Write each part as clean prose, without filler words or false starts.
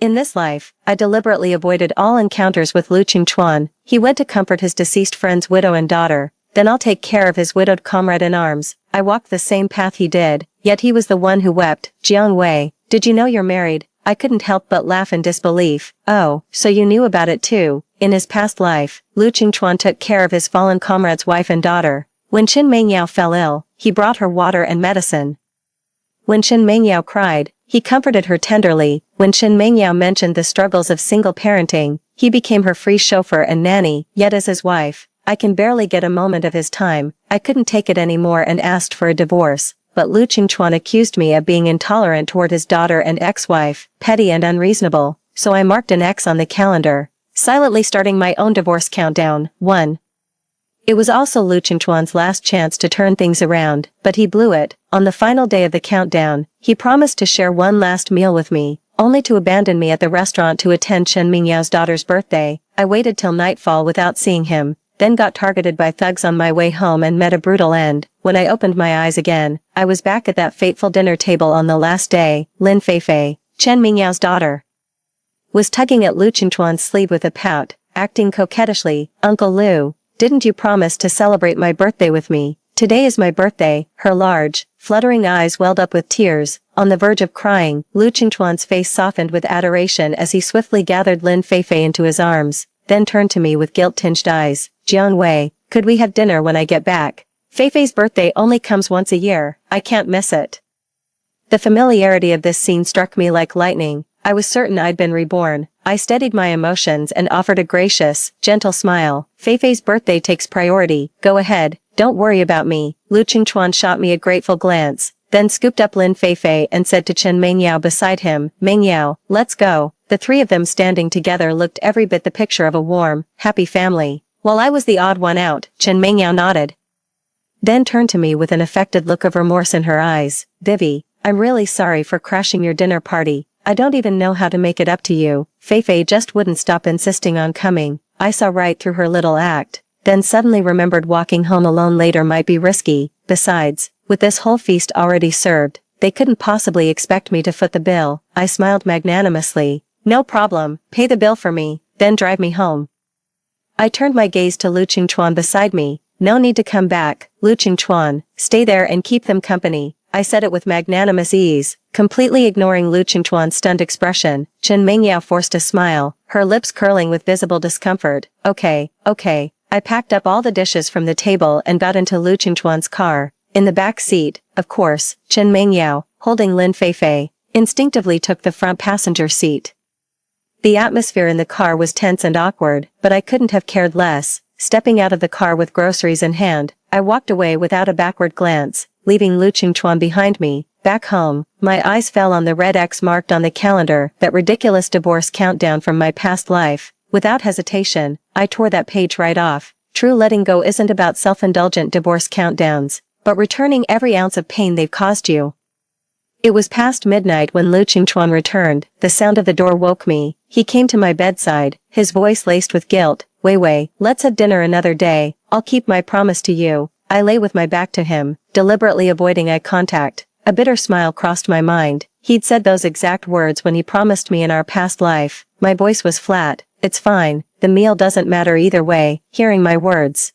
In this life, I deliberately avoided all encounters with Lu Qingchuan. He went to comfort his deceased friend's widow and daughter, then I'll take care of his widowed comrade in arms. I walked the same path he did, yet he was the one who wept. Jiang Wei, did you know you're married? I couldn't help but laugh in disbelief. Oh, so you knew about it too. In his past life, Lu Qingchuan took care of his fallen comrade's wife and daughter. When Qin Mengyao fell ill, he brought her water and medicine. When Qin Mengyao cried, he comforted her tenderly. When Qin Mengyao mentioned the struggles of single parenting, he became her free chauffeur and nanny. Yet as his wife, I can barely get a moment of his time. I couldn't take it anymore and asked for a divorce. But Lu Qingchuan accused me of being intolerant toward his daughter and ex-wife, petty and unreasonable, so I marked an X on the calendar, silently starting my own divorce countdown. 1. It was also Lu Qingchuan's last chance to turn things around, but he blew it. On the final day of the countdown, he promised to share one last meal with me, only to abandon me at the restaurant to attend Chen Mingyao's daughter's birthday. I waited till nightfall without seeing him, then got targeted by thugs on my way home and met a brutal end. When I opened my eyes again, I was back at that fateful dinner table on the last day. Lin Feifei, Chen Mingyao's daughter, was tugging at Lu Qingchuan's sleeve with a pout, acting coquettishly. Uncle Lu, didn't you promise to celebrate my birthday with me? Today is my birthday. Her large, fluttering eyes welled up with tears. On the verge of crying, Lu Qingchuan's face softened with adoration as he swiftly gathered Lin Feifei into his arms, then turned to me with guilt-tinged eyes. Jiang Wei, could we have dinner when I get back? Feifei's birthday only comes once a year. I can't miss it. The familiarity of this scene struck me like lightning. I was certain I'd been reborn. I steadied my emotions and offered a gracious, gentle smile. Feifei's birthday takes priority. Go ahead, don't worry about me. Lu Qingchuan shot me a grateful glance, then scooped up Lin Feifei and said to Chen Mengyao beside him, Mengyao, let's go. The three of them standing together looked every bit the picture of a warm, happy family. While I was the odd one out, Chen Mengyao nodded, then turned to me with an affected look of remorse in her eyes. Vivi, I'm really sorry for crashing your dinner party. I don't even know how to make it up to you. Feifei just wouldn't stop insisting on coming. I saw right through her little act, then suddenly remembered walking home alone later might be risky. Besides, with this whole feast already served, they couldn't possibly expect me to foot the bill. I smiled magnanimously. No problem, pay the bill for me, then drive me home. I turned my gaze to Lu Qingchuan beside me. No need to come back, Lu Qingchuan, stay there and keep them company. I said it with magnanimous ease, completely ignoring Lu Qingchuan's stunned expression. Chen Mengyao forced a smile, her lips curling with visible discomfort. Okay. I packed up all the dishes from the table and got into Lu Qingchuan's car. In the back seat, of course, Chen Mengyao, holding Lin Feifei, instinctively took the front passenger seat. The atmosphere in the car was tense and awkward, but I couldn't have cared less. Stepping out of the car with groceries in hand, I walked away without a backward glance, leaving Lu Qingchuan behind me. Back home, my eyes fell on the red X marked on the calendar, that ridiculous divorce countdown from my past life. Without hesitation, I tore that page right off. True letting go isn't about self-indulgent divorce countdowns, but returning every ounce of pain they've caused you. It was past midnight when Lu Qingchuan returned. The sound of the door woke me. He came to my bedside, his voice laced with guilt. Wei, let's have dinner another day. I'll keep my promise to you. I lay with my back to him, deliberately avoiding eye contact. A bitter smile crossed my mind. He'd said those exact words when he promised me in our past life. My voice was flat. It's fine. The meal doesn't matter either way. Hearing my words,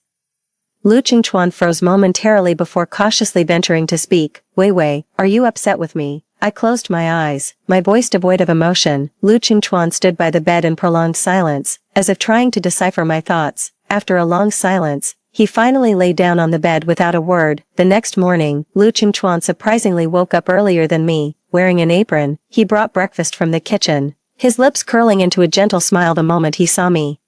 Lu Qingchuan froze momentarily before cautiously venturing to speak. Wei, are you upset with me? I closed my eyes, my voice devoid of emotion. Lu Qingchuan stood by the bed in prolonged silence, as if trying to decipher my thoughts. After a long silence, he finally lay down on the bed without a word. The next morning, Lu Qingchuan surprisingly woke up earlier than me. Wearing an apron, he brought breakfast from the kitchen, his lips curling into a gentle smile the moment he saw me.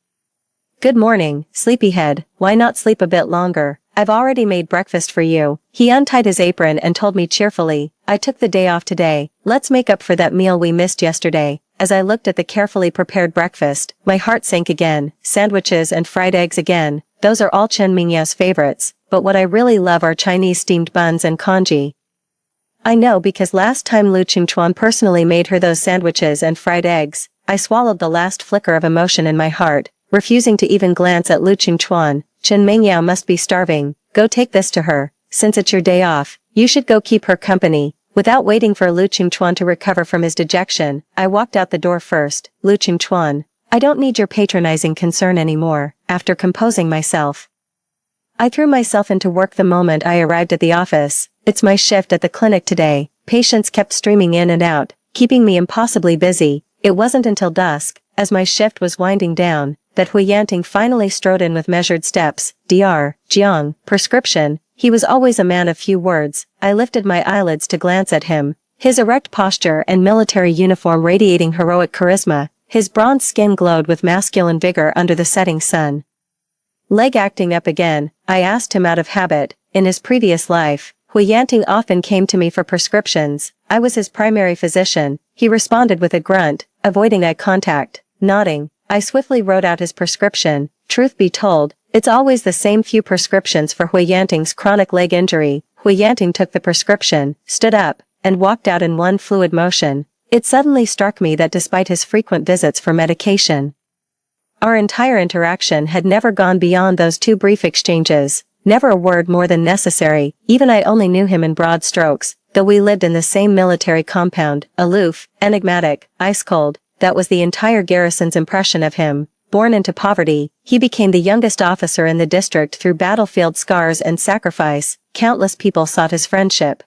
Good morning, sleepyhead. Why not sleep a bit longer? I've already made breakfast for you. He untied his apron and told me cheerfully, I took the day off today. Let's make up for that meal we missed yesterday. As I looked at the carefully prepared breakfast, my heart sank again. Sandwiches and fried eggs again. Those are all Chen Mingyao's favorites, but what I really love are Chinese steamed buns and congee. I know because last time Lu Qingchuan personally made her those sandwiches and fried eggs. I swallowed the last flicker of emotion in my heart, refusing to even glance at Lu Qingchuan. Chen Mengyao must be starving. Go take this to her. Since it's your day off, you should go keep her company. Without waiting for Lu Qingchuan to recover from his dejection, I walked out the door first. Lu Qingchuan, I don't need your patronizing concern anymore. After composing myself, I threw myself into work the moment I arrived at the office. It's my shift at the clinic today. Patients kept streaming in and out, keeping me impossibly busy. It wasn't until dusk, as my shift was winding down, that Hui Yanting finally strode in with measured steps. Dr. Jiang, prescription. He was always a man of few words. I lifted my eyelids to glance at him. His erect posture and military uniform radiating heroic charisma. His bronze skin glowed with masculine vigor under the setting sun. Leg acting up again, I asked him out of habit. In his previous life, Hui Yanting often came to me for prescriptions. I was his primary physician. He responded with a grunt, avoiding eye contact. Nodding, I swiftly wrote out his prescription. Truth be told, it's always the same few prescriptions for Hui Yanting's chronic leg injury. Hui Yanting took the prescription, stood up, and walked out in one fluid motion. It suddenly struck me that despite his frequent visits for medication, our entire interaction had never gone beyond those two brief exchanges. Never a word more than necessary. Even I only knew him in broad strokes, though we lived in the same military compound. Aloof, enigmatic, ice-cold. That was the entire garrison's impression of him. Born into poverty, he became the youngest officer in the district through battlefield scars and sacrifice. Countless people sought his friendship,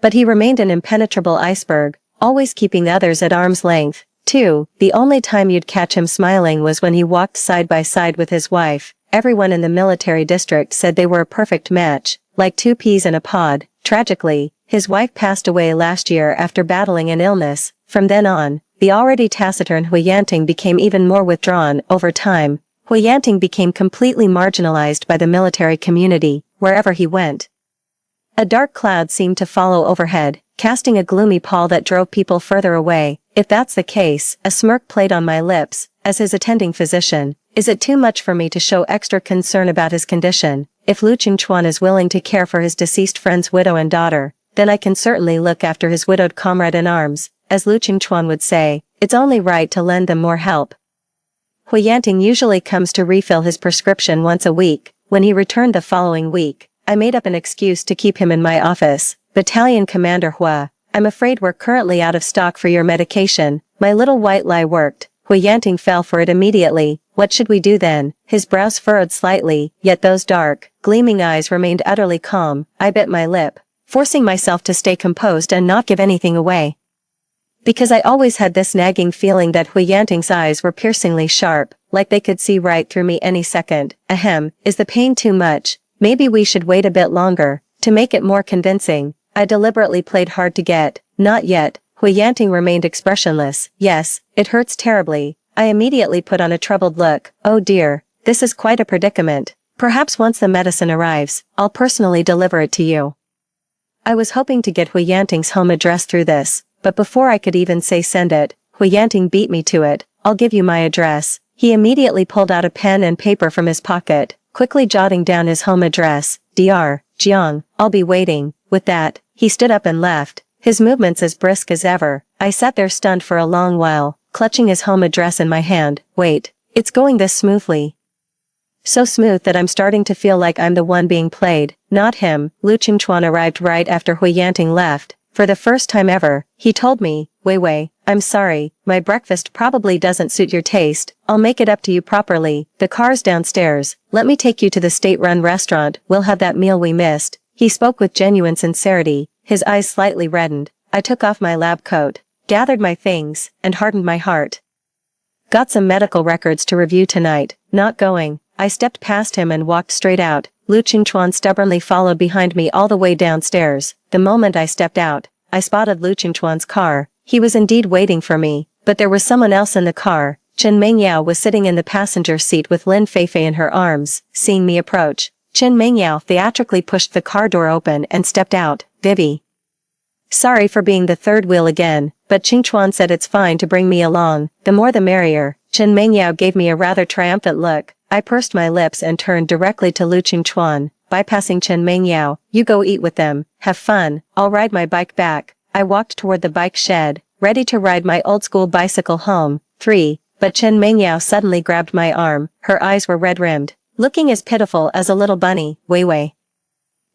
but he remained an impenetrable iceberg, always keeping others at arm's length. 2. The only time you'd catch him smiling was when he walked side by side with his wife. Everyone in the military district said they were a perfect match, like two peas in a pod. Tragically, his wife passed away last year after battling an illness. From then on, the already taciturn Hui Yanting became even more withdrawn. Over time, Hui Yanting became completely marginalized by the military community, wherever he went. A dark cloud seemed to follow overhead, casting a gloomy pall that drove people further away. If that's the case, a smirk played on my lips. As his attending physician, is it too much for me to show extra concern about his condition? If Lu Qingchuan is willing to care for his deceased friend's widow and daughter, then I can certainly look after his widowed comrade in arms. As Lu Qingchuan would say, it's only right to lend them more help. Hui Yanting usually comes to refill his prescription once a week. When he returned the following week, I made up an excuse to keep him in my office. Battalion Commander Hua, I'm afraid we're currently out of stock for your medication. My little white lie worked. Hui Yanting fell for it immediately. What should we do then? His brows furrowed slightly, yet those dark, gleaming eyes remained utterly calm. I bit my lip, forcing myself to stay composed and not give anything away, because I always had this nagging feeling that Hui Yanting's eyes were piercingly sharp, like they could see right through me any second. Ahem, is the pain too much? Maybe we should wait a bit longer. To make it more convincing, I deliberately played hard to get. Not yet. Hui Yanting remained expressionless. Yes, it hurts terribly. I immediately put on a troubled look. Oh dear, this is quite a predicament. Perhaps once the medicine arrives, I'll personally deliver it to you. I was hoping to get Hui Yanting's home address through this, but before I could even say send it, Hui Yanting beat me to it. I'll give you my address. He immediately pulled out a pen and paper from his pocket, quickly jotting down his home address. Dr. Jiang, I'll be waiting. With that, he stood up and left, his movements as brisk as ever. I sat there stunned for a long while, clutching his home address in my hand. Wait, it's going this smoothly. So smooth that I'm starting to feel like I'm the one being played, not him. Lu Qingchuan arrived right after Hui Yanting left. For the first time ever, he told me, Wei, I'm sorry, my breakfast probably doesn't suit your taste. I'll make it up to you properly. The car's downstairs. Let me take you to the state-run restaurant. We'll have that meal we missed. He spoke with genuine sincerity, his eyes slightly reddened. I took off my lab coat, gathered my things, and hardened my heart. Got some medical records to review tonight. Not going. I stepped past him and walked straight out. Lu Qingchuan stubbornly followed behind me all the way downstairs. The moment I stepped out, I spotted Lu Qingchuan's car. He was indeed waiting for me, but there was someone else in the car. Chen Mengyao was sitting in the passenger seat with Lin Feifei in her arms. Seeing me approach, Chen Mengyao theatrically pushed the car door open and stepped out. Vivi. Sorry for being the third wheel again, but Qingchuan said it's fine to bring me along. The more the merrier. Chen Mengyao gave me a rather triumphant look. I pursed my lips and turned directly to Lu Qingchuan. Bypassing Chen Mengyao, you go eat with them. Have fun. I'll ride my bike back. I walked toward the bike shed, ready to ride my old-school bicycle home. 3. But Chen Mengyao suddenly grabbed my arm. Her eyes were red-rimmed, looking as pitiful as a little bunny. Wei.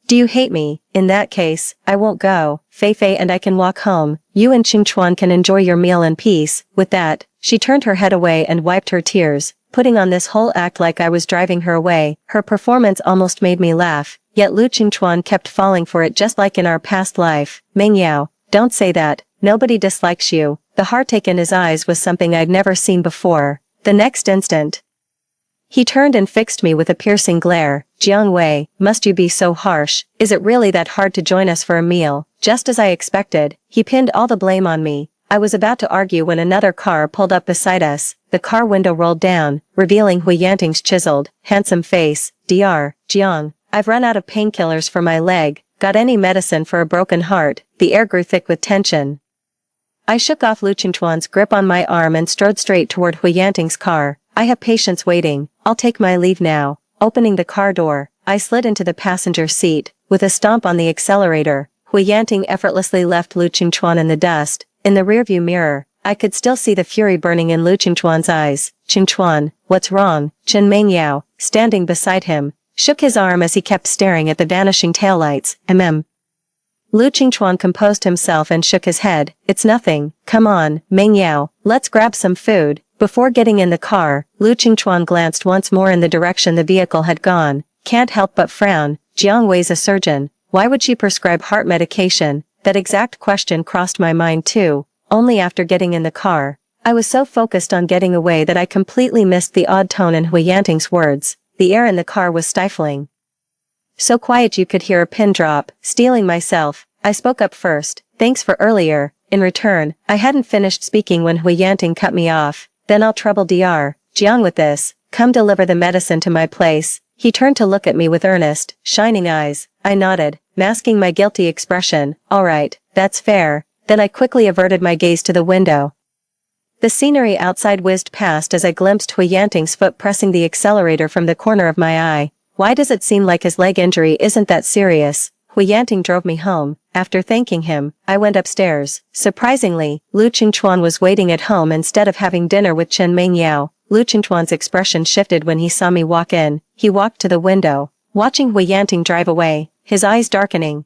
Do you hate me? In that case, I won't go. Fei Fei and I can walk home. You and Qingchuan can enjoy your meal in peace." With that, she turned her head away and wiped her tears, putting on this whole act like I was driving her away. Her performance almost made me laugh, yet Lu Qingchuan kept falling for it just like in our past life. "Meng Yao, don't say that. Nobody dislikes you." The heartache in his eyes was something I'd never seen before. The next instant, he turned and fixed me with a piercing glare. "Jiang Wei, must you be so harsh? Is it really that hard to join us for a meal?" Just as I expected, he pinned all the blame on me. I was about to argue when another car pulled up beside us. The car window rolled down, revealing Hui Yanting's chiseled, handsome face. "Dr. Jiang, I've run out of painkillers for my leg. Got any medicine for a broken heart?" The air grew thick with tension. I shook off Lu Qingchuan's grip on my arm and strode straight toward Hui Yanting's car. "I have patients waiting. I'll take my leave now." Opening the car door, I slid into the passenger seat. With a stomp on the accelerator, Hui Yanting effortlessly left Lu Qingchuan in the dust. In the rearview mirror, I could still see the fury burning in Lu Qingchuan's eyes. "Qingchuan, what's wrong?" Chen Mengyao, standing beside him, shook his arm as he kept staring at the vanishing taillights. Lu Qingchuan composed himself and shook his head. "It's nothing. Come on, Mengyao, let's grab some food." Before getting in the car, Lu Qingchuan glanced once more in the direction the vehicle had gone. Can't help but frown. Jiang Wei's a surgeon. Why would she prescribe heart medication? That exact question crossed my mind too, only after getting in the car. I was so focused on getting away that I completely missed the odd tone in Hui Yanting's words. The air in the car was stifling. So quiet you could hear a pin drop. Stealing myself, I spoke up first. "Thanks for earlier." In return, I hadn't finished speaking when Hui Yanting cut me off. "Then I'll trouble Dr. Jiang with this. Come deliver the medicine to my place." He turned to look at me with earnest, shining eyes. I nodded, masking my guilty expression. "All right, that's fair." Then I quickly averted my gaze to the window. The scenery outside whizzed past as I glimpsed Hui Yanting's foot pressing the accelerator from the corner of my eye. Why does it seem like his leg injury isn't that serious? Hui Yanting drove me home. After thanking him, I went upstairs. Surprisingly, Lu Qingchuan was waiting at home instead of having dinner with Chen Mengyao. Lu Qingchuan's expression shifted when he saw me walk in. He walked to the window, watching Hui Yanting drive away, his eyes darkening.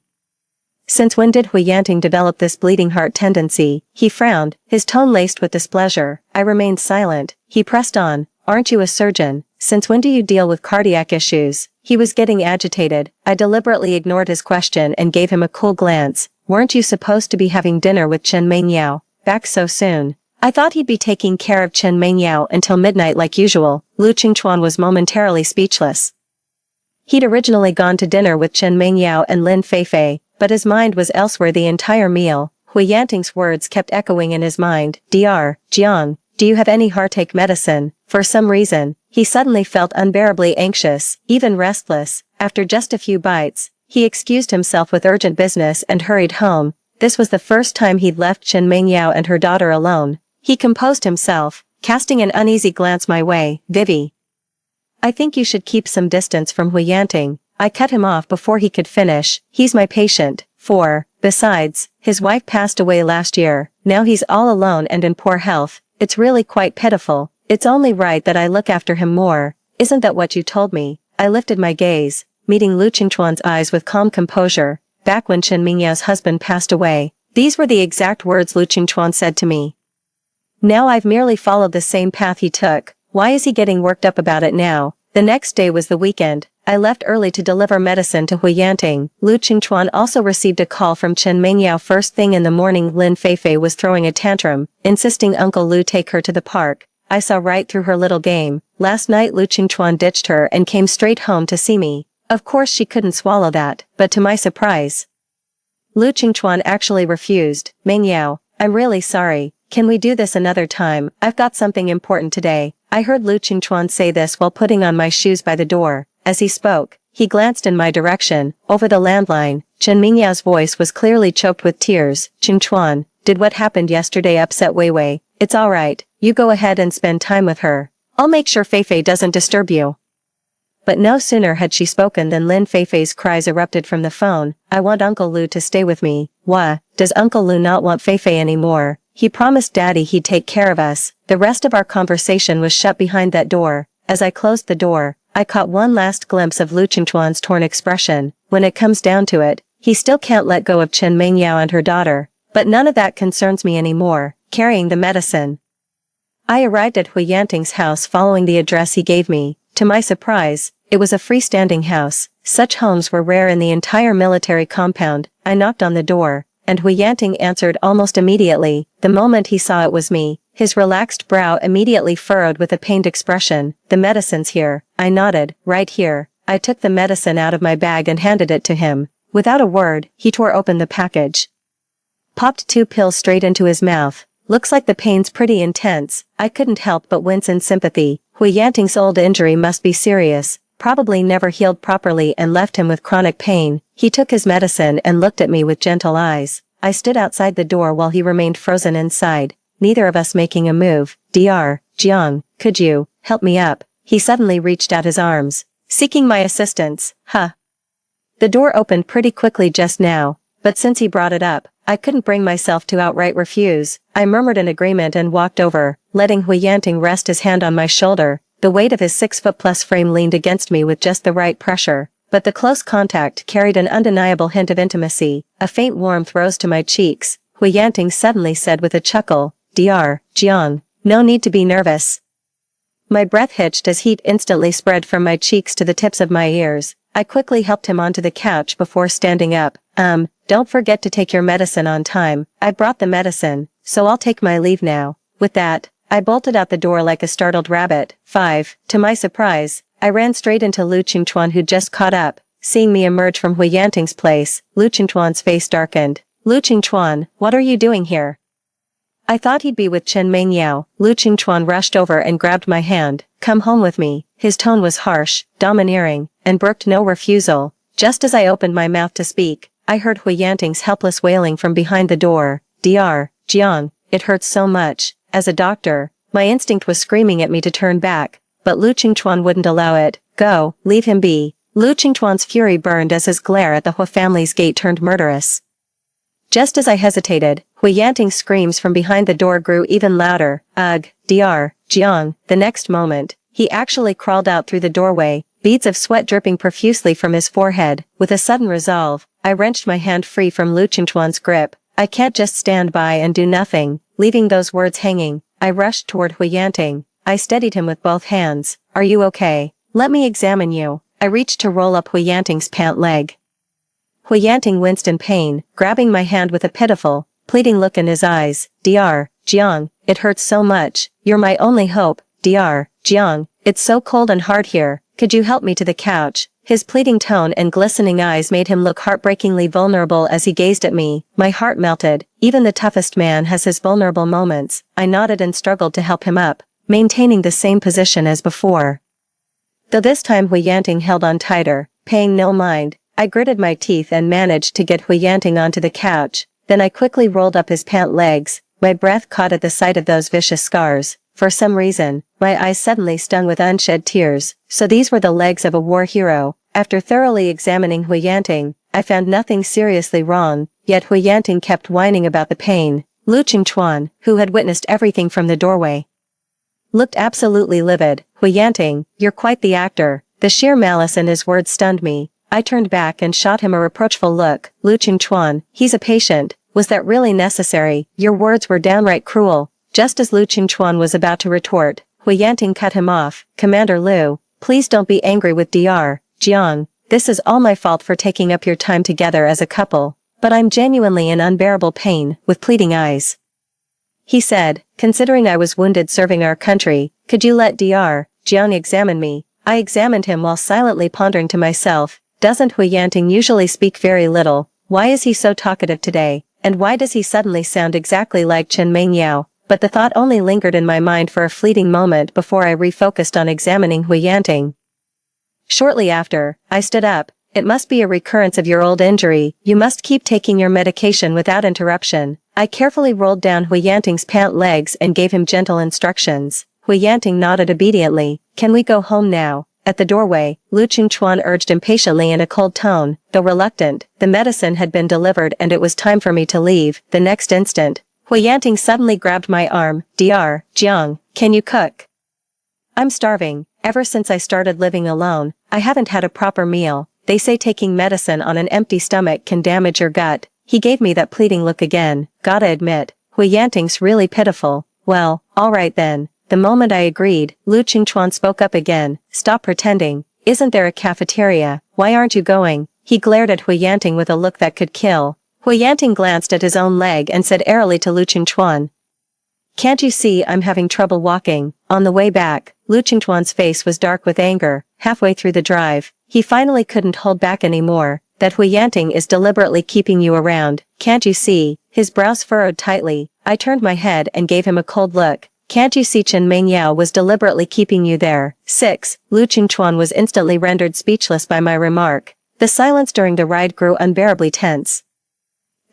Since when did Hui Yanting develop this bleeding heart tendency? He frowned, his tone laced with displeasure. I remained silent. He pressed on. "Aren't you a surgeon? Since when do you deal with cardiac issues?" He was getting agitated. I deliberately ignored his question and gave him a cool glance. "Weren't you supposed to be having dinner with Chen Mengyao? Back so soon?" I thought he'd be taking care of Chen Mengyao until midnight like usual. Lu Qingchuan was momentarily speechless. He'd originally gone to dinner with Chen Mengyao and Lin Feifei, but his mind was elsewhere the entire meal. Hui Yanting's words kept echoing in his mind. "Dr. Jiang, do you have any heartache medicine?" For some reason, he suddenly felt unbearably anxious, even restless. After just a few bites, he excused himself with urgent business and hurried home. This was the first time he'd left Chen Mengyao and her daughter alone. He composed himself, casting an uneasy glance my way. "Vivi, I think you should keep some distance from Hui Yanting." I cut him off before he could finish. "He's my patient. Besides, his wife passed away last year. Now he's all alone and in poor health. It's really quite pitiful. It's only right that I look after him more. Isn't that what you told me?" I lifted my gaze, meeting Lu Qingchuan's eyes with calm composure. "Back when Chen Mingyao's husband passed away." These were the exact words Lu Qingchuan said to me. Now I've merely followed the same path he took. Why is he getting worked up about it now? The next day was the weekend. I left early to deliver medicine to Hui Yanting. Lu Qingchuan also received a call from Chen Mengyao first thing in the morning. Lin Feifei was throwing a tantrum, insisting Uncle Lu take her to the park. I saw right through her little game. Last night Lu Qingchuan ditched her and came straight home to see me. Of course she couldn't swallow that, but to my surprise, Lu Qingchuan actually refused. "Mengyao, I'm really sorry. Can we do this another time? I've got something important today." I heard Lu Qingchuan say this while putting on my shoes by the door. As he spoke, he glanced in my direction. Over the landline, Chen Mingyao's voice was clearly choked with tears. "Qingchuan, did what happened yesterday upset Weiwei? It's alright, you go ahead and spend time with her. I'll make sure Feifei doesn't disturb you." But no sooner had she spoken than Lin Feifei's cries erupted from the phone. "I want Uncle Lu to stay with me." "Why, does Uncle Lu not want Feifei anymore? He promised Daddy he'd take care of us." The rest of our conversation was shut behind that door. As I closed the door, I caught one last glimpse of Lu Qingchuan's torn expression. When it comes down to it, he still can't let go of Chen Mingyao and her daughter. But none of that concerns me anymore. Carrying the medicine. I arrived at Hui Yanting's house following the address he gave me. To my surprise, it was a freestanding house. Such homes were rare in the entire military compound. I knocked on the door, and Hui Yanting answered almost immediately. The moment he saw it was me, his relaxed brow immediately furrowed with a pained expression. "The medicine's here." I nodded. "Right here." I took the medicine out of my bag and handed it to him. Without a word, he tore open the package. Popped 2 pills straight into his mouth. "Looks like the pain's pretty intense." I couldn't help but wince in sympathy. Hui Yanting's old injury must be serious, probably never healed properly and left him with chronic pain. He took his medicine and looked at me with gentle eyes. I stood outside the door while he remained frozen inside, neither of us making a move. "Dr. Jiang, could you help me up?" He suddenly reached out his arms, seeking my assistance. The door opened pretty quickly just now, but since he brought it up, I couldn't bring myself to outright refuse. I murmured in agreement and walked over, letting Hui Yanting rest his hand on my shoulder. The weight of his 6-foot-plus frame leaned against me with just the right pressure, but the close contact carried an undeniable hint of intimacy. A faint warmth rose to my cheeks. Hui Yanting suddenly said with a chuckle, "Dr. Jiang, no need to be nervous." My breath hitched as heat instantly spread from my cheeks to the tips of my ears. I quickly helped him onto the couch before standing up. Don't forget to take your medicine on time. I brought the medicine, so I'll take my leave now." With that, I bolted out the door like a startled rabbit. 5. To my surprise, I ran straight into Lu Qingchuan, who'd just caught up. Seeing me emerge from Hui Yanting's place, Lu Qingchuan's face darkened. "Lu Qingchuan, what are you doing here?" I thought he'd be with Chen Mingyao. Lu Qingchuan rushed over and grabbed my hand. "Come home with me." His tone was harsh, domineering, and brooked no refusal. Just as I opened my mouth to speak, I heard Hui Yanting's helpless wailing from behind the door. "Dr. Jiang, it hurts so much." As a doctor, my instinct was screaming at me to turn back, but Lu Qingchuan wouldn't allow it. "Go, leave him be." Lu Qingchuan's fury burned as his glare at the Hui family's gate turned murderous. Just as I hesitated, Hui Yanting's screams from behind the door grew even louder. "Ugh, Dr. Jiang." The next moment, he actually crawled out through the doorway, beads of sweat dripping profusely from his forehead. With a sudden resolve, I wrenched my hand free from Lu Qingchuan's grip. I can't just stand by and do nothing. Leaving those words hanging, I rushed toward Hui Yanting. I steadied him with both hands. "Are you okay? Let me examine you." I reached to roll up Hui Yanting's pant leg. Hui Yanting winced in pain, grabbing my hand with a pitiful, pleading look in his eyes. "Dr. Jiang, it hurts so much. You're my only hope. Dr. Jiang, it's so cold and hard here. Could you help me to the couch?" His pleading tone and glistening eyes made him look heartbreakingly vulnerable as he gazed at me. My heart melted. Even the toughest man has his vulnerable moments. I nodded and struggled to help him up, maintaining the same position as before. Though this time Hui Yanting held on tighter, paying no mind, I gritted my teeth and managed to get Hui Yanting onto the couch. Then I quickly rolled up his pant legs. My breath caught at the sight of those vicious scars. For some reason, my eyes suddenly stung with unshed tears. So these were the legs of a war hero. After thoroughly examining Hui Yanting, I found nothing seriously wrong, yet Hui Yanting kept whining about the pain. Lu Qingchuan, who had witnessed everything from the doorway, looked absolutely livid. "Hui Yanting, you're quite the actor." The sheer malice in his words stunned me. I turned back and shot him a reproachful look. "Lu Qingchuan, he's a patient. Was that really necessary? Your words were downright cruel." Just as Lu Qingchuan was about to retort, Hui Yanting cut him off. "Commander Lu, please don't be angry with Dr. Jiang. This is all my fault for taking up your time together as a couple, but I'm genuinely in unbearable pain." With pleading eyes, he said, "Considering I was wounded serving our country, could you let Dr. Jiang examine me?" I examined him while silently pondering to myself, doesn't Hui Yanting usually speak very little? Why is he so talkative today? And why does he suddenly sound exactly like Chen Mingyao? But the thought only lingered in my mind for a fleeting moment before I refocused on examining Hui Yanting. Shortly after, I stood up. "It must be a recurrence of your old injury. You must keep taking your medication without interruption." I carefully rolled down Hui Yanting's pant legs and gave him gentle instructions. Hui Yanting nodded obediently. "Can we go home now?" At the doorway, Lu Qingchuan urged impatiently in a cold tone, though reluctant. The medicine had been delivered and it was time for me to leave. The next instant, Hui Yanting suddenly grabbed my arm. "Dr. Jiang, can you cook? I'm starving." Ever since I started living alone, I haven't had a proper meal. They say taking medicine on an empty stomach can damage your gut. He gave me that pleading look again. Gotta admit, Hui Yanting's really pitiful. Well, alright then. The moment I agreed, Lu Qingchuan spoke up again. Stop pretending. Isn't there a cafeteria? Why aren't you going? He glared at Hui Yanting with a look that could kill. Hui Yanting glanced at his own leg and said airily to Lu Qingchuan, "Can't you see I'm having trouble walking?" On the way back, Lu Qingchuan's face was dark with anger. Halfway through the drive, he finally couldn't hold back anymore. That Hui Yanting is deliberately keeping you around. Can't you see? His brows furrowed tightly. I turned my head and gave him a cold look. Can't you see Chen Mengyao was deliberately keeping you there? 6. Lu Qingchuan was instantly rendered speechless by my remark. The silence during the ride grew unbearably tense.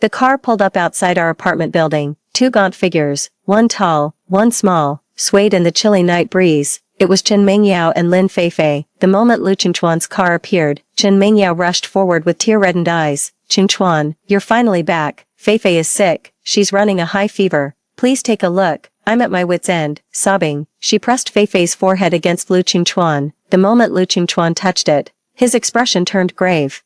The car pulled up outside our apartment building. Two gaunt figures, one tall, one small, swayed in the chilly night breeze. It was Chen Mengyao and Lin Feifei. The moment Lu Qingchuan's car appeared, Chen Mengyao rushed forward with tear-reddened eyes. "Qingchuan, you're finally back. Feifei is sick. She's running a high fever. Please take a look. I'm at my wit's end." Sobbing, she pressed Feifei's forehead against Lu Qingchuan. The moment Lu Qingchuan touched it, his expression turned grave.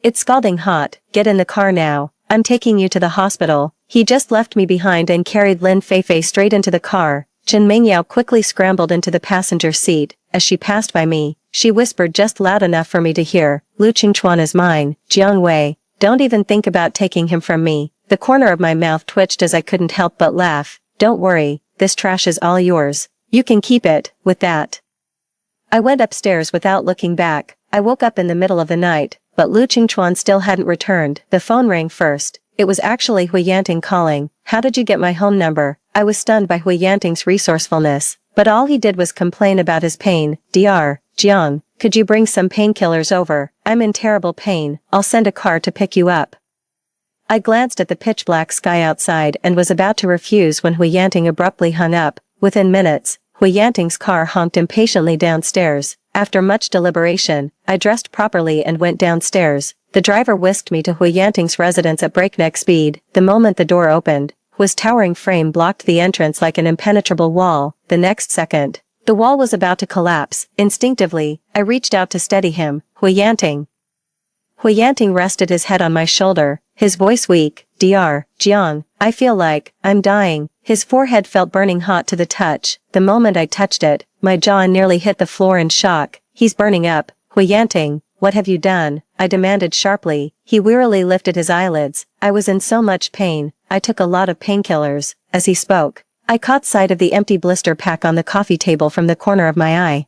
"It's scalding hot. Get in the car now. I'm taking you to the hospital." He just left me behind and carried Lin Feifei straight into the car. Chen Mengyao quickly scrambled into the passenger seat. As she passed by me, she whispered just loud enough for me to hear, "Lu Qingchuan is mine, Jiang Wei. Don't even think about taking him from me." The corner of my mouth twitched as I couldn't help but laugh. "Don't worry, this trash is all yours. You can keep it." With that, I went upstairs without looking back. I woke up in the middle of the night, but Lu Qingchuan still hadn't returned. The phone rang first. It was actually Hui Yanting calling. "How did you get my home number?" I was stunned by Hui Yanting's resourcefulness, but all he did was complain about his pain. "Dr. Jiang, could you bring some painkillers over? I'm in terrible pain. I'll send a car to pick you up." I glanced at the pitch-black sky outside and was about to refuse when Hui Yanting abruptly hung up. Within minutes, Hui Yanting's car honked impatiently downstairs. After much deliberation, I dressed properly and went downstairs. The driver whisked me to Hui Yanting's residence at breakneck speed. The moment the door opened, Hui's towering frame blocked the entrance like an impenetrable wall. The next second, the wall was about to collapse. Instinctively, I reached out to steady him. "Hui Yanting." Hui Yanting rested his head on my shoulder, his voice weak. "Dr. Jiang, I feel like I'm dying." His forehead felt burning hot to the touch. The moment I touched it, my jaw nearly hit the floor in shock. "He's burning up." "Hui Yanting, what have you done?" I demanded sharply. He wearily lifted his eyelids. "I was in so much pain. I took a lot of painkillers." As he spoke, I caught sight of the empty blister pack on the coffee table from the corner of my eye.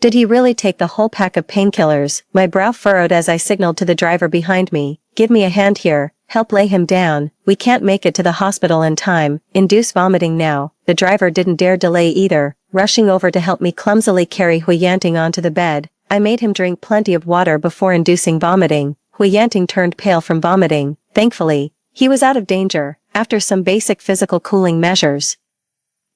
Did he really take the whole pack of painkillers? My brow furrowed as I signaled to the driver behind me. "Give me a hand here. Help lay him down. We can't make it to the hospital in time. Induce vomiting now." The driver didn't dare delay either, rushing over to help me clumsily carry Hui Yanting onto the bed. I made him drink plenty of water before inducing vomiting. Hui Yanting turned pale from vomiting. Thankfully, he was out of danger. After some basic physical cooling measures,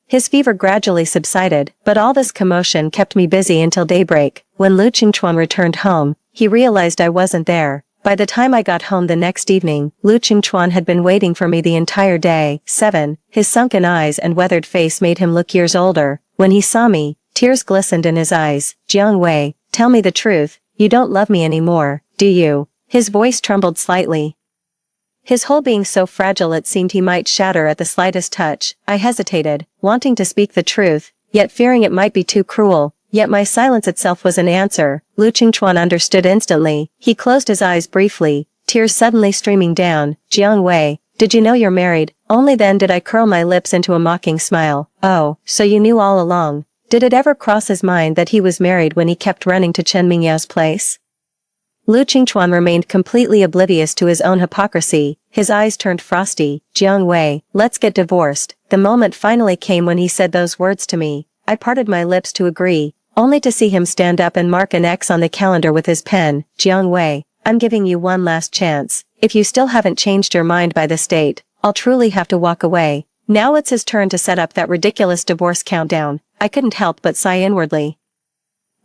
his fever gradually subsided, but all this commotion kept me busy until daybreak. When Lu Qingchuan returned home, he realized I wasn't there. By the time I got home the next evening, Lu Qingchuan had been waiting for me the entire day. 7. His sunken eyes and weathered face made him look years older. When he saw me, tears glistened in his eyes. "Jiang Wei, tell me the truth. You don't love me anymore, do you?" His voice trembled slightly, his whole being so fragile it seemed he might shatter at the slightest touch. I hesitated, wanting to speak the truth, yet fearing it might be too cruel. Yet my silence itself was an answer. Lu Qingchuan understood instantly. He closed his eyes briefly, tears suddenly streaming down. "Jiang Wei, did you know you're married?" Only then did I curl my lips into a mocking smile. "Oh, so you knew all along." Did it ever cross his mind that he was married when he kept running to Chen Mingyao's place? Lu Qingchuan remained completely oblivious to his own hypocrisy. His eyes turned frosty. "Jiang Wei, let's get divorced." The moment finally came when he said those words to me. I parted my lips to agree, only to see him stand up and mark an X on the calendar with his pen. "Jiang Wei, I'm giving you one last chance. If you still haven't changed your mind by this date, I'll truly have to walk away." Now it's his turn to set up that ridiculous divorce countdown. I couldn't help but sigh inwardly.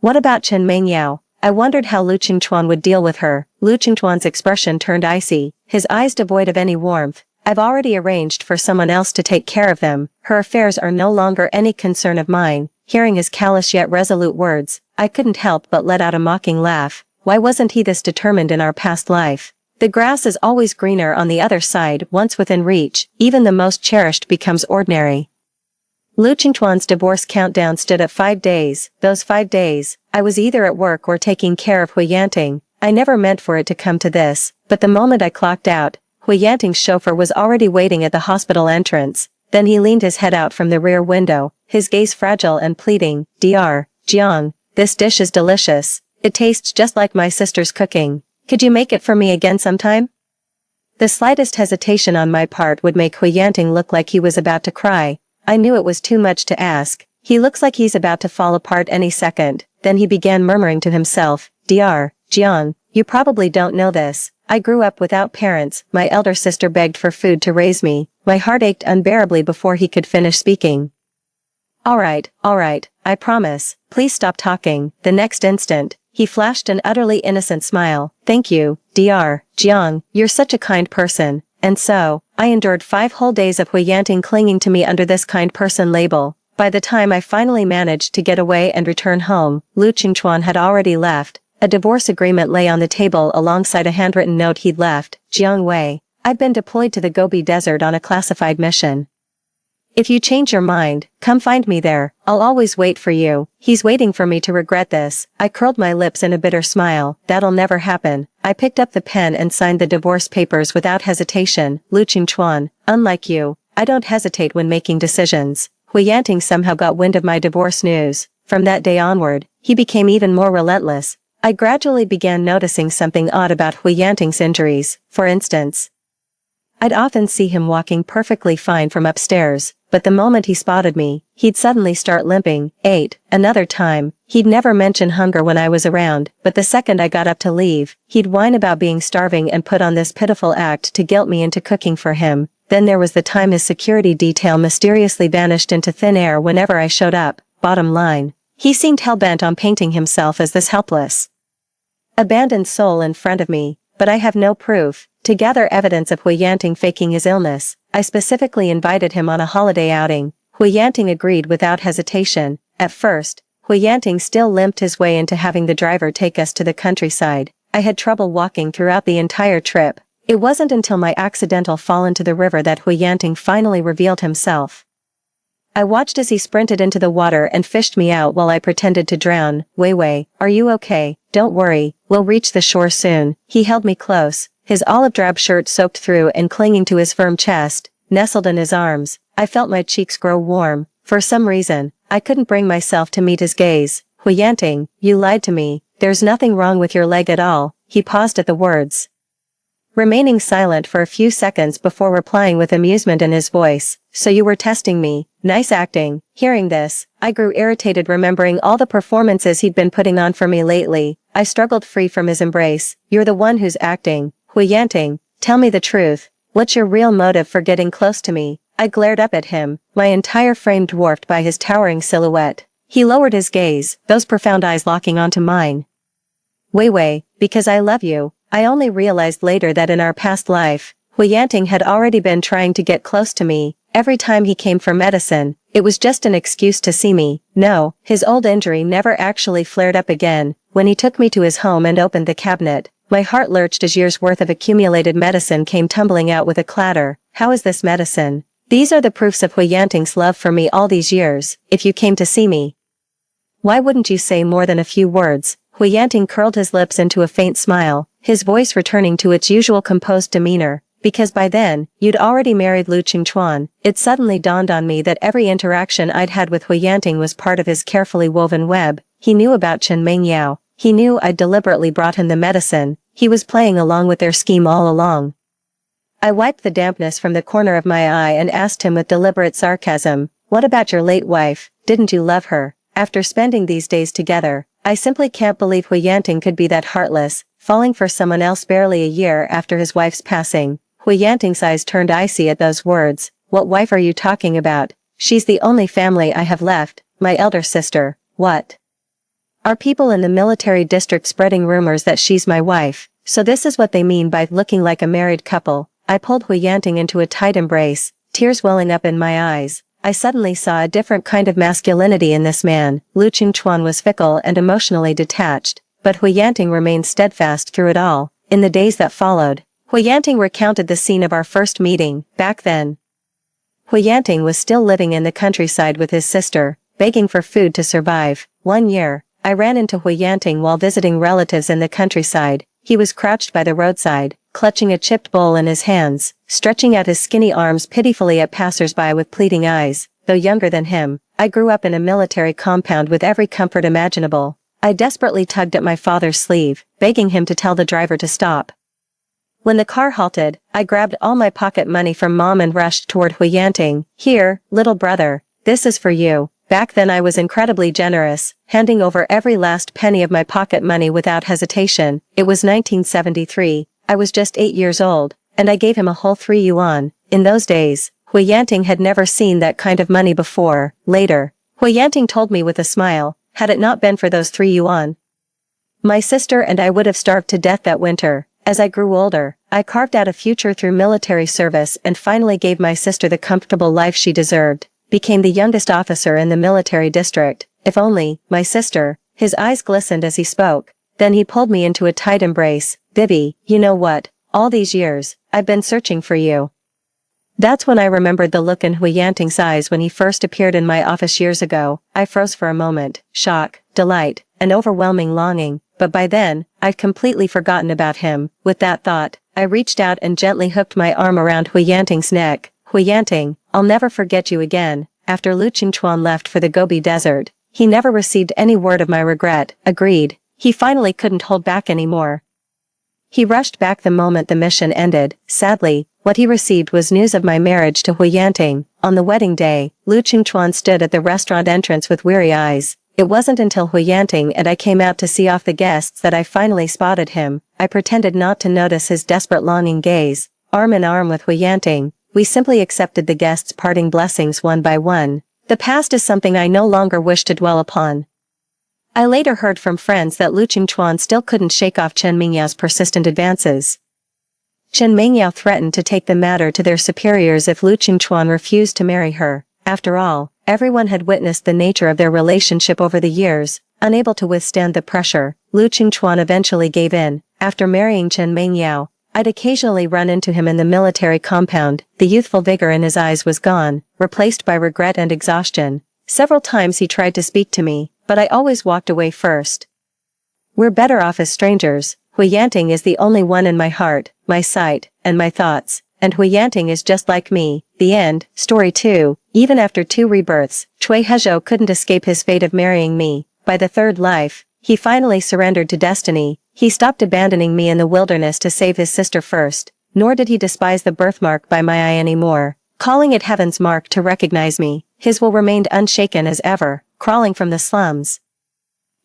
What about Chen Mengyao? I wondered how Lu Qingchuan would deal with her. Lu Qingchuan's expression turned icy, his eyes devoid of any warmth. "I've already arranged for someone else to take care of them. Her affairs are no longer any concern of mine." hearing his callous yet resolute words, I couldn't help but let out a mocking laugh. Why wasn't he this determined in our past life? The grass is always greener on the other side. Once within reach, even the most cherished becomes ordinary. Lu Qingchuan's divorce countdown stood at 5 days. Those 5 days, I was either at work or taking care of Hui Yanting. I never meant for it to come to this, but the moment I clocked out, Hui Yanting's chauffeur was already waiting at the hospital entrance. Then he leaned his head out from the rear window, his gaze fragile and pleading. Dr. Jiang, this dish is delicious. It tastes just like my sister's cooking. Could you make it for me again sometime? The slightest hesitation on my part would make Hui Yanting look like he was about to cry. I knew it was too much to ask. He looks like he's about to fall apart any second. Then he began murmuring to himself, Dr. Jiang, you probably don't know this. I grew up without parents. My elder sister begged for food to raise me. My heart ached unbearably before he could finish speaking. All right, I promise. Please stop talking. The next instant, he flashed an utterly innocent smile. Thank you, Dr. Jiang, you're such a kind person. And so, I endured 5 whole days of Hui Yanting clinging to me under this kind person label. By the time I finally managed to get away and return home, Lu Qingchuan had already left. A divorce agreement lay on the table alongside a handwritten note he'd left. Jiang Wei, I've been deployed to the Gobi Desert on a classified mission. If you change your mind, come find me there. I'll always wait for you. He's waiting for me to regret this. I curled my lips in a bitter smile. That'll never happen. I picked up the pen and signed the divorce papers without hesitation. Lu Qingchuan, unlike you, I don't hesitate when making decisions. Hui Yanting somehow got wind of my divorce news. From that day onward, he became even more relentless. I gradually began noticing something odd about Hui Yanting's injuries. For instance, I'd often see him walking perfectly fine from upstairs, but the moment he spotted me, he'd suddenly start limping. Another time, he'd never mention hunger when I was around, but the second I got up to leave, he'd whine about being starving and put on this pitiful act to guilt me into cooking for him. Then there was the time his security detail mysteriously vanished into thin air whenever I showed up. Bottom line, he seemed hell-bent on painting himself as this helpless, abandoned soul in front of me, but I have no proof. To gather evidence of Hui Yanting faking his illness, I specifically invited him on a holiday outing. Hui Yanting agreed without hesitation. At first, Hui Yanting still limped his way into having the driver take us to the countryside. I had trouble walking throughout the entire trip. It wasn't until my accidental fall into the river that Hui Yanting finally revealed himself. I watched as he sprinted into the water and fished me out while I pretended to drown. Wei, are you okay? Don't worry, we'll reach the shore soon. He held me close, his olive-drab shirt soaked through and clinging to his firm chest. Nestled in his arms, I felt my cheeks grow warm. For some reason, I couldn't bring myself to meet his gaze. Hui Yanting, you lied to me. There's nothing wrong with your leg at all. He paused at the words, remaining silent for a few seconds before replying with amusement in his voice. So you were testing me. Nice acting. Hearing this, I grew irritated remembering all the performances he'd been putting on for me lately. I struggled free from his embrace. You're the one who's acting. Hui Yanting, tell me the truth. What's your real motive for getting close to me? I glared up at him, my entire frame dwarfed by his towering silhouette. He lowered his gaze, those profound eyes locking onto mine. Wei, because I love you. I only realized later that in our past life, Hui Yanting had already been trying to get close to me. Every time he came for medicine, it was just an excuse to see me. No, his old injury never actually flared up again. When he took me to his home and opened the cabinet, my heart lurched as years' worth of accumulated medicine came tumbling out with a clatter. How is this medicine? These are the proofs of Hui Yanting's love for me all these years. If you came to see me, why wouldn't you say more than a few words? Hui Yanting curled his lips into a faint smile, his voice returning to its usual composed demeanor. Because by then, you'd already married Lu Qingchuan. It suddenly dawned on me that every interaction I'd had with Hui Yanting was part of his carefully woven web. He knew about Chen Mengyao. He knew I'd deliberately brought him the medicine. He was playing along with their scheme all along. I wiped the dampness from the corner of my eye and asked him with deliberate sarcasm, what about your late wife? Didn't you love her? After spending these days together, I simply can't believe Hui Yanting could be that heartless, falling for someone else barely a year after his wife's passing. Hui Yanting's eyes turned icy at those words. What wife are you talking about? She's the only family I have left, my elder sister. What? Are people in the military district spreading rumors that she's my wife? So this is what they mean by looking like a married couple. I pulled Hui Yanting into a tight embrace, tears welling up in my eyes. I suddenly saw a different kind of masculinity in this man. Lu Qingchuan was fickle and emotionally detached, but Hui Yanting remained steadfast through it all. In the days that followed, Hui Yanting recounted the scene of our first meeting. Back then, Hui Yanting was still living in the countryside with his sister, begging for food to survive. One year, I ran into Hui Yanting while visiting relatives in the countryside. He was crouched by the roadside, clutching a chipped bowl in his hands, stretching out his skinny arms pitifully at passers-by with pleading eyes. Though younger than him, I grew up in a military compound with every comfort imaginable. I desperately tugged at my father's sleeve, begging him to tell the driver to stop. When the car halted, I grabbed all my pocket money from Mom and rushed toward Hui Yanting. "Here, little brother, this is for you." Back then I was incredibly generous, handing over every last penny of my pocket money without hesitation. It was 1973, I was just 8 years old, and I gave him a whole 3 yuan. In those days, Hui Yanting had never seen that kind of money before. Later, Hui Yanting told me with a smile, had it not been for those 3 yuan, my sister and I would have starved to death that winter. As I grew older, I carved out a future through military service and finally gave my sister the comfortable life she deserved. Became the youngest officer in the military district. If only, my sister. His eyes glistened as he spoke. Then he pulled me into a tight embrace. "Bibi, you know what? All these years, I've been searching for you." That's when I remembered the look in Hui Yanting's eyes when he first appeared in my office years ago. I froze for a moment. Shock, delight, and overwhelming longing. But by then, I'd completely forgotten about him. With that thought, I reached out and gently hooked my arm around Hui Yanting's neck. "Hui Yanting, I'll never forget you again." After Lu Qingchuan left for the Gobi Desert, he never received any word of my regret. Agreed. He finally couldn't hold back anymore. He rushed back the moment the mission ended. Sadly, what he received was news of my marriage to Hui Yanting. On the wedding day, Lu Qingchuan stood at the restaurant entrance with weary eyes. It wasn't until Hui Yanting and I came out to see off the guests that I finally spotted him. I pretended not to notice his desperate longing gaze. Arm in arm with Hui Yanting, we simply accepted the guests' parting blessings one by one. The past is something I no longer wish to dwell upon. I later heard from friends that Lu Qingchuan still couldn't shake off Chen Mingyao's persistent advances. Chen Mingyao threatened to take the matter to their superiors if Lu Qingchuan refused to marry her. After all, everyone had witnessed the nature of their relationship over the years. Unable to withstand the pressure, Lu Qingchuan eventually gave in. After marrying Chen Mingyao, I'd occasionally run into him in the military compound. The youthful vigor in his eyes was gone, replaced by regret and exhaustion. Several times he tried to speak to me, but I always walked away first. We're better off as strangers. Hui Yanting is the only one in my heart, my sight, and my thoughts, and Hui Yanting is just like me. The end. Story 2. Even after 2 rebirths, Cui Hezhou couldn't escape his fate of marrying me. By the 3rd life, he finally surrendered to destiny. He stopped abandoning me in the wilderness to save his sister first, nor did he despise the birthmark by my eye anymore, calling it heaven's mark to recognize me. His will remained unshaken as ever, crawling from the slums.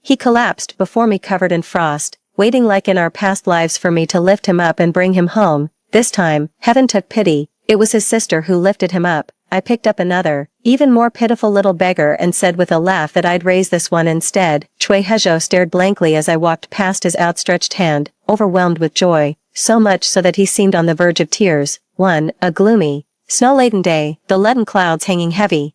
He collapsed before me covered in frost, waiting like in our past lives for me to lift him up and bring him home. This time, heaven took pity. It was his sister who lifted him up. I picked up another, even more pitiful little beggar and said with a laugh that I'd raise this one instead. Cui Hezhou stared blankly as I walked past his outstretched hand, overwhelmed with joy, so much so that he seemed on the verge of tears. 1. A gloomy, snow-laden day, the leaden clouds hanging heavy.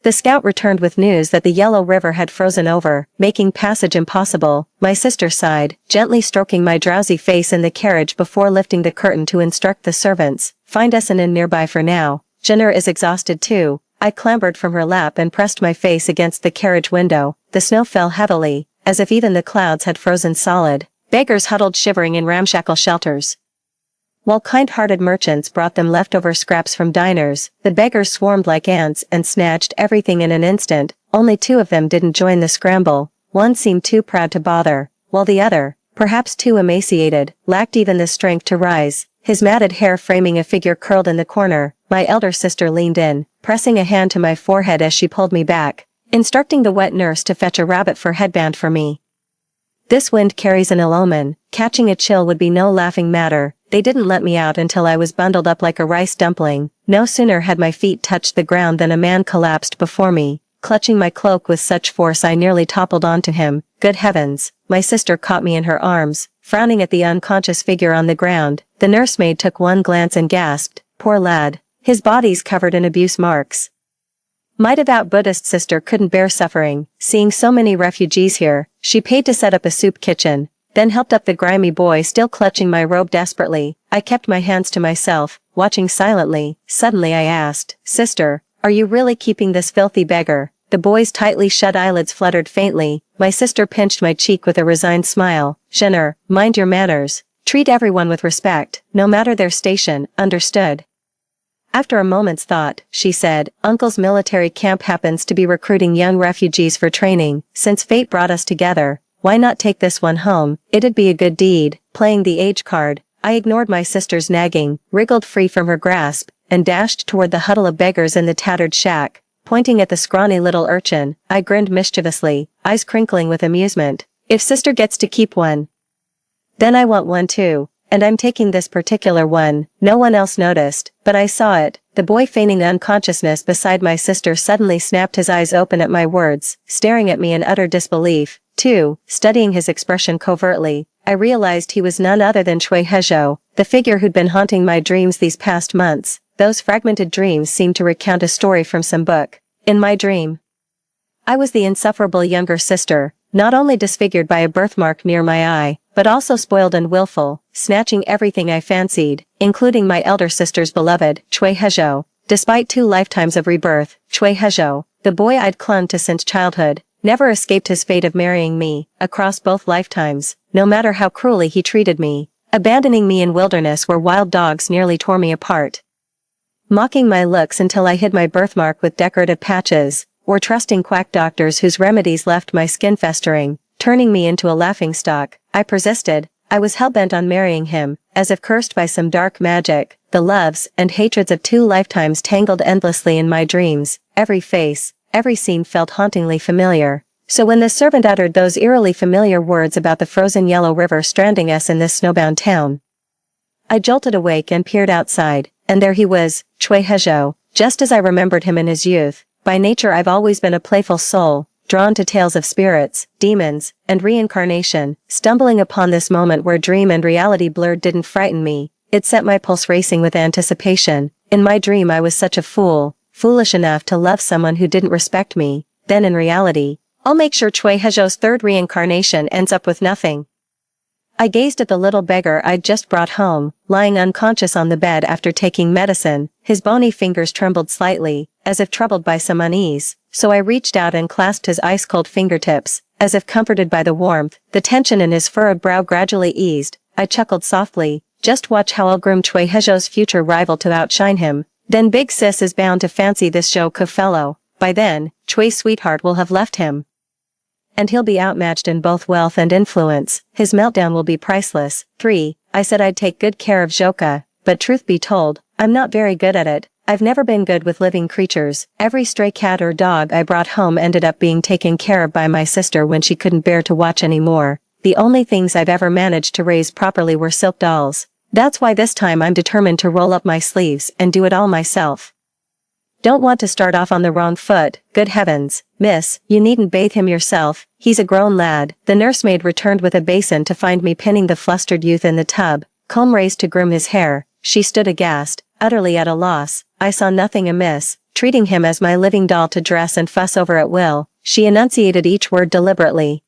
The scout returned with news that the Yellow River had frozen over, making passage impossible. My sister sighed, gently stroking my drowsy face in the carriage before lifting the curtain to instruct the servants, "Find us an inn nearby for now. Jenner is exhausted too." I clambered from her lap and pressed my face against the carriage window. The snow fell heavily, as if even the clouds had frozen solid. Beggars huddled shivering in ramshackle shelters, while kind-hearted merchants brought them leftover scraps from diners. The beggars swarmed like ants and snatched everything in an instant. Only 2 of them didn't join the scramble. One seemed too proud to bother, while the other, perhaps too emaciated, lacked even the strength to rise. His matted hair framing a figure curled in the corner, my elder sister leaned in, pressing a hand to my forehead as she pulled me back, instructing the wet nurse to fetch a rabbit fur headband for me. This wind carries an ill omen. Catching a chill would be no laughing matter. They didn't let me out until I was bundled up like a rice dumpling. No sooner had my feet touched the ground than a man collapsed before me, clutching my cloak with such force I nearly toppled onto him. Good heavens, my sister caught me in her arms, frowning at the unconscious figure on the ground. The nursemaid took one glance and gasped, "Poor lad, his body's covered in abuse marks." My devout Buddhist sister couldn't bear suffering, seeing so many refugees here. She paid to set up a soup kitchen, then helped up the grimy boy still clutching my robe desperately. I kept my hands to myself, watching silently. Suddenly I asked, "Sister, are you really keeping this filthy beggar?" The boy's tightly shut eyelids fluttered faintly. My sister pinched my cheek with a resigned smile. "Jenner, mind your manners. Treat everyone with respect, no matter their station, understood?" After a moment's thought, she said, "Uncle's military camp happens to be recruiting young refugees for training. Since fate brought us together, why not take this one home? It'd be a good deed." Playing the age card, I ignored my sister's nagging, wriggled free from her grasp, and dashed toward the huddle of beggars in the tattered shack. Pointing at the scrawny little urchin, I grinned mischievously, eyes crinkling with amusement. "If sister gets to keep one, then I want one too. And I'm taking this particular one." No one else noticed, but I saw it. The boy feigning unconsciousness beside my sister suddenly snapped his eyes open at my words, staring at me in utter disbelief. Too, studying his expression covertly, I realized he was none other than Chui Hezhou, the figure who'd been haunting my dreams these past months. Those fragmented dreams seemed to recount a story from some book. In my dream, I was the insufferable younger sister, not only disfigured by a birthmark near my eye, but also spoiled and willful, snatching everything I fancied, including my elder sister's beloved, Chui Hezhou. Despite 2 lifetimes of rebirth, Chui Hezhou, the boy I'd clung to since childhood, never escaped his fate of marrying me, across both lifetimes, no matter how cruelly he treated me, abandoning me in wilderness where wild dogs nearly tore me apart, mocking my looks until I hid my birthmark with decorative patches, or trusting quack doctors whose remedies left my skin festering, turning me into a laughingstock. I persisted. I was hell-bent on marrying him, as if cursed by some dark magic. The loves and hatreds of 2 lifetimes tangled endlessly in my dreams. Every face, every scene felt hauntingly familiar. So when the servant uttered those eerily familiar words about the frozen yellow river stranding us in this snowbound town, I jolted awake and peered outside, and there he was, Chui Hezhou, just as I remembered him in his youth. By nature I've always been a playful soul, drawn to tales of spirits, demons, and reincarnation. Stumbling upon this moment where dream and reality blurred didn't frighten me. It set my pulse racing with anticipation. In my dream I was such a fool, foolish enough to love someone who didn't respect me. Then in reality, I'll make sure Chui Hezhou's 3rd reincarnation ends up with nothing. I gazed at the little beggar I'd just brought home, lying unconscious on the bed after taking medicine. His bony fingers trembled slightly, as if troubled by some unease, so I reached out and clasped his ice-cold fingertips. As if comforted by the warmth, the tension in his furrowed brow gradually eased. I chuckled softly, "Just watch how I'll groom Chui Hezhou's future rival to outshine him. Then Big Sis is bound to fancy this Zhou fellow. By then, Chui's sweetheart will have left him, and he'll be outmatched in both wealth and influence. His meltdown will be priceless." 3. I said I'd take good care of Zhouka, but truth be told, I'm not very good at it. I've never been good with living creatures. Every stray cat or dog I brought home ended up being taken care of by my sister when she couldn't bear to watch anymore. The only things I've ever managed to raise properly were silk dolls. That's why this time I'm determined to roll up my sleeves and do it all myself. Don't want to start off on the wrong foot. Good heavens, miss, you needn't bathe him yourself. He's a grown lad. The nursemaid returned with a basin to find me pinning the flustered youth in the tub, comb raised to groom his hair. She stood aghast, utterly at a loss. I saw nothing amiss, treating him as my living doll to dress and fuss over at will. She enunciated each word deliberately.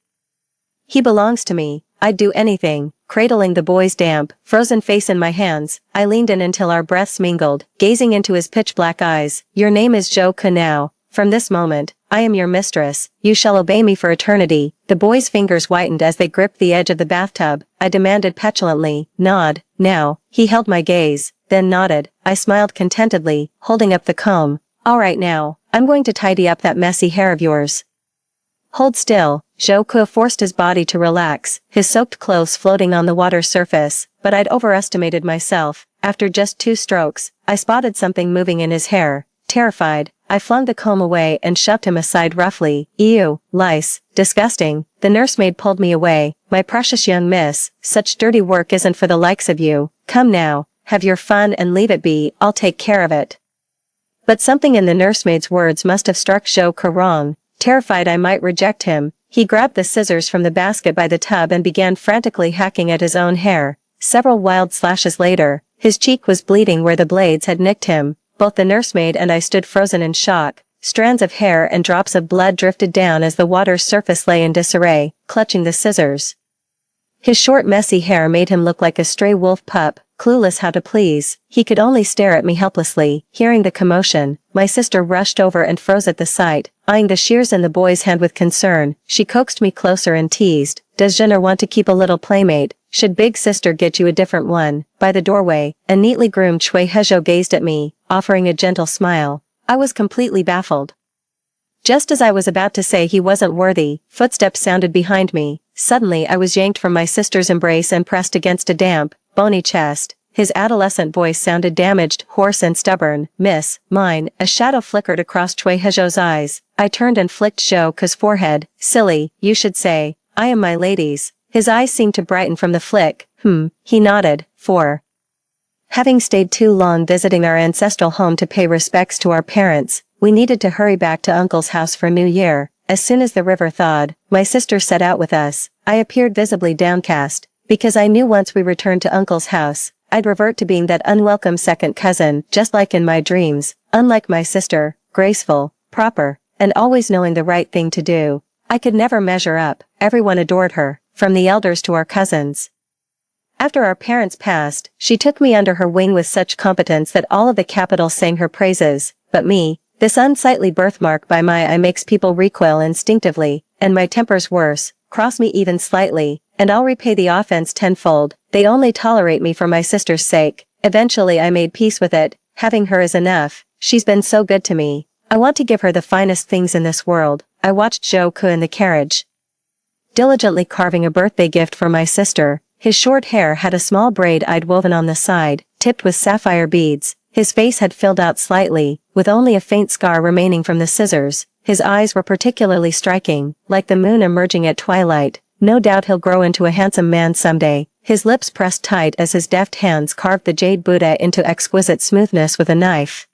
"He belongs to me. I'd do anything." Cradling the boy's damp, frozen face in my hands, I leaned in until our breaths mingled, gazing into his pitch-black eyes. "Your name is Zhou now. From this moment, I am your mistress. You shall obey me for eternity." The boy's fingers whitened as they gripped the edge of the bathtub. I demanded petulantly, "Nod, now." He held my gaze, then nodded. I smiled contentedly, holding up the comb. "All right now, I'm going to tidy up that messy hair of yours." "Hold still." Zhou forced his body to relax, his soaked clothes floating on the water's surface, but I'd overestimated myself. After just 2 strokes, I spotted something moving in his hair. Terrified, I flung the comb away and shoved him aside roughly. "Ew, lice, disgusting." The nursemaid pulled me away. "My precious young miss, such dirty work isn't for the likes of you. Come now, have your fun and leave it be, I'll take care of it." But something in the nursemaid's words must have struck Zhou wrong. Terrified I might reject him, he grabbed the scissors from the basket by the tub and began frantically hacking at his own hair. Several wild slashes later, his cheek was bleeding where the blades had nicked him. Both the nursemaid and I stood frozen in shock, Strands of hair and drops of blood drifted down as the water's surface lay in disarray, clutching the scissors. His short messy hair made him look like a stray wolf pup, clueless how to please. He could only stare at me helplessly. Hearing the commotion, my sister rushed over and froze at the sight, eyeing the shears in the boy's hand with concern. She coaxed me closer and teased, "Does Jenner want to keep a little playmate? Should big sister get you a different one?" By the doorway, a neatly groomed Chui Hezhou gazed at me, offering a gentle smile. I was completely baffled. Just as I was about to say he wasn't worthy, footsteps sounded behind me. Suddenly I was yanked from my sister's embrace and pressed against a damp, bony chest. His adolescent voice sounded damaged, hoarse and stubborn. "Miss, mine." A shadow flickered across Chui Hezhou's eyes. I turned and flicked Zhou Ke's forehead. "Silly, you should say, I am my lady's." His eyes seemed to brighten from the flick. He nodded. Having stayed too long visiting our ancestral home to pay respects to our parents, we needed to hurry back to Uncle's house for New Year. As soon as the river thawed, my sister set out with us. I appeared visibly downcast, because I knew once we returned to Uncle's house, I'd revert to being that unwelcome second cousin, just like in my dreams. Unlike my sister, graceful, proper, and always knowing the right thing to do, I could never measure up. Everyone adored her, from the elders to our cousins. After our parents passed, she took me under her wing with such competence that all of the capital sang her praises. But me, this unsightly birthmark by my eye makes people recoil instinctively, and my temper's worse. Cross me even slightly, and I'll repay the offense tenfold. They only tolerate me for my sister's sake. Eventually I made peace with it. Having her is enough. She's been so good to me. I want to give her the finest things in this world. I watched Zhou Ke in the carriage, diligently carving a birthday gift for my sister. His short hair had a small braid I'd woven on the side, tipped with sapphire beads. His face had filled out slightly, with only a faint scar remaining from the scissors. His eyes were particularly striking, like the moon emerging at twilight. No doubt he'll grow into a handsome man someday. His lips pressed tight as his deft hands carved the jade Buddha into exquisite smoothness with a knife.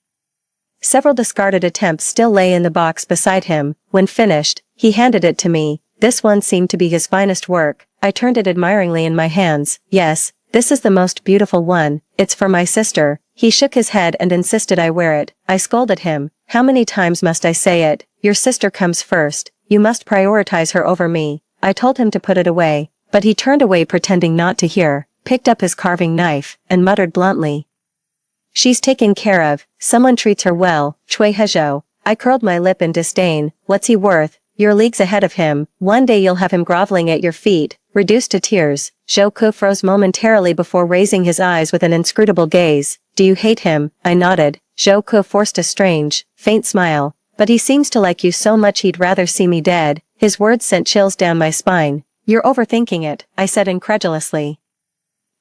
Several discarded attempts still lay in the box beside him. When finished, he handed it to me. This one seemed to be his finest work. I turned it admiringly in my hands. "Yes, this is the most beautiful one. It's for my sister." He shook his head and insisted I wear it. I scolded him. "How many times must I say it? Your sister comes first. You must prioritize her over me." I told him to put it away, but he turned away pretending not to hear, picked up his carving knife, and muttered bluntly, "She's taken care of. Someone treats her well, Chui Hezhou." I curled my lip in disdain. "What's he worth? You're leagues ahead of him. One day you'll have him groveling at your feet." Reduced to tears, Zhou Ke froze momentarily before raising his eyes with an inscrutable gaze. "Do you hate him?" I nodded. Zhou Ke forced a strange, faint smile. "But he seems to like you so much he'd rather see me dead." His words sent chills down my spine. "You're overthinking it," I said incredulously.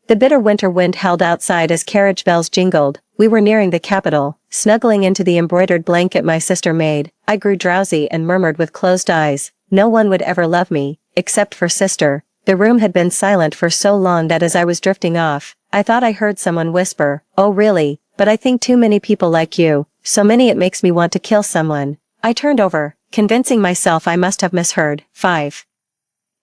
The bitter winter wind howled outside as carriage bells jingled. We were nearing the capital. Snuggling into the embroidered blanket my sister made, I grew drowsy and murmured with closed eyes, "No one would ever love me, except for sister." The room had been silent for so long that as I was drifting off, I thought I heard someone whisper, "Oh really, but I think too many people like you, so many it makes me want to kill someone." I turned over, convincing myself I must have misheard. 5.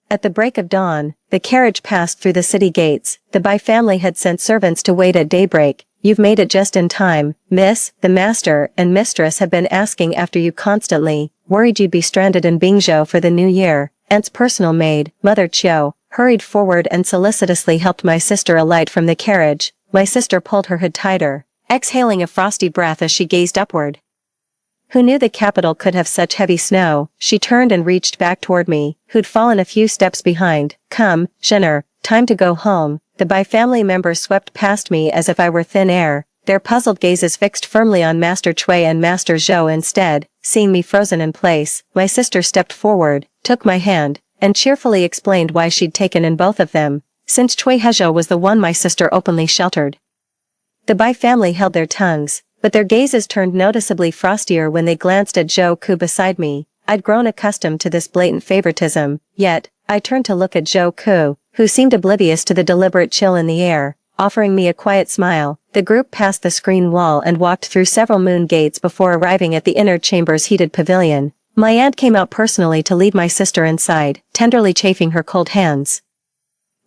At the break of dawn, the carriage passed through the city gates. The Bai family had sent servants to wait at daybreak. "You've made it just in time, miss. The master and mistress have been asking after you constantly. Worried you'd be stranded in Bingzhou for the new year." Aunt's personal maid, Mother Chiu, hurried forward and solicitously helped my sister alight from the carriage. My sister pulled her hood tighter, exhaling a frosty breath as she gazed upward. Who knew the capital could have such heavy snow? She turned and reached back toward me, who'd fallen a few steps behind. "Come, Jenner, time to go home." The Bai family members swept past me as if I were thin air, their puzzled gazes fixed firmly on Master Chui and Master Zhou instead. Seeing me frozen in place, my sister stepped forward, took my hand, and cheerfully explained why she'd taken in both of them, since Chui Hezhou was the one my sister openly sheltered. The Bai family held their tongues, but their gazes turned noticeably frostier when they glanced at Zhou Ke beside me. I'd grown accustomed to this blatant favoritism, yet, I turned to look at Zhou Ke, who seemed oblivious to the deliberate chill in the air, offering me a quiet smile. The group passed the screen wall and walked through several moon gates before arriving at the inner chamber's heated pavilion. My aunt came out personally to lead my sister inside, tenderly chafing her cold hands.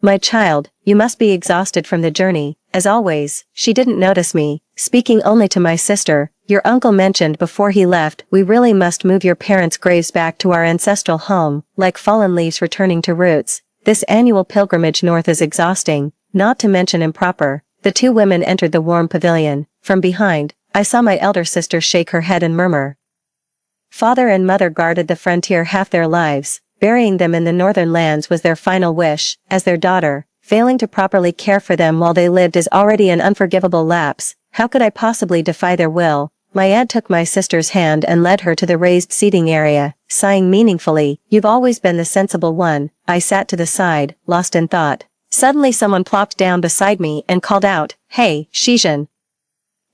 "My child, you must be exhausted from the journey." As always, she didn't notice me, speaking only to my sister. Your uncle mentioned before he left, we really must move your parents' graves back to our ancestral home, like fallen leaves returning to roots. This annual pilgrimage north is exhausting, not to mention improper. The two women entered the warm pavilion. From behind, I saw my elder sister shake her head and murmur. Father and mother guarded the frontier half their lives. Burying them in the northern lands was their final wish. As their daughter, failing to properly care for them while they lived is already an unforgivable lapse. How could I possibly defy their will? My aunt took my sister's hand and led her to the raised seating area, sighing meaningfully. You've always been the sensible one. I sat to the side, lost in thought. Suddenly someone plopped down beside me and called out, "Hey, Shizhen."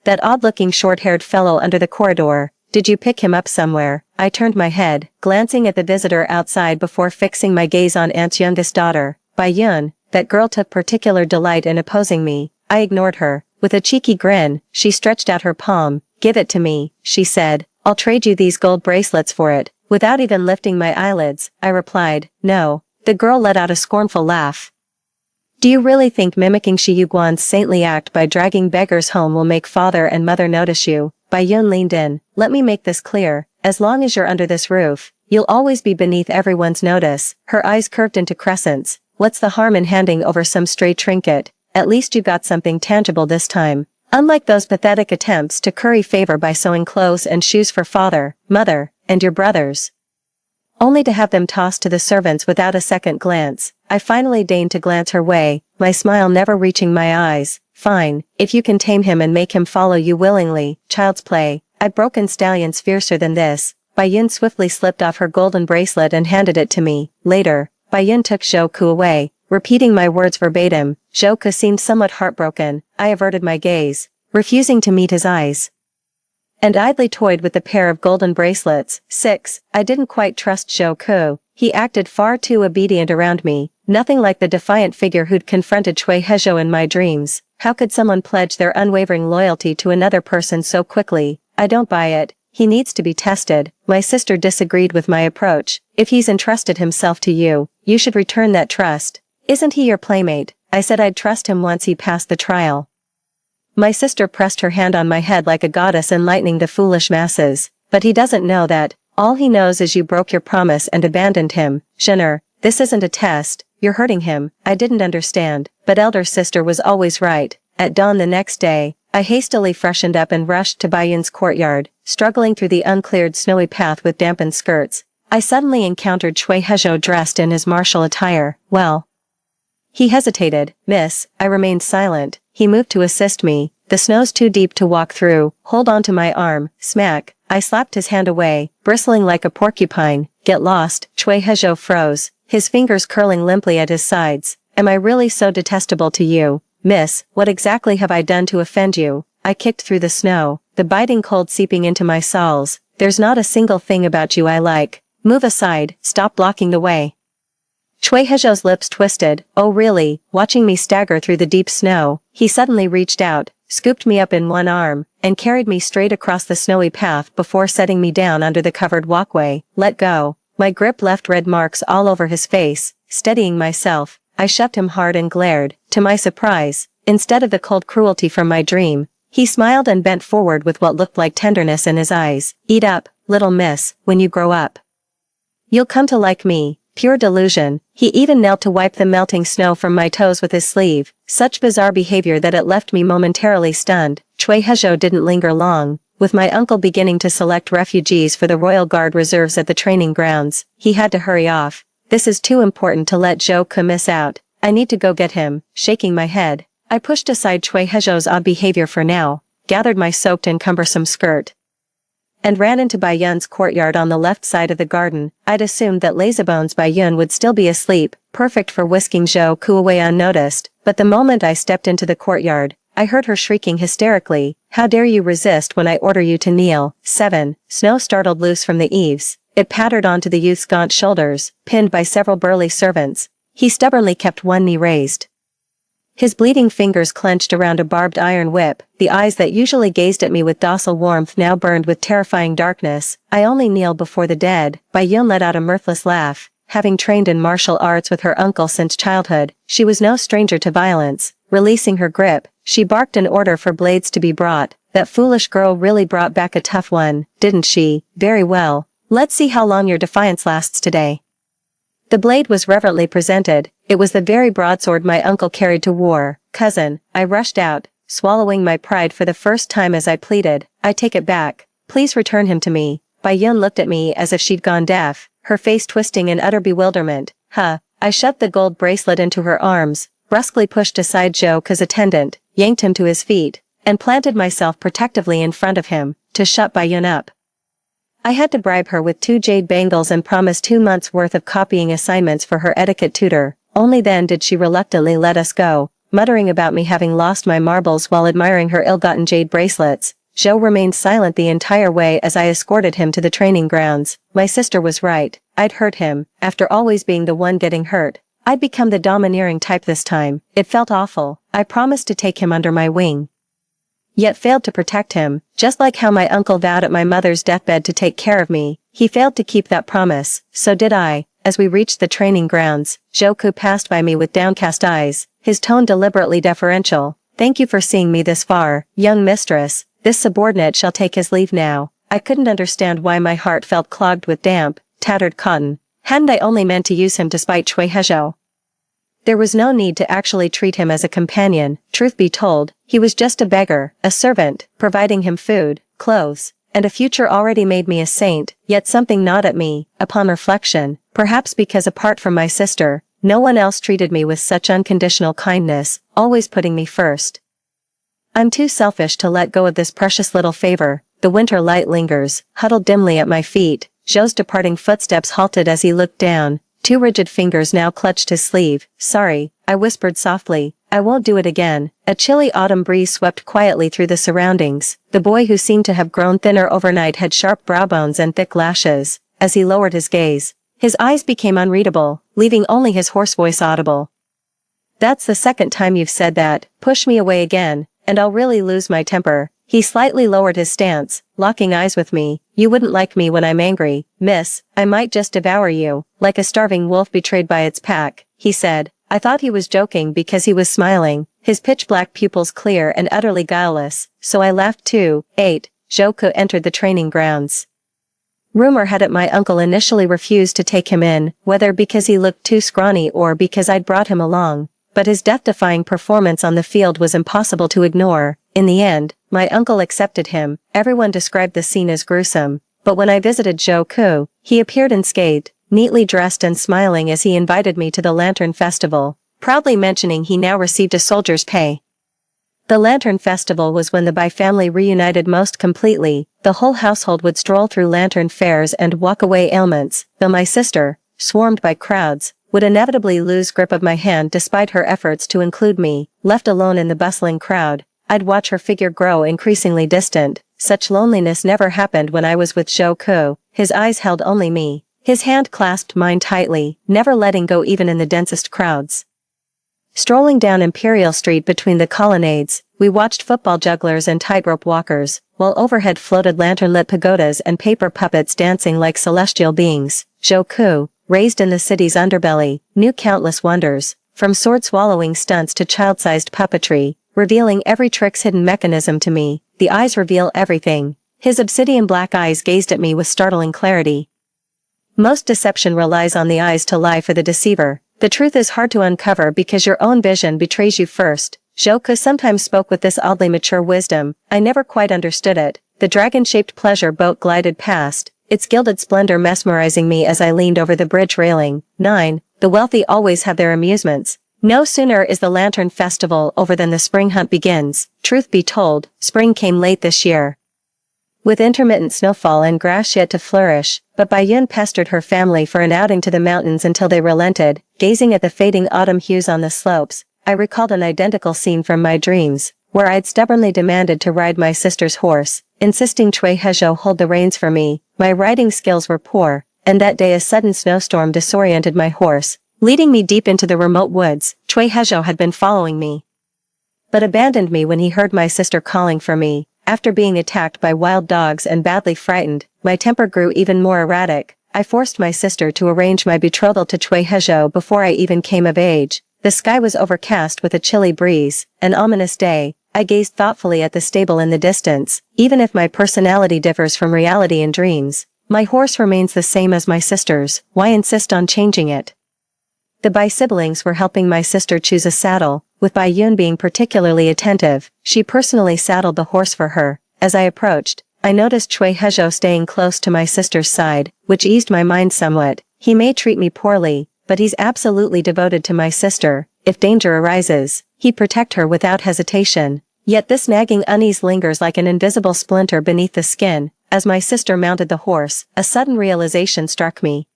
That odd-looking short-haired fellow under the corridor. Did you pick him up somewhere? I turned my head, glancing at the visitor outside before fixing my gaze on Aunt's youngest daughter. Bai Yun, that girl took particular delight in opposing me. I ignored her. With a cheeky grin, she stretched out her palm. Give it to me, she said. I'll trade you these gold bracelets for it. Without even lifting my eyelids, I replied, no. The girl let out a scornful laugh. Do you really think mimicking Shi Yuguan's saintly act by dragging beggars home will make father and mother notice you? Bai Yun leaned in. Let me make this clear. As long as you're under this roof, you'll always be beneath everyone's notice. Her eyes curved into crescents. What's the harm in handing over some stray trinket? At least you got something tangible this time. Unlike those pathetic attempts to curry favor by sewing clothes and shoes for father, mother, and your brothers, only to have them tossed to the servants without a second glance. I finally deigned to glance her way, my smile never reaching my eyes. Fine, if you can tame him and make him follow you willingly. Child's play. I've broken stallions fiercer than this. Bai Yun swiftly slipped off her golden bracelet and handed it to me. Later, Bai Yun took Zhou Ku away, repeating my words verbatim. Zhou Ku seemed somewhat heartbroken. I averted my gaze, refusing to meet his eyes, and idly toyed with the pair of golden bracelets. 6. I didn't quite trust Zhou Ku. He acted far too obedient around me, nothing like the defiant figure who'd confronted Cui Hezhou in my dreams. How could someone pledge their unwavering loyalty to another person so quickly? I don't buy it. He needs to be tested. My sister disagreed with my approach. If he's entrusted himself to you, you should return that trust. Isn't he your playmate? I said I'd trust him once he passed the trial. My sister pressed her hand on my head like a goddess enlightening the foolish masses. But he doesn't know that. All he knows is you broke your promise and abandoned him. Zhener, this isn't a test. You're hurting him. I didn't understand, but elder sister was always right. At dawn the next day, I hastily freshened up and rushed to Bai Yun's courtyard, struggling through the uncleared snowy path with dampened skirts. I suddenly encountered Cui Hezhou dressed in his martial attire. Well, he hesitated. Miss, I remained silent. He moved to assist me. The snow's too deep to walk through. Hold on to my arm. Smack. I slapped his hand away, bristling like a porcupine. Get lost. Cui Hezhou froze, his fingers curling limply at his sides. Am I really so detestable to you? Miss, what exactly have I done to offend you? I kicked through the snow, the biting cold seeping into my soles. There's not a single thing about you I like. Move aside. Stop blocking the way. Cui Hezhou's lips twisted. Oh really? Watching me stagger through the deep snow, he suddenly reached out, scooped me up in one arm, and carried me straight across the snowy path before setting me down under the covered walkway. Let go. My grip left red marks all over his face. Steadying myself, I shoved him hard and glared. To my surprise, instead of the cold cruelty from my dream, he smiled and bent forward with what looked like tenderness in his eyes. Eat up, little miss, when you grow up, you'll come to like me. Pure delusion. He even knelt to wipe the melting snow from my toes with his sleeve. Such bizarre behavior that it left me momentarily stunned. Cui Hezhou didn't linger long. With my uncle beginning to select refugees for the Royal Guard reserves at the training grounds, he had to hurry off. This is too important to let Zhou Ku miss out. I need to go get him. Shaking my head, I pushed aside Cui Hezhou's odd behavior for now, gathered my soaked and cumbersome skirt, and ran into Bai Yun's courtyard on the left side of the garden. I'd assumed that lazybones Bai Yun would still be asleep, perfect for whisking Zhou Ku away unnoticed, but the moment I stepped into the courtyard, I heard her shrieking hysterically, how dare you resist when I order you to kneel? 7. Snow startled loose from the eaves. It pattered onto the youth's gaunt shoulders, pinned by several burly servants. He stubbornly kept one knee raised, his bleeding fingers clenched around a barbed iron whip. The eyes that usually gazed at me with docile warmth now burned with terrifying darkness. I only kneel before the dead. Bai Yun let out a mirthless laugh. Having trained in martial arts with her uncle since childhood, she was no stranger to violence. Releasing her grip, she barked an order for blades to be brought. that foolish girl really brought back a tough one, didn't she? Very well. Let's see how long your defiance lasts today. The blade was reverently presented. It was the very broadsword my uncle carried to war. Cousin, I rushed out, swallowing my pride for the first time as I pleaded, I take it back. Please return him to me. Bai-yun looked at me as if she'd gone deaf, her face twisting in utter bewilderment. Huh. I shoved the gold bracelet into her arms, brusquely pushed aside Zhou Ke's attendant, yanked him to his feet, and planted myself protectively in front of him, to shut Bai-yun up. I had to bribe her with 2 jade bangles and promise 2 months' worth of copying assignments for her etiquette tutor. Only then did she reluctantly let us go, muttering about me having lost my marbles while admiring her ill-gotten jade bracelets. Zhou remained silent the entire way as I escorted him to the training grounds. My sister was right. I'd hurt him, after always being the one getting hurt. I'd become the domineering type this time. It felt awful. I promised to take him under my wing, yet failed to protect him, just like how my uncle vowed at my mother's deathbed to take care of me. He failed to keep that promise, so did I. As we reached the training grounds, Zhou Ke passed by me with downcast eyes, his tone deliberately deferential. Thank you for seeing me this far, young mistress. This subordinate shall take his leave now. I couldn't understand why my heart felt clogged with damp, tattered cotton. Hadn't I only meant to use him to spite Cui Hezhou? There was no need to actually treat him as a companion. Truth be told, he was just a beggar, a servant, providing him food, clothes, and a future already made me a saint, yet something gnawed at me, upon reflection, perhaps because apart from my sister, no one else treated me with such unconditional kindness, always putting me first. I'm too selfish to let go of this precious little favor. The winter light lingers, huddled dimly at my feet. Zhou's departing footsteps halted as he looked down. 2 rigid fingers now clutched his sleeve. Sorry, I whispered softly. I won't do it again. A chilly autumn breeze swept quietly through the surroundings. The boy who seemed to have grown thinner overnight had sharp brow bones and thick lashes. As he lowered his gaze, his eyes became unreadable, leaving only his hoarse voice audible. That's the second time you've said that. Push me away again, and I'll really lose my temper. He slightly lowered his stance, locking eyes with me. You wouldn't like me when I'm angry, miss. I might just devour you, like a starving wolf betrayed by its pack, he said. I thought he was joking because he was smiling, his pitch-black pupils clear and utterly guileless, so I laughed too. 8. Zhou Ke entered the training grounds. Rumor had it my uncle initially refused to take him in, whether because he looked too scrawny or because I'd brought him along. But his death-defying performance on the field was impossible to ignore. In the end, my uncle accepted him. Everyone described the scene as gruesome, but when I visited Zhou Ke, he appeared unscathed, neatly dressed and smiling as he invited me to the Lantern Festival, proudly mentioning he now received a soldier's pay. The Lantern Festival was when the Bai family reunited most completely. The whole household would stroll through lantern fairs and walk away ailments, though my sister, swarmed by crowds, would inevitably lose grip of my hand despite her efforts to include me. Left alone in the bustling crowd, I'd watch her figure grow increasingly distant. Such loneliness never happened when I was with Zhou Ke. His eyes held only me. His hand clasped mine tightly, never letting go even in the densest crowds. Strolling down Imperial Street between the colonnades, we watched football jugglers and tightrope walkers, while overhead floated lantern-lit pagodas and paper puppets dancing like celestial beings. Zhou Ke, raised in the city's underbelly, knew countless wonders, from sword-swallowing stunts to child-sized puppetry, revealing every trick's hidden mechanism to me. The eyes reveal everything. His obsidian black eyes gazed at me with startling clarity. Most deception relies on the eyes to lie for the deceiver. The truth is hard to uncover because your own vision betrays you first. Zhou Ke sometimes spoke with this oddly mature wisdom. I never quite understood it. The dragon-shaped pleasure boat glided past, its gilded splendor mesmerizing me as I leaned over the bridge railing. 9. The wealthy always have their amusements. No sooner is the Lantern Festival over than the spring hunt begins. Truth be told, spring came late this year, with intermittent snowfall and grass yet to flourish, but Bai-yun pestered her family for an outing to the mountains until they relented. Gazing at the fading autumn hues on the slopes, I recalled an identical scene from my dreams, where I'd stubbornly demanded to ride my sister's horse, insisting Cui Hezhou hold the reins for me. My riding skills were poor, and that day a sudden snowstorm disoriented my horse, leading me deep into the remote woods. Cui Hezhou had been following me, but abandoned me when he heard my sister calling for me. After being attacked by wild dogs and badly frightened, my temper grew even more erratic. I forced my sister to arrange my betrothal to Cui Hezhou before I even came of age. The sky was overcast with a chilly breeze, an ominous day. I gazed thoughtfully at the stable in the distance. Even if my personality differs from reality in dreams, my horse remains the same as my sister's. Why insist on changing it? The Bai siblings were helping my sister choose a saddle, with Bai Yun being particularly attentive. She personally saddled the horse for her. As I approached, I noticed Cui Hezhou staying close to my sister's side, which eased my mind somewhat. He may treat me poorly, but he's absolutely devoted to my sister. If danger arises, he'd protect her without hesitation. Yet this nagging unease lingers like an invisible splinter beneath the skin. As my sister mounted the horse, a sudden realization struck me.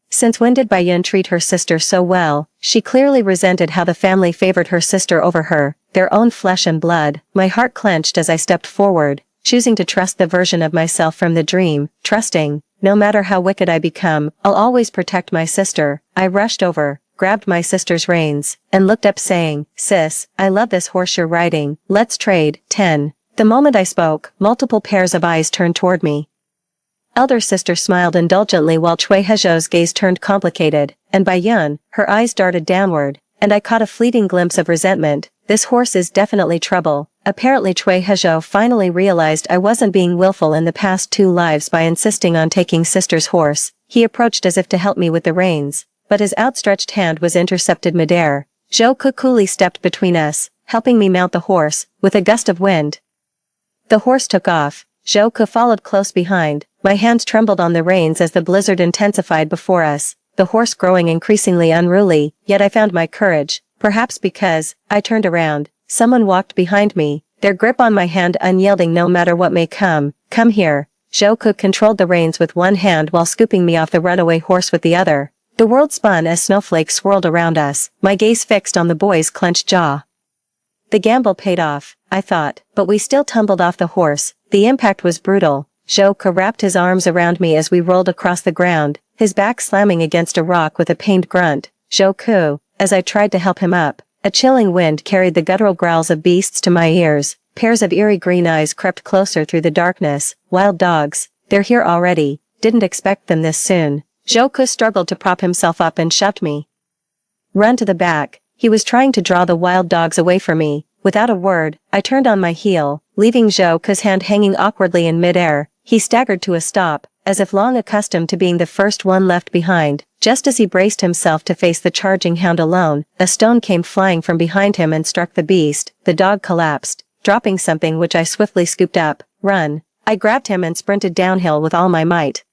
Since when did Bai Yun treat her sister so well? She clearly resented how the family favored her sister over her, their own flesh and blood. My heart clenched as I stepped forward, choosing to trust the version of myself from the dream, trusting, no matter how wicked I become, I'll always protect my sister. I rushed over, grabbed my sister's reins, and looked up saying, "Sis, I love this horse you're riding, let's trade." 10. The moment I spoke, multiple pairs of eyes turned toward me. Elder sister smiled indulgently while Cui Hezhou's gaze turned complicated, and Bai Yun, her eyes darted downward, and I caught a fleeting glimpse of resentment. This horse is definitely trouble. Apparently Cui Hezhou finally realized I wasn't being willful in the past 2 lives by insisting on taking sister's horse. He approached as if to help me with the reins, but his outstretched hand was intercepted midair. Zhou Ke coolly stepped between us, helping me mount the horse, with a gust of wind. The horse took off. Zhou Ke followed close behind. My hands trembled on the reins as the blizzard intensified before us, the horse growing increasingly unruly, yet I found my courage. Perhaps because, I turned around, someone walked behind me, their grip on my hand unyielding no matter what may come. "Come here." Zhou Ke controlled the reins with one hand while scooping me off the runaway horse with the other. The world spun as snowflakes swirled around us, my gaze fixed on the boy's clenched jaw. The gamble paid off, I thought, but we still tumbled off the horse. The impact was brutal. Zhou Ke wrapped his arms around me as we rolled across the ground, his back slamming against a rock with a pained grunt. "Zhou Ke," as I tried to help him up, a chilling wind carried the guttural growls of beasts to my ears. Pairs of eerie green eyes crept closer through the darkness. "Wild dogs, they're here already. Didn't expect them this soon." Zhou Ke struggled to prop himself up and shoved me. "Run to the back." He was trying to draw the wild dogs away from me. Without a word, I turned on my heel, leaving Zhou Ke's hand hanging awkwardly in midair. He staggered to a stop, as if long accustomed to being the first one left behind. Just as he braced himself to face the charging hound alone, a stone came flying from behind him and struck the beast. The dog collapsed, dropping something which I swiftly scooped up. "Run." I grabbed him and sprinted downhill with all my might.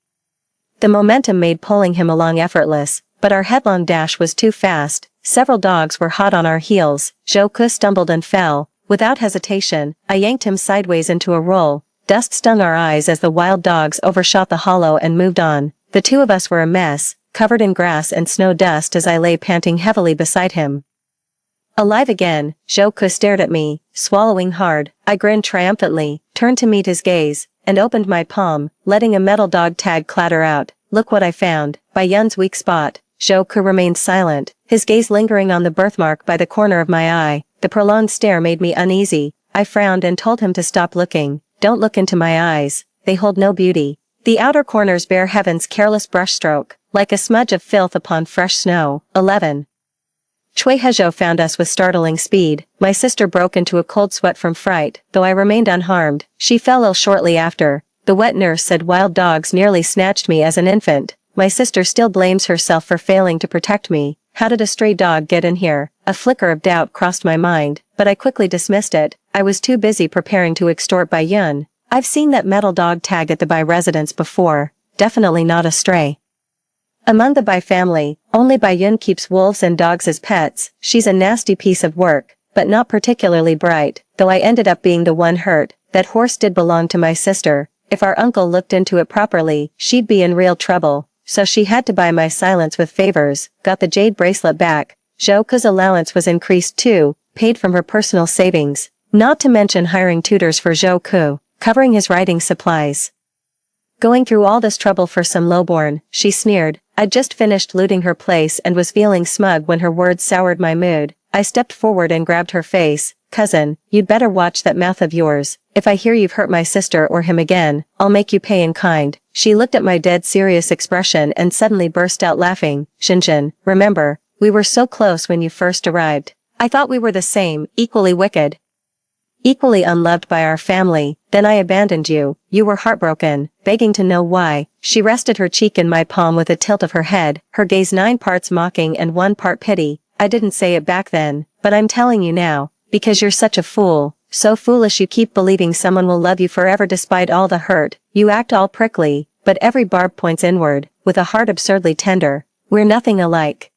The momentum made pulling him along effortless, but our headlong dash was too fast. Several dogs were hot on our heels. Zhou Ke stumbled and fell. Without hesitation, I yanked him sideways into a roll. Dust stung our eyes as the wild dogs overshot the hollow and moved on. The two of us were a mess, covered in grass and snow dust as I lay panting heavily beside him. "Alive again." Zhou Ke stared at me, swallowing hard. I grinned triumphantly, turned to meet his gaze, and opened my palm, letting a metal dog tag clatter out. "Look what I found." Bai Yun's weak spot. Zhou Ke remained silent, his gaze lingering on the birthmark by the corner of my eye. The prolonged stare made me uneasy. I frowned and told him to stop looking. "Don't look into my eyes, they hold no beauty." The outer corners bear heaven's careless brushstroke, like a smudge of filth upon fresh snow. 11. Cui Hezhou found us with startling speed. My sister broke into a cold sweat from fright, though I remained unharmed. She fell ill shortly after. The wet nurse said wild dogs nearly snatched me as an infant. My sister still blames herself for failing to protect me. How did a stray dog get in here? A flicker of doubt crossed my mind, but I quickly dismissed it. I was too busy preparing to extort Bai Yun. I've seen that metal dog tag at the Bai residence before. Definitely not a stray. Among the Bai family, only Bai Yun keeps wolves and dogs as pets. She's a nasty piece of work, but not particularly bright, though I ended up being the one hurt. That horse did belong to my sister. If our uncle looked into it properly, she'd be in real trouble. So she had to buy my silence with favors. Got the jade bracelet back. Zhou Ke's allowance was increased too, paid from her personal savings. Not to mention hiring tutors for Zhou Ke, covering his writing supplies. "Going through all this trouble for some lowborn," she sneered. I'd just finished looting her place and was feeling smug when her words soured my mood. I stepped forward and grabbed her face. "Cousin, you'd better watch that mouth of yours. If I hear you've hurt my sister or him again, I'll make you pay in kind." She looked at my dead serious expression and suddenly burst out laughing. "Xinjin, remember, we were so close when you first arrived. I thought we were the same, equally wicked." equally unloved by our family, then I abandoned you. You were heartbroken, begging to know why. She rested her cheek in my palm with a tilt of her head, her gaze 9 parts mocking and 1 part pity. I didn't say it back then, but I'm telling you now, because you're such a fool. So foolish you keep believing someone will love you forever despite all the hurt. You act all prickly, but every barb points inward, with a heart absurdly tender. We're nothing alike.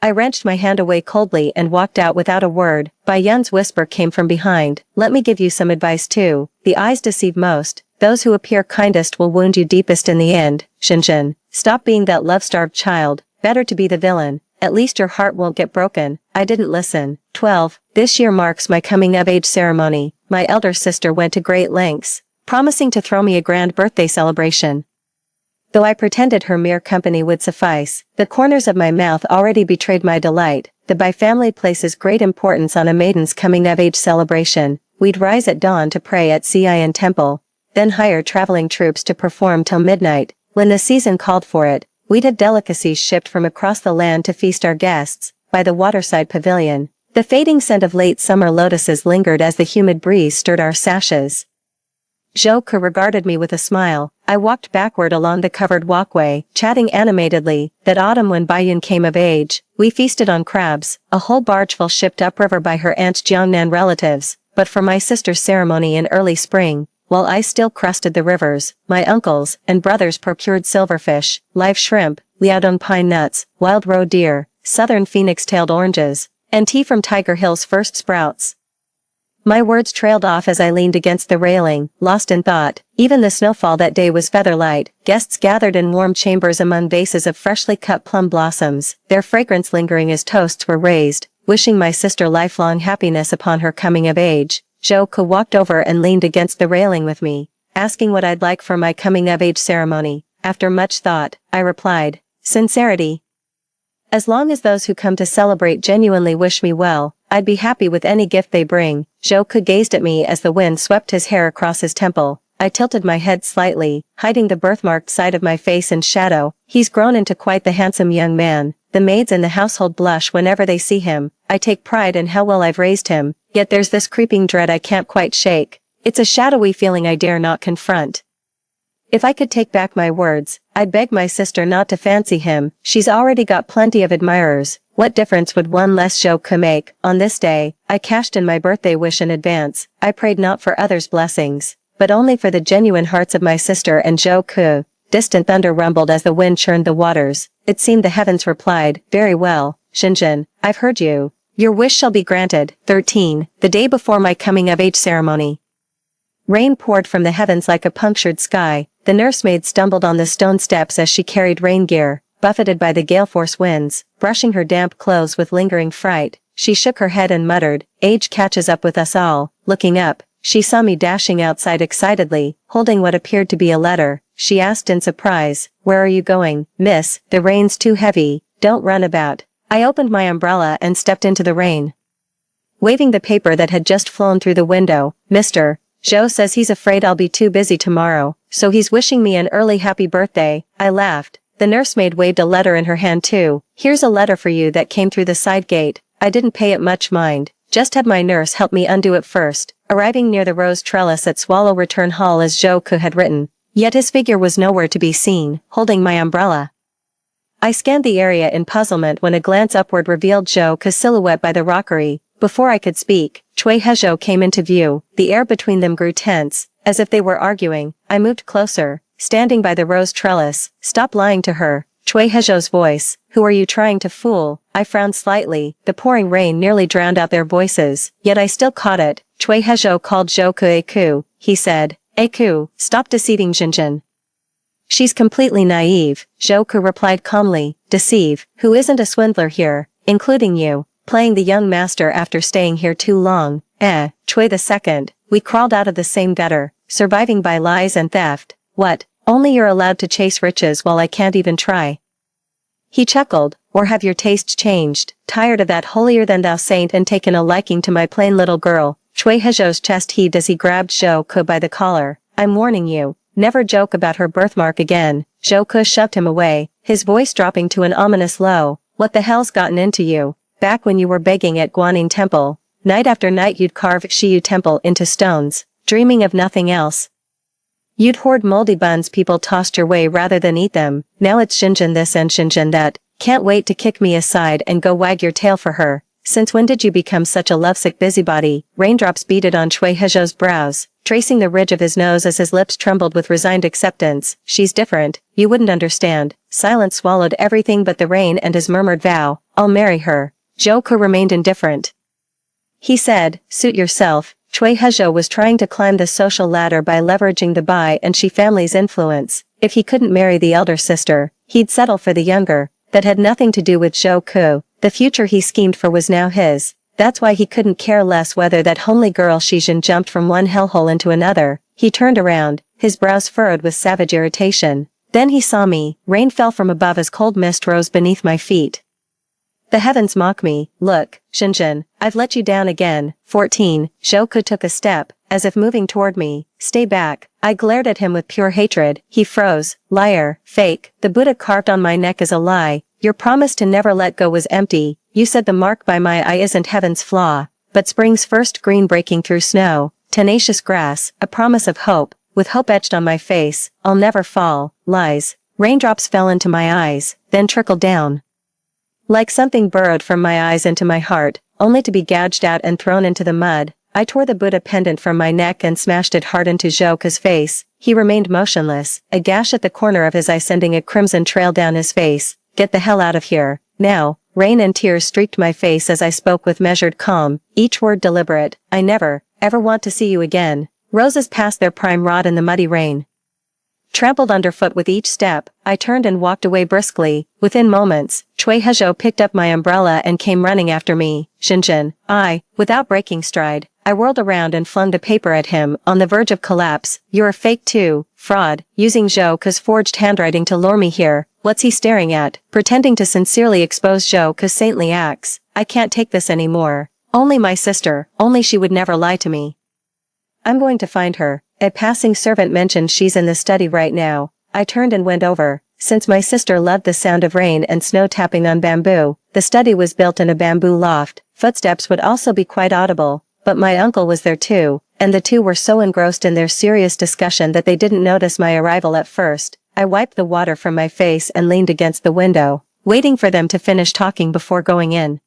I wrenched my hand away coldly and walked out without a word. Yun's whisper came from behind. Let me give you some advice too. The eyes deceive most. Those who appear kindest will wound you deepest in the end. Xinjin, stop being that love-starved child. Better to be the villain. At least your heart won't get broken. I didn't listen. 12. This year marks my coming-of-age ceremony. My elder sister went to great lengths, promising to throw me a grand birthday celebration. Though I pretended her mere company would suffice, the corners of my mouth already betrayed my delight. The family places great importance on a maiden's coming-of-age celebration. We'd rise at dawn to pray at Cian Temple, then hire traveling troops to perform till midnight. When the season called for it, we'd have delicacies shipped from across the land to feast our guests. By the waterside pavilion, the fading scent of late summer lotuses lingered as the humid breeze stirred our sashes. Zhou Ke regarded me with a smile. I walked backward along the covered walkway, chatting animatedly. That autumn when Baiyun came of age, we feasted on crabs, a whole bargeful shipped upriver by her aunt Jiangnan relatives. But for my sister's ceremony in early spring, while I still crusted the rivers, my uncles and brothers procured silverfish, live shrimp, liaodong pine nuts, wild roe deer, southern phoenix-tailed oranges, and tea from Tiger Hill's first sprouts. My words trailed off as I leaned against the railing, lost in thought. Even the snowfall that day was featherlight. Guests gathered in warm chambers among vases of freshly cut plum blossoms, their fragrance lingering as toasts were raised, wishing my sister lifelong happiness upon her coming of age. Zhou Ke walked over and leaned against the railing with me, asking what I'd like for my coming-of-age ceremony. After much thought, I replied, sincerity. As long as those who come to celebrate genuinely wish me well, I'd be happy with any gift they bring. Zhou Ke gazed at me as the wind swept his hair across his temple. I tilted my head slightly, hiding the birthmarked side of my face in shadow. He's grown into quite the handsome young man. The maids in the household blush whenever they see him. I take pride in how well I've raised him, yet there's this creeping dread I can't quite shake. It's a shadowy feeling I dare not confront. If I could take back my words, I'd beg my sister not to fancy him. She's already got plenty of admirers. What difference would one less Zhou Ke make? On this day, I cashed in my birthday wish in advance. I prayed not for others' blessings, but only for the genuine hearts of my sister and Zhou Ke. Distant thunder rumbled as the wind churned the waters. It seemed the heavens replied, very well, Xinjin, I've heard you. Your wish shall be granted. 13. The day before my coming-of-age ceremony. Rain poured from the heavens like a punctured sky. The nursemaid stumbled on the stone steps as she carried rain gear, buffeted by the gale-force winds, brushing her damp clothes with lingering fright. She shook her head and muttered, age catches up with us all. Looking up, she saw me dashing outside excitedly, holding what appeared to be a letter. She asked in surprise, where are you going, miss? The rain's too heavy. Don't run about. I opened my umbrella and stepped into the rain, waving the paper that had just flown through the window. Mr. Zhou says he's afraid I'll be too busy tomorrow, so he's wishing me an early happy birthday. I laughed. The nursemaid waved a letter in her hand too. Here's a letter for you that came through the side gate. I didn't pay it much mind. Just had my nurse help me undo it first. Arriving near the rose trellis at Swallow Return Hall as Zhou Ke had written. Yet his figure was nowhere to be seen, holding my umbrella. I scanned the area in puzzlement when a glance upward revealed Zhou Ke's silhouette by the rockery. Before I could speak, Cui Hezhou came into view. The air between them grew tense, as if they were arguing. I moved closer, standing by the rose trellis. Stop lying to her. Cui Hezhou's voice. Who are you trying to fool? I frowned slightly. The pouring rain nearly drowned out their voices, yet I still caught it. Cui Hezhou called Zhou Ke Aku. He said, Aku, stop deceiving Xinjin. She's completely naive, Zhou Ke replied calmly. Deceive? Who isn't a swindler here, including you? Playing the young master after staying here too long. Cui the second. We crawled out of the same gutter, surviving by lies and theft. What? Only you're allowed to chase riches while I can't even try. He chuckled. Or have your tastes changed? Tired of that holier-than-thou saint and taken a liking to my plain little girl? Cui Hezhou's chest heaved as he grabbed Zhou Ke by the collar. I'm warning you. Never joke about her birthmark again. Zhou Ke shoved him away, his voice dropping to an ominous low. What the hell's gotten into you? Back when you were begging at Guanyin Temple, Night after night you'd carve Shiyu temple into stones, dreaming of nothing else. You'd hoard moldy buns people tossed your way rather than eat them. Now it's Shinjin this and Shinjin that. Can't wait to kick me aside and go wag your tail for her. Since when did you become such a lovesick busybody? Raindrops beaded on Cui Hezhou's brows, tracing the ridge of his nose as his lips trembled with resigned acceptance. She's different, you wouldn't understand. Silence swallowed everything but the rain and his murmured vow, I'll marry her. Zhou Ke remained indifferent. He said, suit yourself. Cui Hezhou was trying to climb the social ladder by leveraging the Bai and Shi family's influence. If he couldn't marry the elder sister, he'd settle for the younger. That had nothing to do with Zhou Ke. The future he schemed for was now his. That's why he couldn't care less whether that homely girl Shijin jumped from one hellhole into another. He turned around, his brows furrowed with savage irritation. Then he saw me. Rain fell from above as cold mist rose beneath my feet. The heavens mock me. Look, Shinjin, I've let you down again. 14. Zhou Ke took a step, as if moving toward me. Stay back. I glared at him with pure hatred. He froze. Liar. Fake. The Buddha carved on my neck is a lie. Your promise to never let go was empty. You said the mark by my eye isn't heaven's flaw, but spring's first green breaking through snow, tenacious grass, a promise of hope, with hope etched on my face. I'll never fall. Lies. Raindrops fell into my eyes, then trickled down. Like something burrowed from my eyes into my heart, only to be gouged out and thrown into the mud. I tore the Buddha pendant from my neck and smashed it hard into Zhou Ke's face. He remained motionless, a gash at the corner of his eye sending a crimson trail down his face. Get the hell out of here, now. Rain and tears streaked my face as I spoke with measured calm, each word deliberate. I never, ever want to see you again. Roses passed their prime rot in the muddy rain. Trampled underfoot with each step, I turned and walked away briskly. Within moments, Cui Hezhou picked up my umbrella and came running after me. Shinjin, without breaking stride, I whirled around and flung the paper at him, on the verge of collapse. You're a fake too, fraud, using Zhou Ke's forged handwriting to lure me here. What's he staring at? Pretending to sincerely expose Zhou Ke's saintly acts. I can't take this anymore. Only my sister, only she would never lie to me. I'm going to find her. A passing servant mentioned she's in the study right now. I turned and went over. Since my sister loved the sound of rain and snow tapping on bamboo, the study was built in a bamboo loft. Footsteps would also be quite audible, but my uncle was there too, and the two were so engrossed in their serious discussion that they didn't notice my arrival at first. I wiped the water from my face and leaned against the window, waiting for them to finish talking before going in.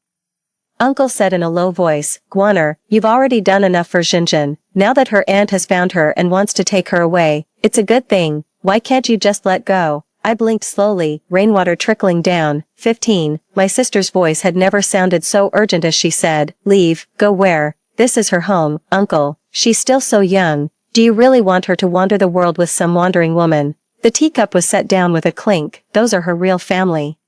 Uncle said in a low voice, Guaner, you've already done enough for Xinjin. Now that her aunt has found her and wants to take her away, it's a good thing. Why can't you just let go? I blinked slowly, rainwater trickling down. 15. My sister's voice had never sounded so urgent as she said, leave, go where? This is her home, Uncle. She's still so young. Do you really want her to wander the world with some wandering woman? The teacup was set down with a clink. Those are her real family.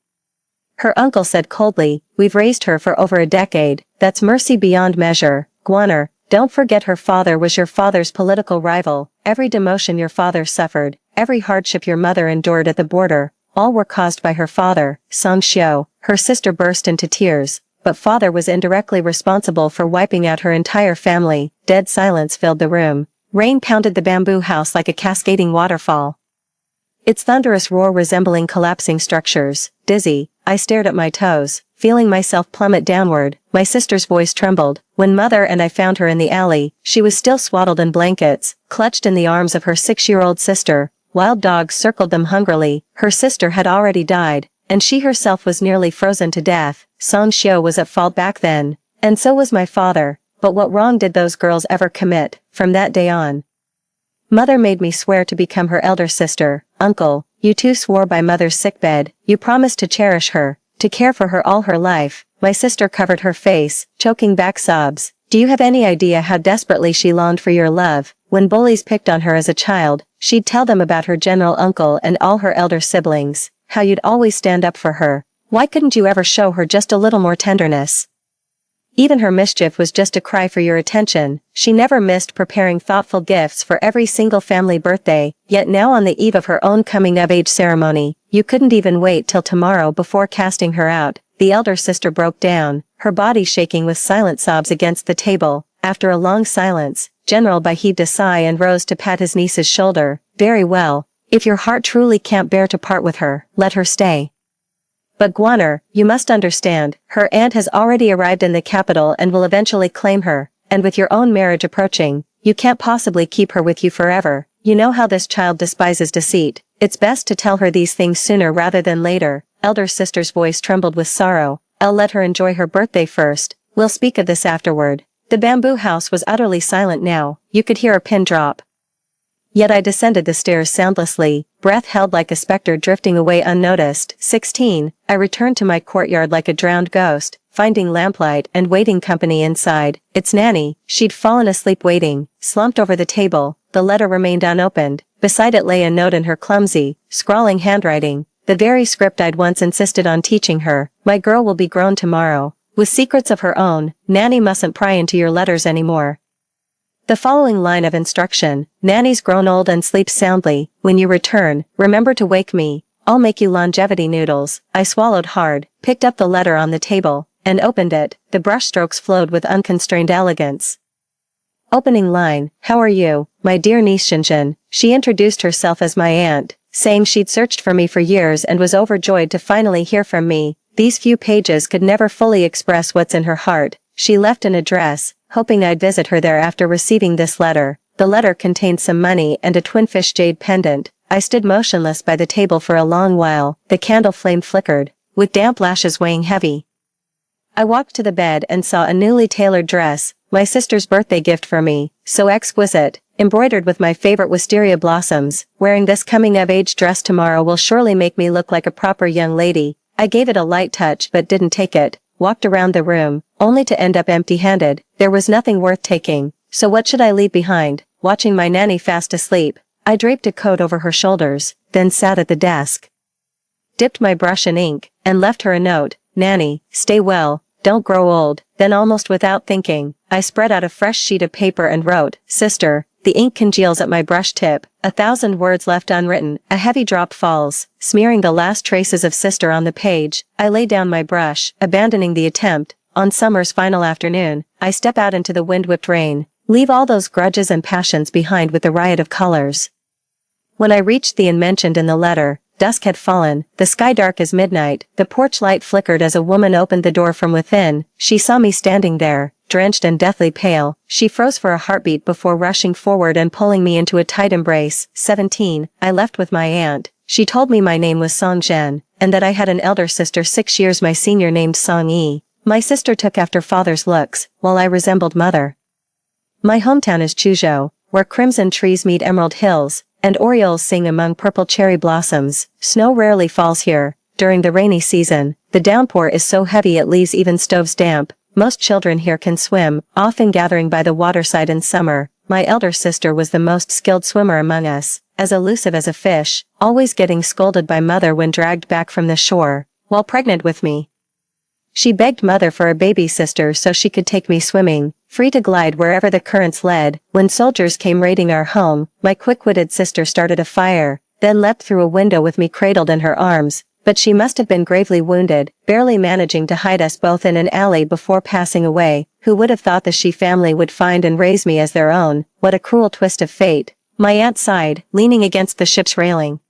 Her uncle said coldly, we've raised her for over a decade. That's mercy beyond measure. Guaner, don't forget her father was your father's political rival. Every demotion your father suffered, every hardship your mother endured at the border, all were caused by her father, Song Xiu. Her sister burst into tears, but father was indirectly responsible for wiping out her entire family. Dead silence filled the room. Rain pounded the bamboo house like a cascading waterfall, its thunderous roar resembling collapsing structures. Dizzy, I stared at my toes, feeling myself plummet downward. My sister's voice trembled. When Mother and I found her in the alley, she was still swaddled in blankets, clutched in the arms of her 6-year-old sister. Wild dogs circled them hungrily. Her sister had already died, and she herself was nearly frozen to death. Song Xiu was at fault back then, and so was my father. But what wrong did those girls ever commit? From that day on, Mother made me swear to become her elder sister. Uncle, you too swore by Mother's sickbed. You promised to cherish her, to care for her all her life. My sister covered her face, choking back sobs. Do you have any idea how desperately she longed for your love? When bullies picked on her as a child, she'd tell them about her general uncle and all her elder siblings, how you'd always stand up for her. Why couldn't you ever show her just a little more tenderness? Even her mischief was just a cry for your attention. She never missed preparing thoughtful gifts for every single family birthday, yet now on the eve of her own coming-of-age ceremony, you couldn't even wait till tomorrow before casting her out. The elder sister broke down, her body shaking with silent sobs against the table. After a long silence, General Bai heaved a sigh and rose to pat his niece's shoulder. Very well. If your heart truly can't bear to part with her, let her stay. But Guaner, you must understand, her aunt has already arrived in the capital and will eventually claim her, and with your own marriage approaching, you can't possibly keep her with you forever. You know how this child despises deceit. It's best to tell her these things sooner rather than later. Elder sister's voice trembled with sorrow. I'll let her enjoy her birthday first. We'll speak of this afterward. The bamboo house was utterly silent now. You could hear a pin drop. Yet I descended the stairs soundlessly, breath held like a specter drifting away unnoticed. 16. I returned to my courtyard like a drowned ghost, finding lamplight and waiting company inside. It's Nanny. She'd fallen asleep waiting, slumped over the table. The letter remained unopened. Beside it lay a note in her clumsy, scrawling handwriting, the very script I'd once insisted on teaching her. My girl will be grown tomorrow. With secrets of her own, Nanny mustn't pry into your letters anymore. The following line of instruction: Nanny's grown old and sleeps soundly. When you return, remember to wake me. I'll make you longevity noodles. I swallowed hard, picked up the letter on the table, and opened it. The brushstrokes flowed with unconstrained elegance. Opening line: How are you, my dear niece Shinjin? She introduced herself as my aunt, saying she'd searched for me for years and was overjoyed to finally hear from me. These few pages could never fully express what's in her heart. She left an address, hoping I'd visit her there after receiving this letter. The letter contained some money and a twinfish jade pendant. I stood motionless by the table for a long while. The candle flame flickered, with damp lashes weighing heavy. I walked to the bed and saw a newly tailored dress, my sister's birthday gift for me, so exquisite, embroidered with my favorite wisteria blossoms. Wearing this coming-of-age dress tomorrow will surely make me look like a proper young lady. I gave it a light touch but didn't take it. Walked around the room, only to end up empty-handed. There was nothing worth taking, so what should I leave behind? Watching my nanny fast asleep, I draped a coat over her shoulders, then sat at the desk. Dipped my brush in ink, and left her a note. Nanny, stay well, don't grow old. Then almost without thinking, I spread out a fresh sheet of paper and wrote, Sister. The ink congeals at my brush tip, 1,000 words left unwritten. A heavy drop falls, smearing the last traces of sister on the page. I lay down my brush, abandoning the attempt. On summer's final afternoon, I step out into the wind-whipped rain, leave all those grudges and passions behind with the riot of colors. When I reached the inn mentioned in the letter, dusk had fallen, the sky dark as midnight. The porch light flickered as a woman opened the door from within. She saw me standing there, drenched and deathly pale. She froze for a heartbeat before rushing forward and pulling me into a tight embrace. 17. I left with my aunt. She told me my name was Song Zhen, and that I had an elder sister 6 years my senior named Song Yi. My sister took after father's looks, while I resembled mother. My hometown is Chuzhou, where crimson trees meet emerald hills, and orioles sing among purple cherry blossoms. Snow rarely falls here. During the rainy season, the downpour is so heavy it leaves even stoves damp. Most children here can swim, often gathering by the waterside in summer. My elder sister was the most skilled swimmer among us, as elusive as a fish, always getting scolded by mother when dragged back from the shore, while pregnant with me. She begged mother for a baby sister so she could take me swimming, free to glide wherever the currents led. When soldiers came raiding our home, my quick-witted sister started a fire, then leapt through a window with me cradled in her arms. But she must have been gravely wounded, barely managing to hide us both in an alley before passing away. Who would have thought the Shi family would find and raise me as their own? What a cruel twist of fate. My aunt sighed, leaning against the ship's railing.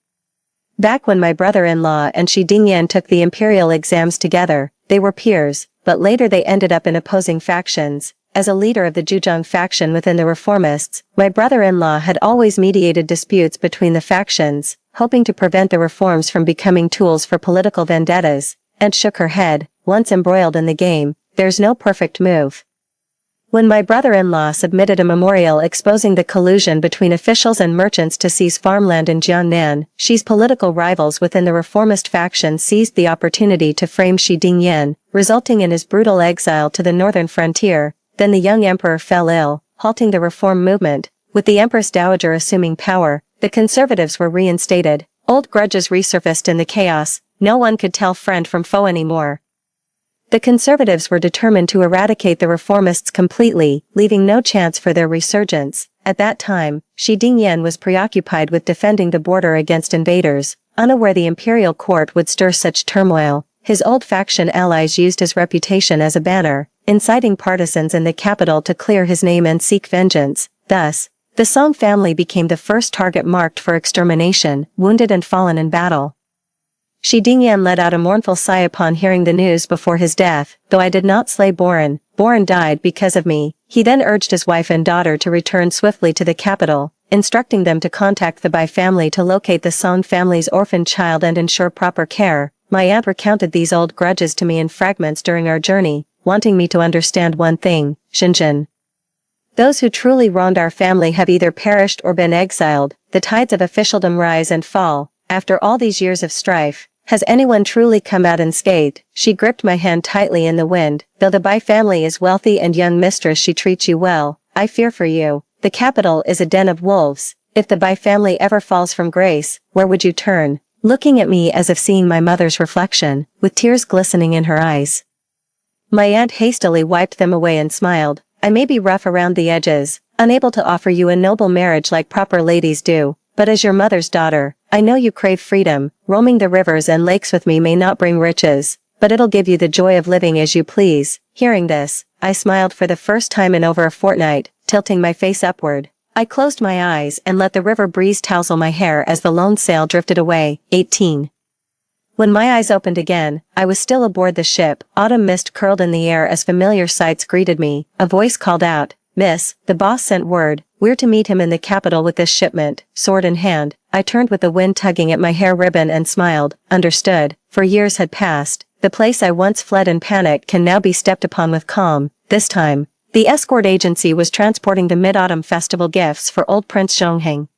Back when my brother-in-law and Shi Dingyan took the imperial exams together, they were peers, but later they ended up in opposing factions. As a leader of the Zhejiang faction within the reformists, my brother-in-law had always mediated disputes between the factions, hoping to prevent the reforms from becoming tools for political vendettas, and shook her head. Once embroiled in the game, there's no perfect move. When my brother-in-law submitted a memorial exposing the collusion between officials and merchants to seize farmland in Jiangnan, Shi's political rivals within the reformist faction seized the opportunity to frame Shi Dingyan, resulting in his brutal exile to the northern frontier. Then the young emperor fell ill, halting the reform movement. With the Empress Dowager assuming power, the conservatives were reinstated. Old grudges resurfaced in the chaos. No one could tell friend from foe anymore. The conservatives were determined to eradicate the reformists completely, leaving no chance for their resurgence. At that time, Shi Dingyan was preoccupied with defending the border against invaders, unaware the imperial court would stir such turmoil. His old faction allies used his reputation as a banner, inciting partisans in the capital to clear his name and seek vengeance. Thus, the Song family became the first target marked for extermination, wounded and fallen in battle. Shi Dingyan let out a mournful sigh upon hearing the news before his death, though I did not slay Boren. Boren died because of me. He then urged his wife and daughter to return swiftly to the capital, instructing them to contact the Bai family to locate the Song family's orphaned child and ensure proper care. My aunt recounted these old grudges to me in fragments during our journey, wanting me to understand one thing, Shenzhen. Those who truly wronged our family have either perished or been exiled. The tides of officialdom rise and fall. After all these years of strife, has anyone truly come out unscathed? She gripped my hand tightly in the wind. Though the Bai family is wealthy and young mistress, she treats you well. I fear for you. The capital is a den of wolves. If the Bai family ever falls from grace, where would you turn? Looking at me as if seeing my mother's reflection, with tears glistening in her eyes. My aunt hastily wiped them away and smiled. I may be rough around the edges, unable to offer you a noble marriage like proper ladies do, but as your mother's daughter, I know you crave freedom. Roaming the rivers and lakes with me may not bring riches, but it'll give you the joy of living as you please. Hearing this, I smiled for the first time in over a fortnight, tilting my face upward. I closed my eyes and let the river breeze tousle my hair as the lone sail drifted away. 18. When my eyes opened again, I was still aboard the ship. Autumn mist curled in the air as familiar sights greeted me. A voice called out, "Miss, the boss sent word. We're to meet him in the capital with this shipment." Sword in hand, I turned with the wind tugging at my hair ribbon and smiled. Understood. For years had passed. The place I once fled in panic can now be stepped upon with calm. This time, the escort agency was transporting the Mid-Autumn Festival gifts for old Prince Zhongheng.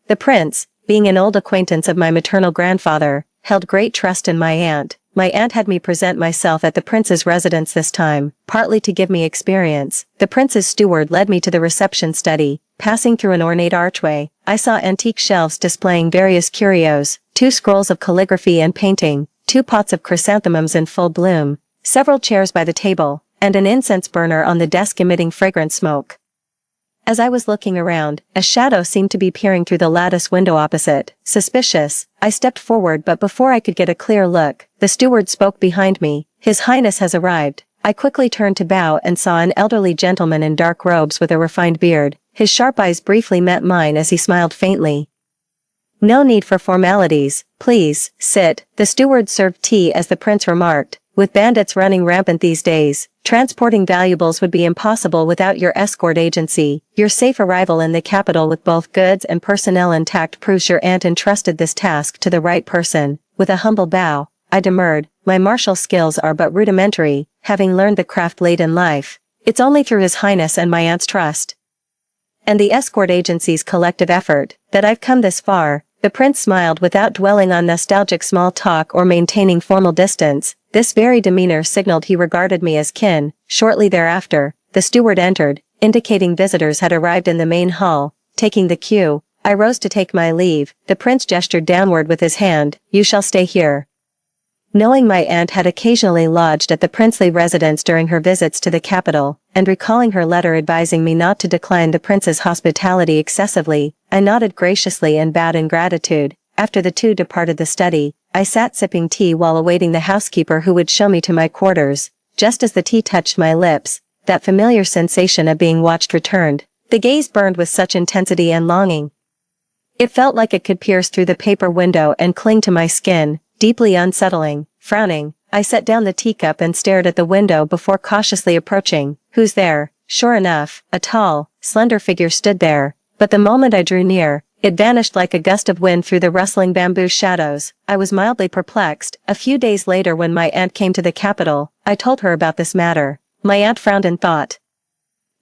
The prince, being an old acquaintance of my maternal grandfather, held great trust in my aunt. My aunt had me present myself at the prince's residence this time, partly to give me experience. The prince's steward led me to the reception study. Passing through an ornate archway, I saw antique shelves displaying various curios, 2 scrolls of calligraphy and painting, 2 pots of chrysanthemums in full bloom, several chairs by the table, and an incense burner on the desk emitting fragrant smoke. As I was looking around, a shadow seemed to be peering through the lattice window opposite. Suspicious, I stepped forward, but before I could get a clear look, the steward spoke behind me. "His Highness has arrived." I quickly turned to bow and saw an elderly gentleman in dark robes with a refined beard. His sharp eyes briefly met mine as he smiled faintly. "No need for formalities, please, sit." The steward served tea as the prince remarked, "With bandits running rampant these days, transporting valuables would be impossible without your escort agency. Your safe arrival in the capital with both goods and personnel intact proves your aunt entrusted this task to the right person." With a humble bow, I demurred, "My martial skills are but rudimentary, having learned the craft late in life. It's only through His Highness and my aunt's trust, and the escort agency's collective effort, that I've come this far." The prince smiled without dwelling on nostalgic small talk or maintaining formal distance. This very demeanor signaled he regarded me as kin. Shortly thereafter, the steward entered, indicating visitors had arrived in the main hall. Taking the cue, I rose to take my leave. The prince gestured downward with his hand, "You shall stay here." Knowing my aunt had occasionally lodged at the princely residence during her visits to the capital, and recalling her letter advising me not to decline the prince's hospitality excessively, I nodded graciously and bowed in gratitude. After the two departed the study, I sat sipping tea while awaiting the housekeeper who would show me to my quarters. Just as the tea touched my lips, that familiar sensation of being watched returned. The gaze burned with such intensity and longing. It felt like it could pierce through the paper window and cling to my skin, deeply unsettling. Frowning, I set down the teacup and stared at the window before cautiously approaching. "Who's there?" Sure enough, a tall, slender figure stood there, but the moment I drew near, it vanished like a gust of wind through the rustling bamboo shadows. I was mildly perplexed. A few days later, when my aunt came to the capital, I told her about this matter. My aunt frowned in thought.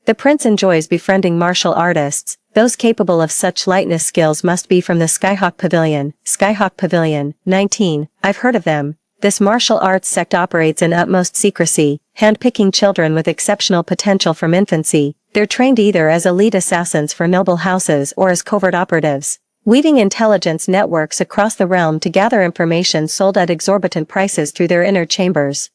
"The prince enjoys befriending martial artists. Those capable of such lightness skills must be from the Skyhawk Pavilion." Skyhawk Pavilion, 19. I've heard of them. This martial arts sect operates in utmost secrecy, handpicking children with exceptional potential from infancy. They're trained either as elite assassins for noble houses or as covert operatives, weaving intelligence networks across the realm to gather information sold at exorbitant prices through their inner chambers.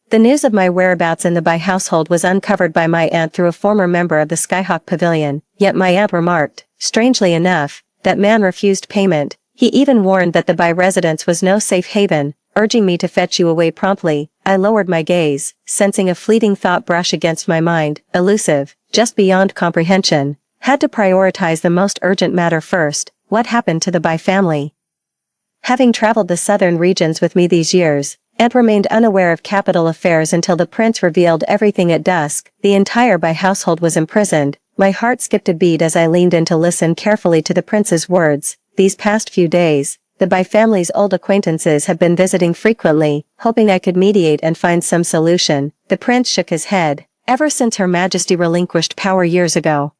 The news of my whereabouts in the Bai household was uncovered by my aunt through a former member of the Skyhawk Pavilion, yet my aunt remarked, strangely enough, that man refused payment. He even warned that the Bai residence was no safe haven, urging me to fetch you away promptly. I lowered my gaze, sensing a fleeting thought brush against my mind, elusive, just beyond comprehension. Had to prioritize the most urgent matter first. What happened to the Bai family? having traveled the southern regions with me these years, and remained unaware of capital affairs until the prince revealed everything at dusk. The entire Bai household was imprisoned. My heart skipped a beat as I leaned in to listen carefully to the prince's words. These past few days, the Bai family's old acquaintances have been visiting frequently, hoping I could mediate and find some solution. The prince shook his head. Ever since Her Majesty relinquished power years ago,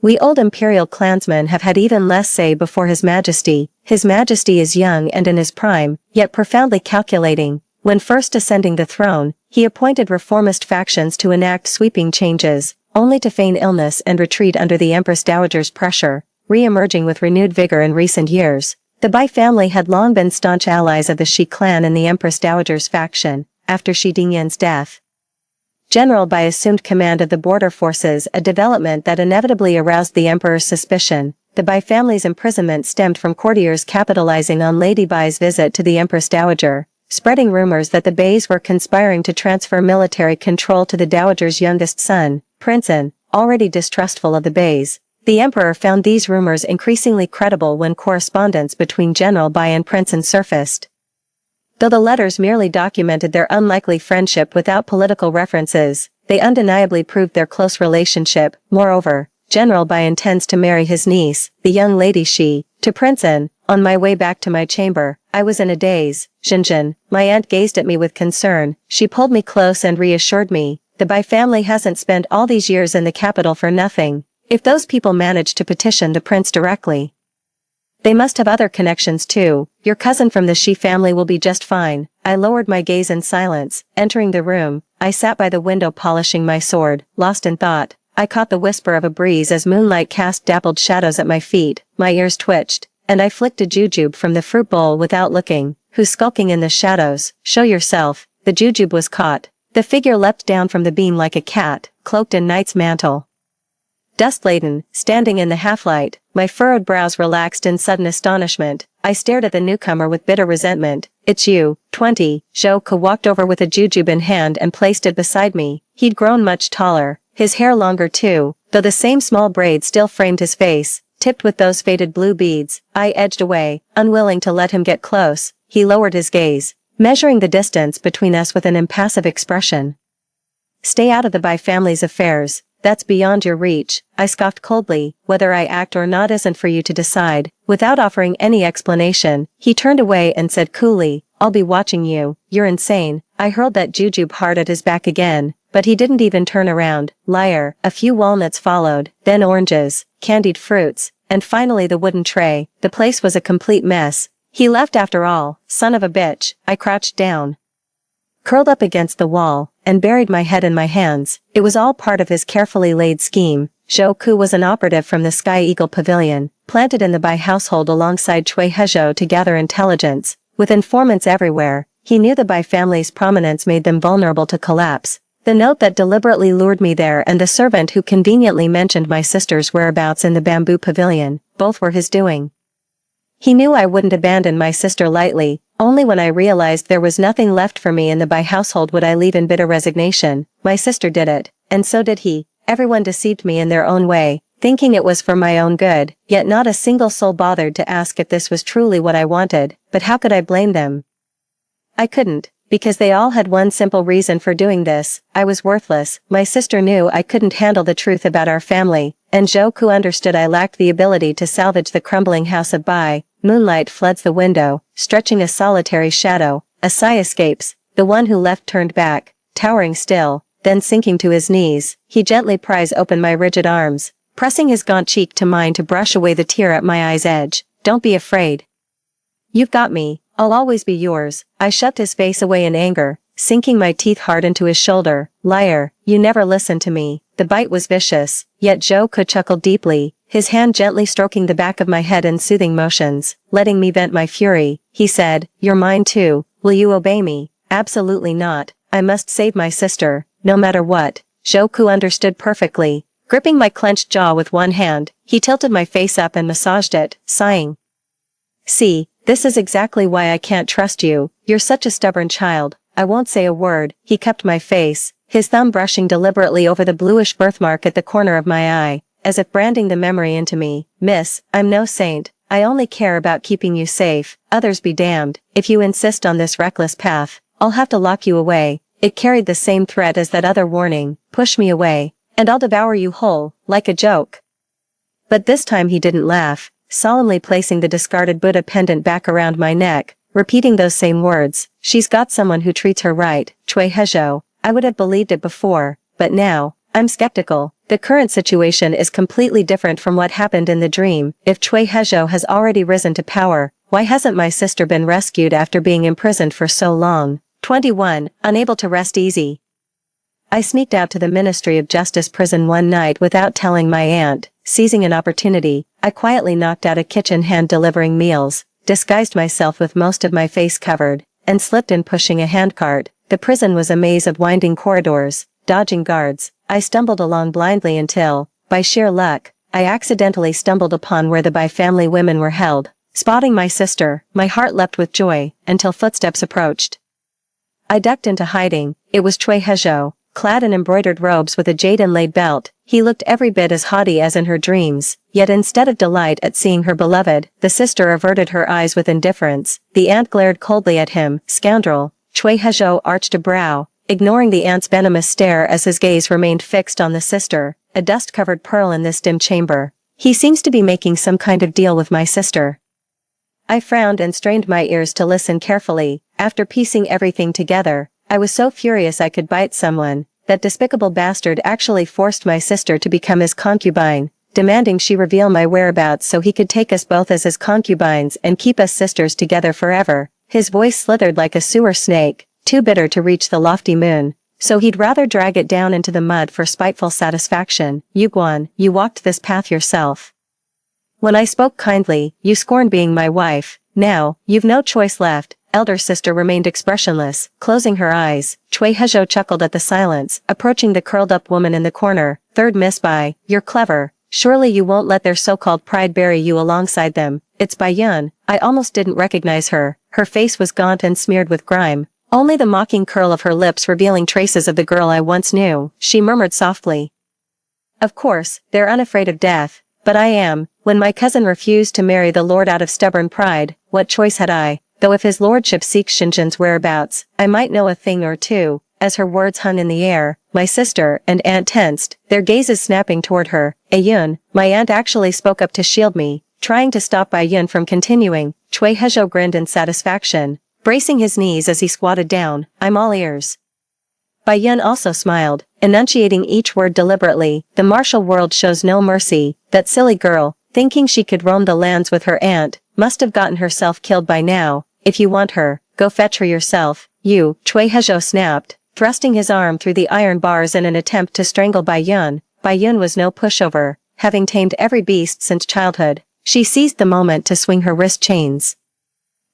we old imperial clansmen have had even less say before His Majesty. His Majesty is young and in his prime, yet profoundly calculating. When first ascending the throne, he appointed reformist factions to enact sweeping changes, only to feign illness and retreat under the Empress Dowager's pressure, re-emerging with renewed vigor in recent years. The Bai family had long been staunch allies of the Shi clan and the Empress Dowager's faction. After Shi Dingyan's death, General Bai assumed command of the border forces, a development that inevitably aroused the emperor's suspicion. The Bai family's imprisonment stemmed from courtiers capitalizing on Lady Bai's visit to the Empress Dowager, spreading rumors that the Bais were conspiring to transfer military control to the Dowager's youngest son, Prince An. Already distrustful of the Bais, the emperor found these rumors increasingly credible when correspondence between General Bai and Prince An surfaced. Though the letters merely documented their unlikely friendship without political references, they undeniably proved their close relationship. Moreover, General Bai intends to marry his niece, the young lady Shi, to Prince An. On my way back to my chamber, I was in a daze. Jinjin, my aunt gazed at me with concern. She pulled me close and reassured me. The Bai family hasn't spent all these years in the capital for nothing. If those people managed to petition the prince directly, they must have other connections too. Your cousin from the Shi family will be just fine. I lowered my gaze in silence. Entering the room, I sat by the window polishing my sword, lost in thought. I caught the whisper of a breeze as moonlight cast dappled shadows at my feet. My ears twitched, and I flicked a jujube from the fruit bowl without looking. Who's skulking in the shadows? Show yourself. The jujube was caught. The figure leapt down from the beam like a cat, cloaked in knight's mantle. Dust-laden, standing in the half-light, my furrowed brows relaxed in sudden astonishment. I stared at the newcomer with bitter resentment. It's you, 20. Zhou Ke walked over with a jujube in hand and placed it beside me. He'd grown much taller, his hair longer too, though the same small braid still framed his face, tipped with those faded blue beads. I edged away, unwilling to let him get close. He lowered his gaze, measuring the distance between us with an impassive expression. Stay out of the Bai family's affairs. That's beyond your reach. I scoffed coldly. Whether I act or not isn't for you to decide. Without offering any explanation, he turned away and said coolly, I'll be watching you. You're insane. I hurled that jujube hard at his back again, but he didn't even turn around. Liar. A few walnuts followed, then oranges, candied fruits, and finally the wooden tray. The place was a complete mess. He left after all. Son of a bitch. I crouched down, curled up against the wall, and buried my head in my hands. It was all part of his carefully laid scheme. Zhou Ke was an operative from the Sky Eagle Pavilion, planted in the Bai household alongside Cui Hezhou to gather intelligence. With informants everywhere, he knew the Bai family's prominence made them vulnerable to collapse. The note that deliberately lured me there and the servant who conveniently mentioned my sister's whereabouts in the bamboo pavilion, both were his doing. He knew I wouldn't abandon my sister lightly. Only when I realized there was nothing left for me in the Bai household would I leave in bitter resignation. My sister did it, and so did he. Everyone deceived me in their own way, thinking it was for my own good, yet not a single soul bothered to ask if this was truly what I wanted. But how could I blame them? I couldn't, because they all had one simple reason for doing this. I was worthless. My sister knew I couldn't handle the truth about our family, and Zhou Ke understood I lacked the ability to salvage the crumbling house of Bai. Moonlight floods the window, stretching a solitary shadow. A sigh escapes. The one who left turned back, towering still, then sinking to his knees. He gently pries open my rigid arms, pressing his gaunt cheek to mine to brush away the tear at my eye's edge. Don't be afraid. You've got me. I'll always be yours. I shoved his face away in anger, sinking my teeth hard into his shoulder. Liar, you never listened to me. The bite was vicious, yet Zhou Ke chuckled deeply, his hand gently stroking the back of my head in soothing motions, letting me vent my fury. He said, You're mine too. Will you obey me? Absolutely not. I must save my sister, no matter what. Zhou Ke understood perfectly. Gripping my clenched jaw with one hand, he tilted my face up and massaged it, sighing. See, this is exactly why I can't trust you. You're such a stubborn child. I won't say a word. He kept my face, his thumb brushing deliberately over the bluish birthmark at the corner of my eye, as if branding the memory into me. Miss, I'm no saint. I only care about keeping you safe, others be damned. If you insist on this reckless path, I'll have to lock you away. It carried the same threat as that other warning, push me away, and I'll devour you whole, like a joke. But this time he didn't laugh, solemnly placing the discarded Buddha pendant back around my neck, repeating those same words, she's got someone who treats her right, Chui Hezhou. I would have believed it before, but now, I'm skeptical. The current situation is completely different from what happened in the dream. If Chui Hezhou has already risen to power, why hasn't my sister been rescued after being imprisoned for so long? 21. Unable to rest easy. I sneaked out to the Ministry of Justice prison one night without telling my aunt. Seizing an opportunity, I quietly knocked out a kitchen hand delivering meals, disguised myself with most of my face covered, and slipped in pushing a handcart. The prison was a maze of winding corridors, dodging guards. I stumbled along blindly until, by sheer luck, I accidentally stumbled upon where the Bai family women were held. Spotting my sister, my heart leapt with joy, until footsteps approached. I ducked into hiding. It was Chui Hezhou, clad in embroidered robes with a jade inlaid belt. He looked every bit as haughty as in her dreams, yet instead of delight at seeing her beloved, the sister averted her eyes with indifference. The aunt glared coldly at him. Scoundrel. Chui Hezhou arched a brow, ignoring the aunt's venomous stare as his gaze remained fixed on the sister, a dust-covered pearl in this dim chamber. He seems to be making some kind of deal with my sister. I frowned and strained my ears to listen carefully. After piecing everything together, I was so furious I could bite someone. That despicable bastard actually forced my sister to become his concubine, demanding she reveal my whereabouts so he could take us both as his concubines and keep us sisters together forever. His voice slithered like a sewer snake, too bitter to reach the lofty moon, so he'd rather drag it down into the mud for spiteful satisfaction. Yuguan, you walked this path yourself. When I spoke kindly, you scorned being my wife. Now, you've no choice left. Elder sister remained expressionless, closing her eyes. Chui Hezhou chuckled at the silence, approaching the curled-up woman in the corner. Third Miss Bai, you're clever. Surely you won't let their so-called pride bury you alongside them. It's Bai Yun. I almost didn't recognize her. Her face was gaunt and smeared with grime, only the mocking curl of her lips revealing traces of the girl I once knew. She murmured softly. Of course, they're unafraid of death, but I am. When my cousin refused to marry the lord out of stubborn pride, what choice had I? Though if his lordship seeks Xinjian's whereabouts, I might know a thing or two. As her words hung in the air, my sister and aunt tensed, their gazes snapping toward her. Yun, my aunt actually spoke up to shield me, trying to stop Bai Yun from continuing. Chui Hezhou grinned in satisfaction, bracing his knees as he squatted down. I'm all ears. Bai Yun also smiled, enunciating each word deliberately. The martial world shows no mercy. That silly girl, thinking she could roam the lands with her aunt, must have gotten herself killed by now. If you want her, go fetch her yourself. You, Chui Hezhou snapped, thrusting his arm through the iron bars in an attempt to strangle Bai Yun. Bai Yun was no pushover, having tamed every beast since childhood. She seized the moment to swing her wrist chains,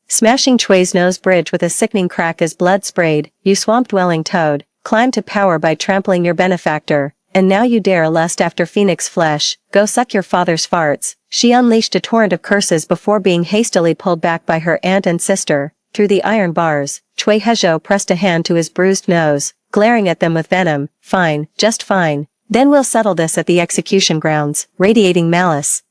smashing Chui's nose bridge with a sickening crack as blood sprayed. You swamp-dwelling toad, climbed to power by trampling your benefactor, and now you dare lust after phoenix flesh. Go suck your father's farts. She unleashed a torrent of curses before being hastily pulled back by her aunt and sister. Through the iron bars, Chui Hezhou pressed a hand to his bruised nose, glaring at them with venom. Fine, just fine. Then we'll settle this at the execution grounds, radiating malice.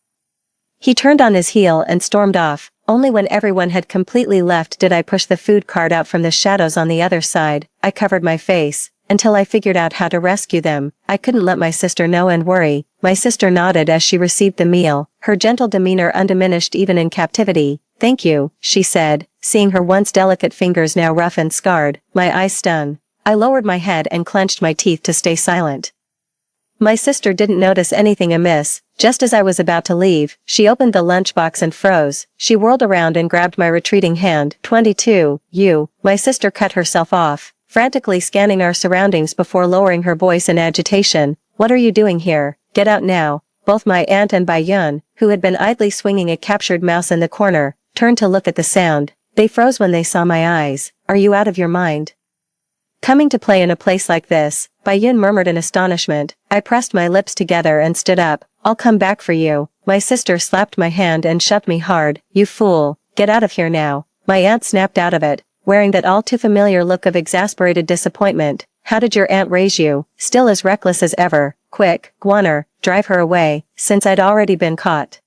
He turned on his heel and stormed off. Only when everyone had completely left did I push the food cart out from the shadows on the other side. I covered my face, until I figured out how to rescue them. I couldn't let my sister know and worry. My sister nodded as she received the meal, her gentle demeanor undiminished even in captivity. Thank you, she said, seeing her once delicate fingers now rough and scarred. My eyes stung. I lowered my head and clenched my teeth to stay silent. My sister didn't notice anything amiss. Just as I was about to leave, she opened the lunchbox and froze. She whirled around and grabbed my retreating hand. 22, you. My sister cut herself off, frantically scanning our surroundings before lowering her voice in agitation. What are you doing here? Get out now. Both my aunt and Bai Yun, who had been idly swinging a captured mouse in the corner, turned to look at the sound. They froze when they saw my eyes. Are you out of your mind? Coming to play in a place like this, Bai Yun murmured in astonishment. I pressed my lips together and stood up. I'll come back for you. My sister slapped my hand and shoved me hard. You fool. Get out of here now. My aunt snapped out of it, wearing that all too familiar look of exasperated disappointment. How did your aunt raise you? Still as reckless as ever. Quick, Guaner, drive her away, since I'd already been caught.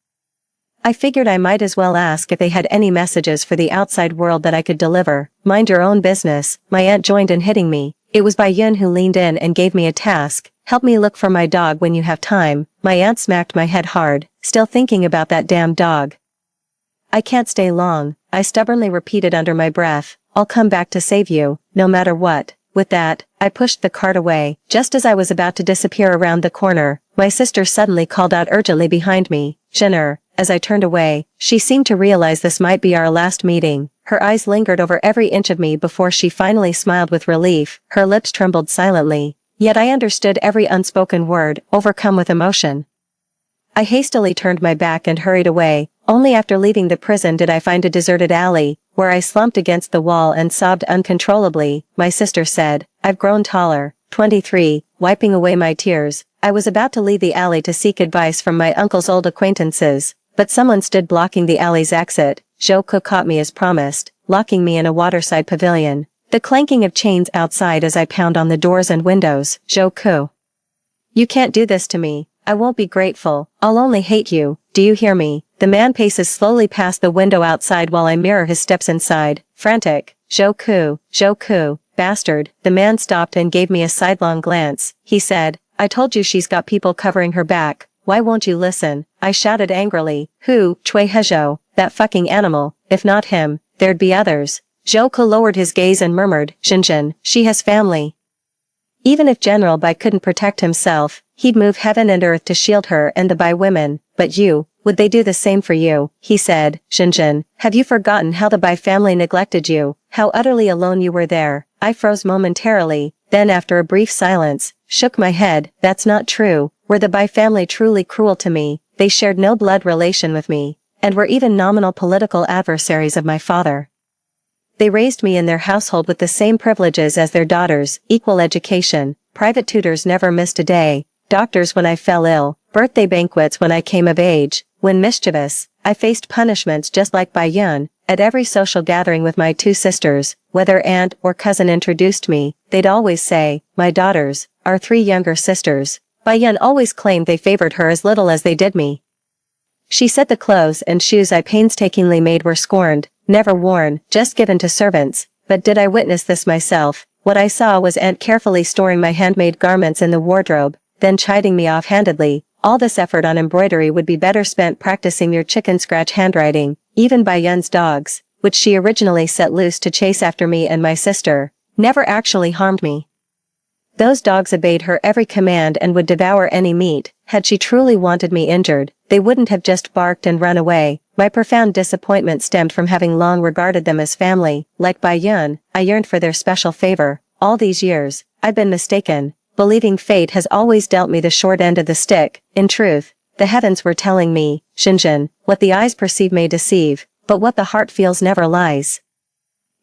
I figured I might as well ask if they had any messages for the outside world that I could deliver. Mind your own business, my aunt joined in hitting me. It was Yun who leaned in and gave me a task. Help me look for my dog when you have time. My aunt smacked my head hard, still thinking about that damn dog. I can't stay long, I stubbornly repeated under my breath. I'll come back to save you, no matter what. With that, I pushed the cart away. Just as I was about to disappear around the corner, my sister suddenly called out urgently behind me, Jenner. As I turned away, she seemed to realize this might be our last meeting. Her eyes lingered over every inch of me before she finally smiled with relief. Her lips trembled silently. Yet I understood every unspoken word, overcome with emotion. I hastily turned my back and hurried away. Only after leaving the prison did I find a deserted alley, where I slumped against the wall and sobbed uncontrollably. My sister said, I've grown taller. 23, wiping away my tears. I was about to leave the alley to seek advice from my uncle's old acquaintances, but someone stood blocking the alley's exit. Joku caught me as promised, locking me in a waterside pavilion. The clanking of chains outside as I pound on the doors and windows. Joku. You can't do this to me. I won't be grateful. I'll only hate you. Do you hear me? The man paces slowly past the window outside while I mirror his steps inside. Frantic. Joku, Joku, bastard. The man stopped and gave me a sidelong glance. He said, I told you she's got people covering her back. Why won't you listen? I shouted angrily. Who? Chui Hejo. That fucking animal. If not him, there'd be others. Joku lowered his gaze and murmured, Shinjin, she has family. Even if General Bai couldn't protect himself, he'd move heaven and earth to shield her and the Bai women. But you, would they do the same for you? He said, Shinjin, have you forgotten how the Bai family neglected you? How utterly alone you were there? I froze momentarily, then after a brief silence, shook my head. That's not true. Were the Bai family truly cruel to me? They shared no blood relation with me, and were even nominal political adversaries of my father. They raised me in their household with the same privileges as their daughters, equal education, private tutors never missed a day, doctors when I fell ill, birthday banquets when I came of age. When mischievous, I faced punishments just like Bai Yun. At every social gathering with my two sisters, whether aunt or cousin introduced me, they'd always say, my daughters, our three younger sisters. Bai Yun always claimed they favored her as little as they did me. She said the clothes and shoes I painstakingly made were scorned, never worn, just given to servants. But did I witness this myself? What I saw was aunt carefully storing my handmade garments in the wardrobe, then chiding me offhandedly. All this effort on embroidery would be better spent practicing your chicken scratch handwriting. Even Bai Yun's dogs, which she originally set loose to chase after me and my sister, never actually harmed me. Those dogs obeyed her every command and would devour any meat. Had she truly wanted me injured, they wouldn't have just barked and run away. My profound disappointment stemmed from having long regarded them as family. Like Bai Yun, I yearned for their special favor. All these years, I've been mistaken, believing fate has always dealt me the short end of the stick. In truth, the heavens were telling me, Shinjin, what the eyes perceive may deceive, but what the heart feels never lies.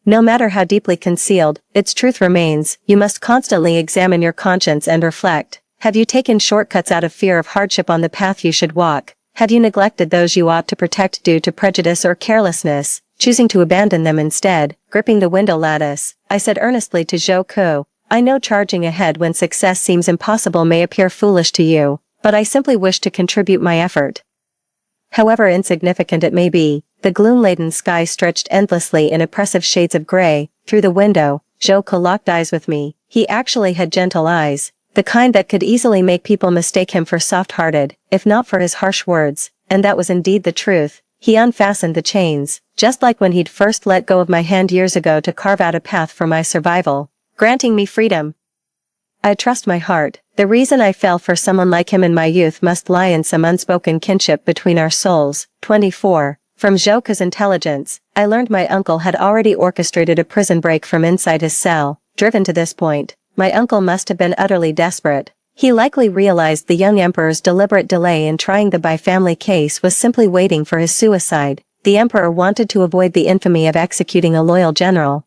No matter how deeply concealed, its truth remains. You must constantly examine your conscience and reflect. Have you taken shortcuts out of fear of hardship on the path you should walk? Have you neglected those you ought to protect due to prejudice or carelessness, choosing to abandon them instead? Gripping the window lattice, I said earnestly to Joku, I know charging ahead when success seems impossible may appear foolish to you, but I simply wish to contribute my effort. However insignificant it may be, the gloom-laden sky stretched endlessly in oppressive shades of gray. Through the window, Joku locked eyes with me. He actually had gentle eyes, the kind that could easily make people mistake him for soft-hearted, if not for his harsh words, and that was indeed the truth. He unfastened the chains, just like when he'd first let go of my hand years ago to carve out a path for my survival, granting me freedom. I trust my heart. The reason I fell for someone like him in my youth must lie in some unspoken kinship between our souls. 24. From Joku's intelligence, I learned my uncle had already orchestrated a prison break from inside his cell. Driven to this point, my uncle must have been utterly desperate. He likely realized the young emperor's deliberate delay in trying the Bai family case was simply waiting for his suicide. The emperor wanted to avoid the infamy of executing a loyal general.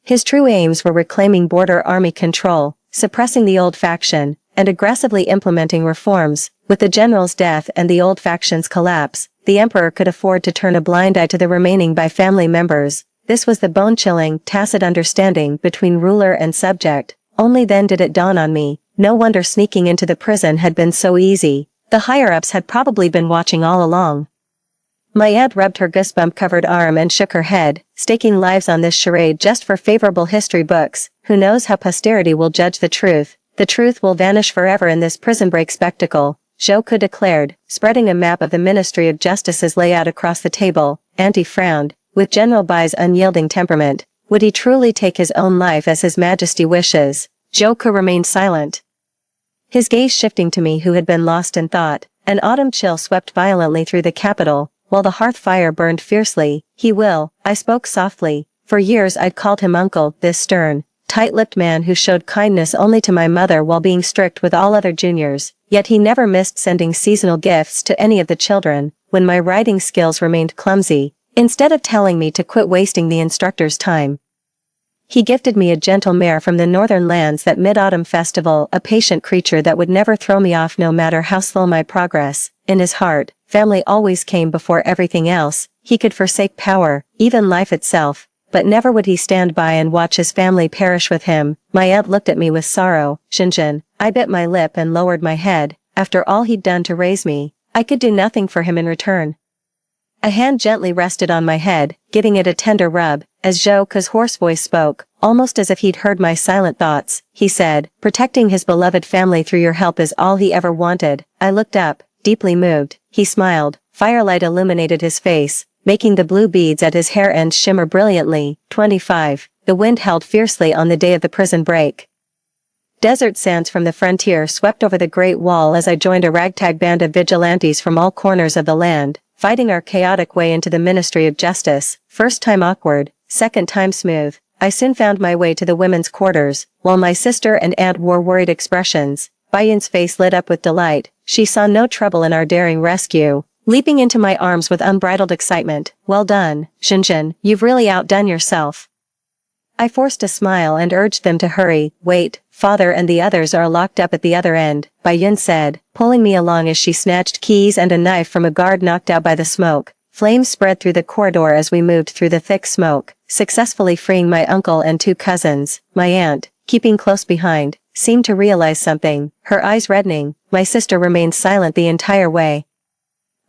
His true aims were reclaiming border army control, suppressing the old faction, and aggressively implementing reforms. With the general's death and the old faction's collapse, the emperor could afford to turn a blind eye to the remaining Bai family members. This was the bone-chilling, tacit understanding between ruler and subject. Only then did it dawn on me. No wonder sneaking into the prison had been so easy. The higher-ups had probably been watching all along. My aunt rubbed her goosebump-covered arm and shook her head, staking lives on this charade just for favorable history books. Who knows how posterity will judge the truth? The truth will vanish forever in this prison break spectacle, Joke declared, spreading a map of the Ministry of Justice's layout across the table. Auntie frowned, with General Bai's unyielding temperament. Would he truly take his own life as His Majesty wishes? Joke remained silent, his gaze shifting to me who had been lost in thought. An autumn chill swept violently through the capital, while the hearth fire burned fiercely. He will, I spoke softly. For years I'd called him uncle, this stern, tight-lipped man who showed kindness only to my mother while being strict with all other juniors, yet he never missed sending seasonal gifts to any of the children. When my writing skills remained clumsy, instead of telling me to quit wasting the instructor's time, he gifted me a gentle mare from the northern lands that mid-autumn festival, a patient creature that would never throw me off no matter how slow my progress. In his heart, family always came before everything else. He could forsake power, even life itself, but never would he stand by and watch his family perish with him. My aunt looked at me with sorrow. Shinjin, I bit my lip and lowered my head. After all he'd done to raise me, I could do nothing for him in return. A hand gently rested on my head, giving it a tender rub, as Zhouke's hoarse voice spoke, almost as if he'd heard my silent thoughts. He said, protecting his beloved family through your help is all he ever wanted. I looked up, deeply moved. He smiled. Firelight illuminated his face, making the blue beads at his hair ends shimmer brilliantly. 25. The wind howled fiercely on the day of the prison break. Desert sands from the frontier swept over the Great Wall as I joined a ragtag band of vigilantes from all corners of the land, fighting our chaotic way into the Ministry of Justice. First time awkward, second time smooth. I soon found my way to the women's quarters, while my sister and aunt wore worried expressions. Bayun's face lit up with delight. She saw no trouble in our daring rescue, leaping into my arms with unbridled excitement. Well done, Shinjin, you've really outdone yourself. I forced a smile and urged them to hurry. Wait, father and the others are locked up at the other end, Bayun said, pulling me along as she snatched keys and a knife from a guard knocked out by the smoke. Flames spread through the corridor as we moved through the thick smoke, successfully freeing my uncle and two cousins. My aunt, keeping close behind, seemed to realize something, her eyes reddening. My sister remained silent the entire way.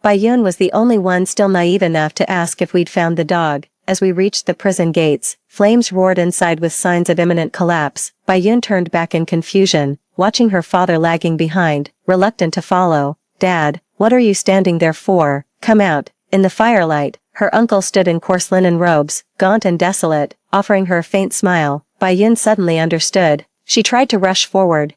Bayun was the only one still naive enough to ask if we'd found the dog. As we reached the prison gates, flames roared inside with signs of imminent collapse. Bayun turned back in confusion, watching her father lagging behind, reluctant to follow. Dad, what are you standing there for? Come out. In the firelight, her uncle stood in coarse linen robes, gaunt and desolate, offering her a faint smile. Bayun suddenly understood. She tried to rush forward,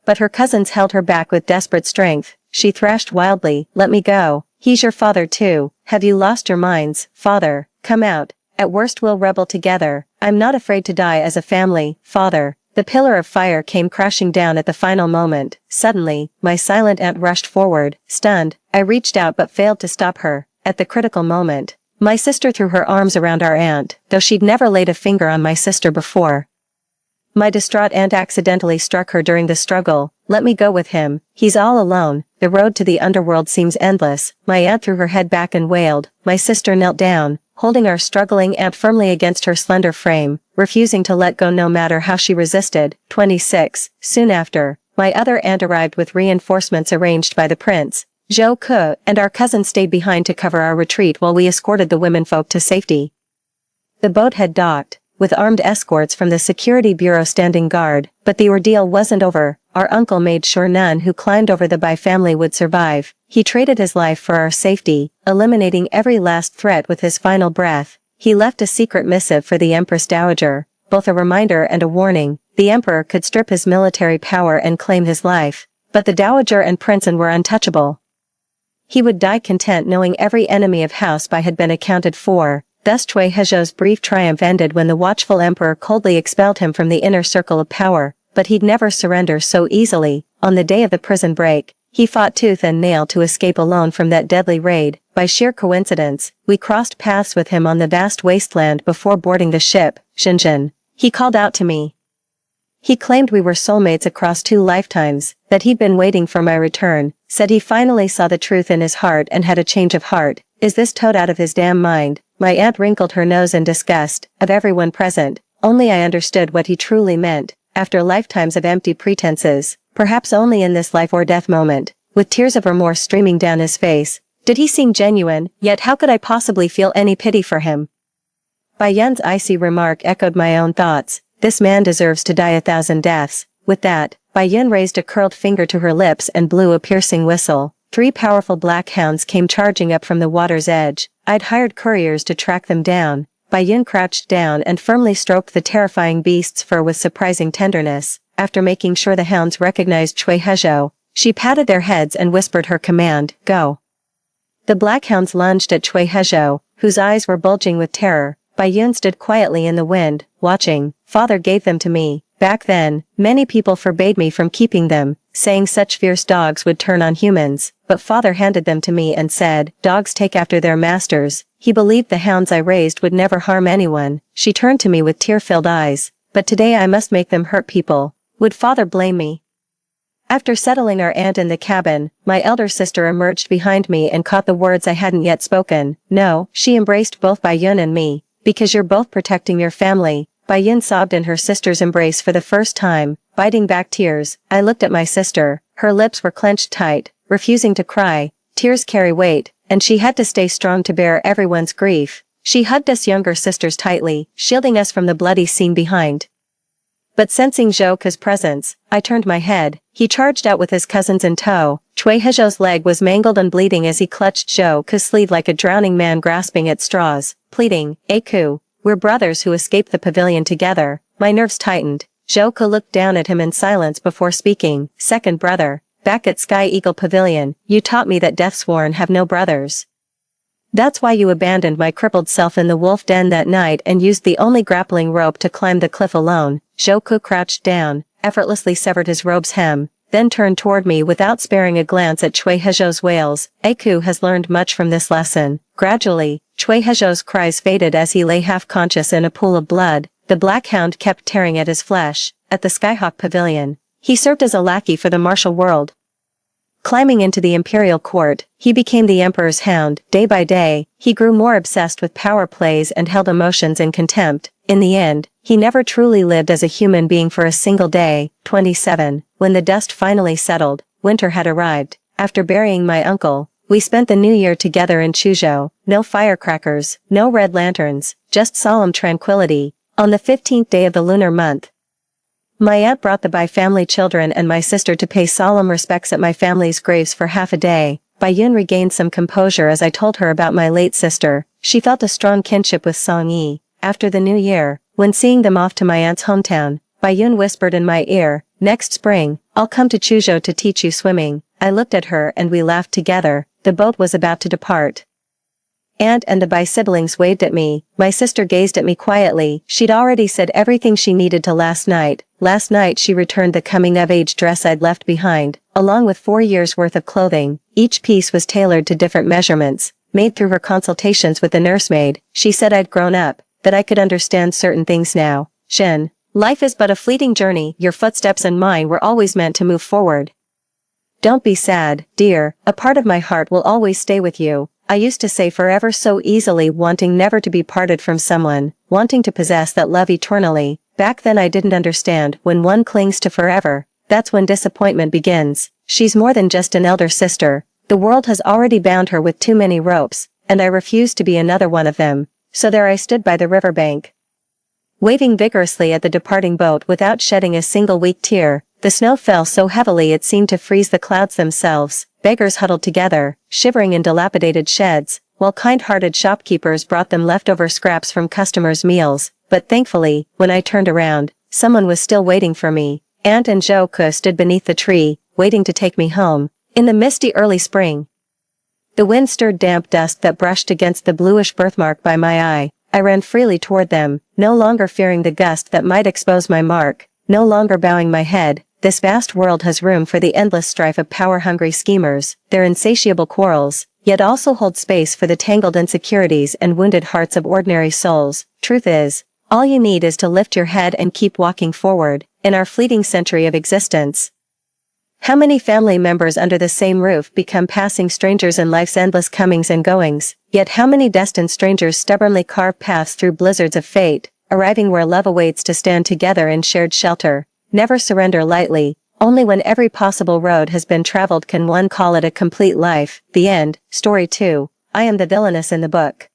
but her cousins held her back with desperate strength. She thrashed wildly, let me go. He's your father too. Have you lost your minds, father? Come out. At worst we'll rebel together. I'm not afraid to die as a family, father. The pillar of fire came crashing down at the final moment. Suddenly, my silent aunt rushed forward, stunned. I reached out but failed to stop her. At the critical moment, my sister threw her arms around our aunt, though she'd never laid a finger on my sister before. My distraught aunt accidentally struck her during the struggle. Let me go with him. He's all alone. The road to the underworld seems endless. My aunt threw her head back and wailed. My sister knelt down, holding our struggling aunt firmly against her slender frame, refusing to let go no matter how she resisted. 26. Soon after, my other aunt arrived with reinforcements arranged by the prince. Zhou Ke and our cousin stayed behind to cover our retreat while we escorted the womenfolk to safety. The boat had docked, with armed escorts from the security bureau standing guard, but the ordeal wasn't over. Our uncle made sure none who climbed over the Bai family would survive. He traded his life for our safety, eliminating every last threat with his final breath. He left a secret missive for the Empress Dowager, both a reminder and a warning. The emperor could strip his military power and claim his life, but the Dowager and Princeton were untouchable. He would die content knowing every enemy of House Bai had been accounted for. Thus Cui Hezhou's brief triumph ended when the watchful emperor coldly expelled him from the inner circle of power, but he'd never surrender so easily. On the day of the prison break, he fought tooth and nail to escape alone from that deadly raid. By sheer coincidence, we crossed paths with him on the vast wasteland before boarding the ship. Shinjin, he called out to me. He claimed we were soulmates across 2 lifetimes, that he'd been waiting for my return, said he finally saw the truth in his heart and had a change of heart. Is this toad out of his damn mind? My aunt wrinkled her nose in disgust. Of everyone present, only I understood what he truly meant. After lifetimes of empty pretenses, perhaps only in this life or death moment, with tears of remorse streaming down his face, Did he seem genuine, yet how could I possibly feel any pity for him? Bai Yun's icy remark echoed my own thoughts. This man deserves to die 1,000 deaths. With that, Bai Yun raised a curled finger to her lips and blew a piercing whistle. 3 powerful black hounds came charging up from the water's edge. I'd hired couriers to track them down. Bai Yun crouched down and firmly stroked the terrifying beast's fur with surprising tenderness. After making sure the hounds recognized Cui Hezhou, she patted their heads and whispered her command, "Go." The black hounds lunged at Cui Hezhou, whose eyes were bulging with terror. Bai Yun stood quietly in the wind, watching. Father gave them to me. Back then, many people forbade me from keeping them, saying such fierce dogs would turn on humans, but father handed them to me and said, "Dogs take after their masters." He believed the hounds I raised would never harm anyone. She turned to me with tear-filled eyes. But today I must make them hurt people. Would father blame me? After settling our aunt in the cabin, my elder sister emerged behind me and caught the words I hadn't yet spoken. "No," she embraced both Bai Yun and me, "because you're both protecting your family." Bai Yun sobbed in her sister's embrace for the first time, biting back tears. I looked at my sister. Her lips were clenched tight, refusing to cry. Tears carry weight, and she had to stay strong to bear everyone's grief. She hugged us younger sisters tightly, shielding us from the bloody scene behind. But sensing Zhou Ke's presence, I turned my head. He charged out with his cousins in tow. Cui Hezhou's leg was mangled and bleeding as he clutched Zhou Ke's sleeve like a drowning man grasping at straws, pleading, "Aku, we're brothers who escaped the pavilion together." My nerves tightened. Zhou Ke looked down at him in silence before speaking. "Second brother, back at Sky Eagle Pavilion, you taught me that Deathsworn have no brothers. That's why you abandoned my crippled self in the wolf den that night and used the only grappling rope to climb the cliff alone." Zhou Ke crouched down, effortlessly severed his robe's hem, then turned toward me without sparing a glance at Cui Hezhou's wails. "Aku has learned much from this lesson." Gradually, Cui Hezhou's cries faded as he lay half-conscious in a pool of blood. The black hound kept tearing at his flesh. At the Skyhawk Pavilion, he served as a lackey for the martial world. Climbing into the imperial court, he became the emperor's hound. Day by day, he grew more obsessed with power plays and held emotions in contempt. In the end, he never truly lived as a human being for a single day. 27. When the dust finally settled, winter had arrived. After burying my uncle, we spent the new year together in Chuzhou. No firecrackers, no red lanterns, just solemn tranquility. On the 15th day of the lunar month, my aunt brought the Bai family children and my sister to pay solemn respects at my family's graves for half a day. Bai Yun regained some composure as I told her about my late sister. She felt a strong kinship with Song Yi. After the new year, when seeing them off to my aunt's hometown, Bai Yun whispered in my ear, "Next spring, I'll come to Chuzhou to teach you swimming." I looked at her and we laughed together. The boat was about to depart. Aunt and the Bai siblings waved at me. My sister gazed at me quietly. She'd already said everything she needed to last night. Last night she returned the coming-of-age dress I'd left behind, along with 4 years' worth of clothing. Each piece was tailored to different measurements, made through her consultations with the nursemaid. She said I'd grown up, that I could understand certain things now. "Shen, life is but a fleeting journey. Your footsteps and mine were always meant to move forward. Don't be sad, dear, a part of my heart will always stay with you." I used to say forever so easily, wanting never to be parted from someone, wanting to possess that love eternally. Back then I didn't understand, when one clings to forever, that's when disappointment begins. She's more than just an elder sister. The world has already bound her with too many ropes, and I refused to be another one of them. So there I stood by the riverbank, waving vigorously at the departing boat without shedding a single weak tear. The snow fell so heavily it seemed to freeze the clouds themselves. Beggars huddled together, shivering in dilapidated sheds, while kind-hearted shopkeepers brought them leftover scraps from customers' meals. But thankfully, when I turned around, someone was still waiting for me. Aunt and Zhou Ke stood beneath the tree, waiting to take me home. In the misty early spring, the wind stirred damp dust that brushed against the bluish birthmark by my eye. I ran freely toward them, no longer fearing the gust that might expose my mark, no longer bowing my head. This vast world has room for the endless strife of power-hungry schemers, their insatiable quarrels, yet also holds space for the tangled insecurities and wounded hearts of ordinary souls. Truth is, all you need is to lift your head and keep walking forward. In our fleeting century of existence, how many family members under the same roof become passing strangers in life's endless comings and goings? Yet how many destined strangers stubbornly carve paths through blizzards of fate, arriving where love awaits to stand together in shared shelter? Never surrender lightly, Only when every possible road has been traveled can one call it a complete life. The end. Story 2. I am the villainess in the book.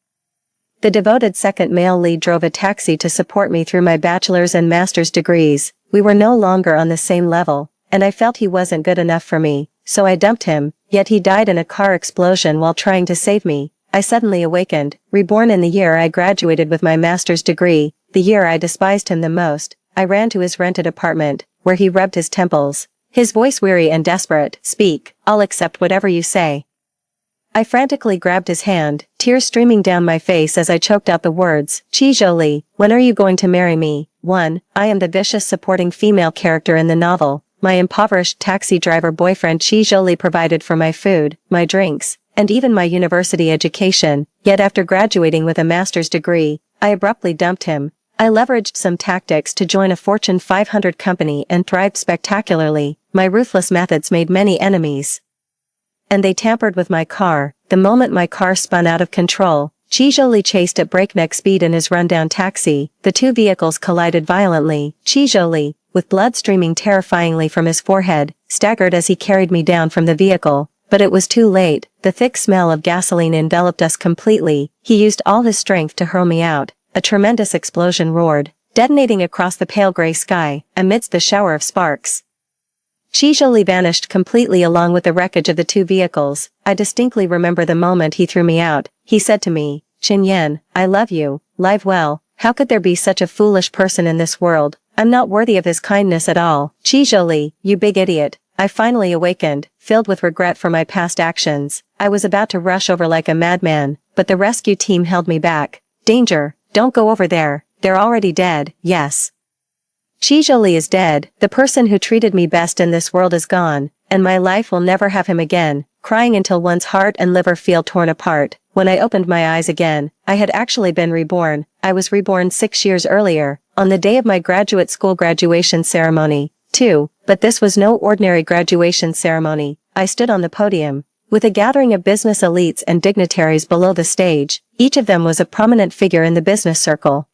The devoted second male lead drove a taxi to support me through my bachelor's and master's degrees. We were no longer on the same level, and I felt he wasn't good enough for me, so I dumped him, yet he died in a car explosion while trying to save me. I suddenly awakened, reborn in the year I graduated with my master's degree, the year I despised him the most. I ran to his rented apartment, where he rubbed his temples, his voice weary and desperate. Speak, I'll accept whatever you say. I frantically grabbed his hand, tears streaming down my face as I choked out the words, Chi Jolie, when are you going to marry me? 1. I am the vicious supporting female character in the novel. My impoverished taxi driver boyfriend Chi Jolie provided for my food, my drinks, and even my university education, yet after graduating with a master's degree, I abruptly dumped him. I leveraged some tactics to join a Fortune 500 company and thrived spectacularly. My ruthless methods made many enemies. And they tampered with my car. The moment my car spun out of control, Chi Jolie chased at breakneck speed in his rundown taxi. The two vehicles collided violently. Chi Jolie, with blood streaming terrifyingly from his forehead, staggered as he carried me down from the vehicle. But it was too late. The thick smell of gasoline enveloped us completely. He used all his strength to hurl me out. A tremendous explosion roared, detonating across the pale gray sky, amidst the shower of sparks. Chi Jolie vanished completely along with the wreckage of the two vehicles. I distinctly remember the moment he threw me out. He said to me, Chin Yen, I love you, live well. How could there be such a foolish person in this world? I'm not worthy of his kindness at all. Chi Jolie, you big idiot. I finally awakened, filled with regret for my past actions. I was about to rush over like a madman, but the rescue team held me back. Danger, don't go over there, they're already dead. Yes. Chi Jolie is dead, the person who treated me best in this world is gone, and my life will never have him again, crying until one's heart and liver feel torn apart. When I opened my eyes again, I had actually been reborn. I was reborn 6 years earlier, on the day of my graduate school graduation ceremony, too, but this was no ordinary graduation ceremony. I stood on the podium, with a gathering of business elites and dignitaries below the stage. Each of them was a prominent figure in the business circle.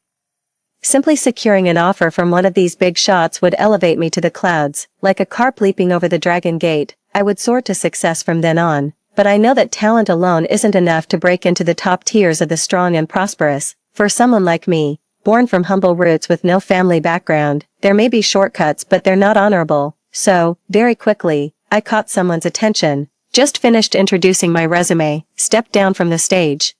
Simply securing an offer from one of these big shots would elevate me to the clouds, like a carp leaping over the Dragon Gate. I would soar to success from then on, but I know that talent alone isn't enough to break into the top tiers of the strong and prosperous. For someone like me, born from humble roots with no family background, there may be shortcuts but they're not honorable. So, very quickly, I caught someone's attention. Just finished introducing my resume, stepped down from the stage.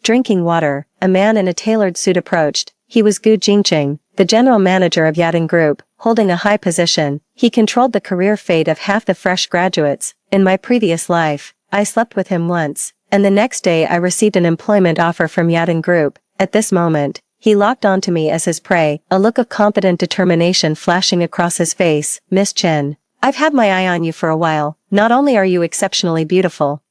Drinking water, a man in a tailored suit approached. He was Gu Jingqing, the general manager of Yadin Group, holding a high position. He controlled the career fate of half the fresh graduates. In my previous life, I slept with him once, and the next day I received an employment offer from Yadin Group. At this moment, he locked onto me as his prey, a look of confident determination flashing across his face. Miss Chen, I've had my eye on you for a while. Not only are you exceptionally beautiful,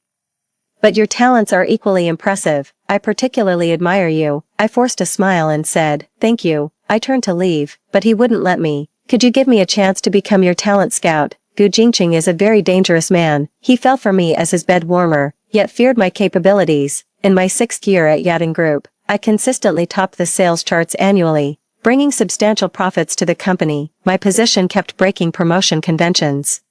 but your talents are equally impressive. I particularly admire you. I forced a smile and said, thank you. I turned to leave, but he wouldn't let me. Could you give me a chance to become your talent scout? Gu Jingqing is a very dangerous man. He fell for me as his bed warmer, yet feared my capabilities. In my 6th year at Yadin Group, I consistently topped the sales charts annually, bringing substantial profits to the company. My position kept breaking promotion conventions.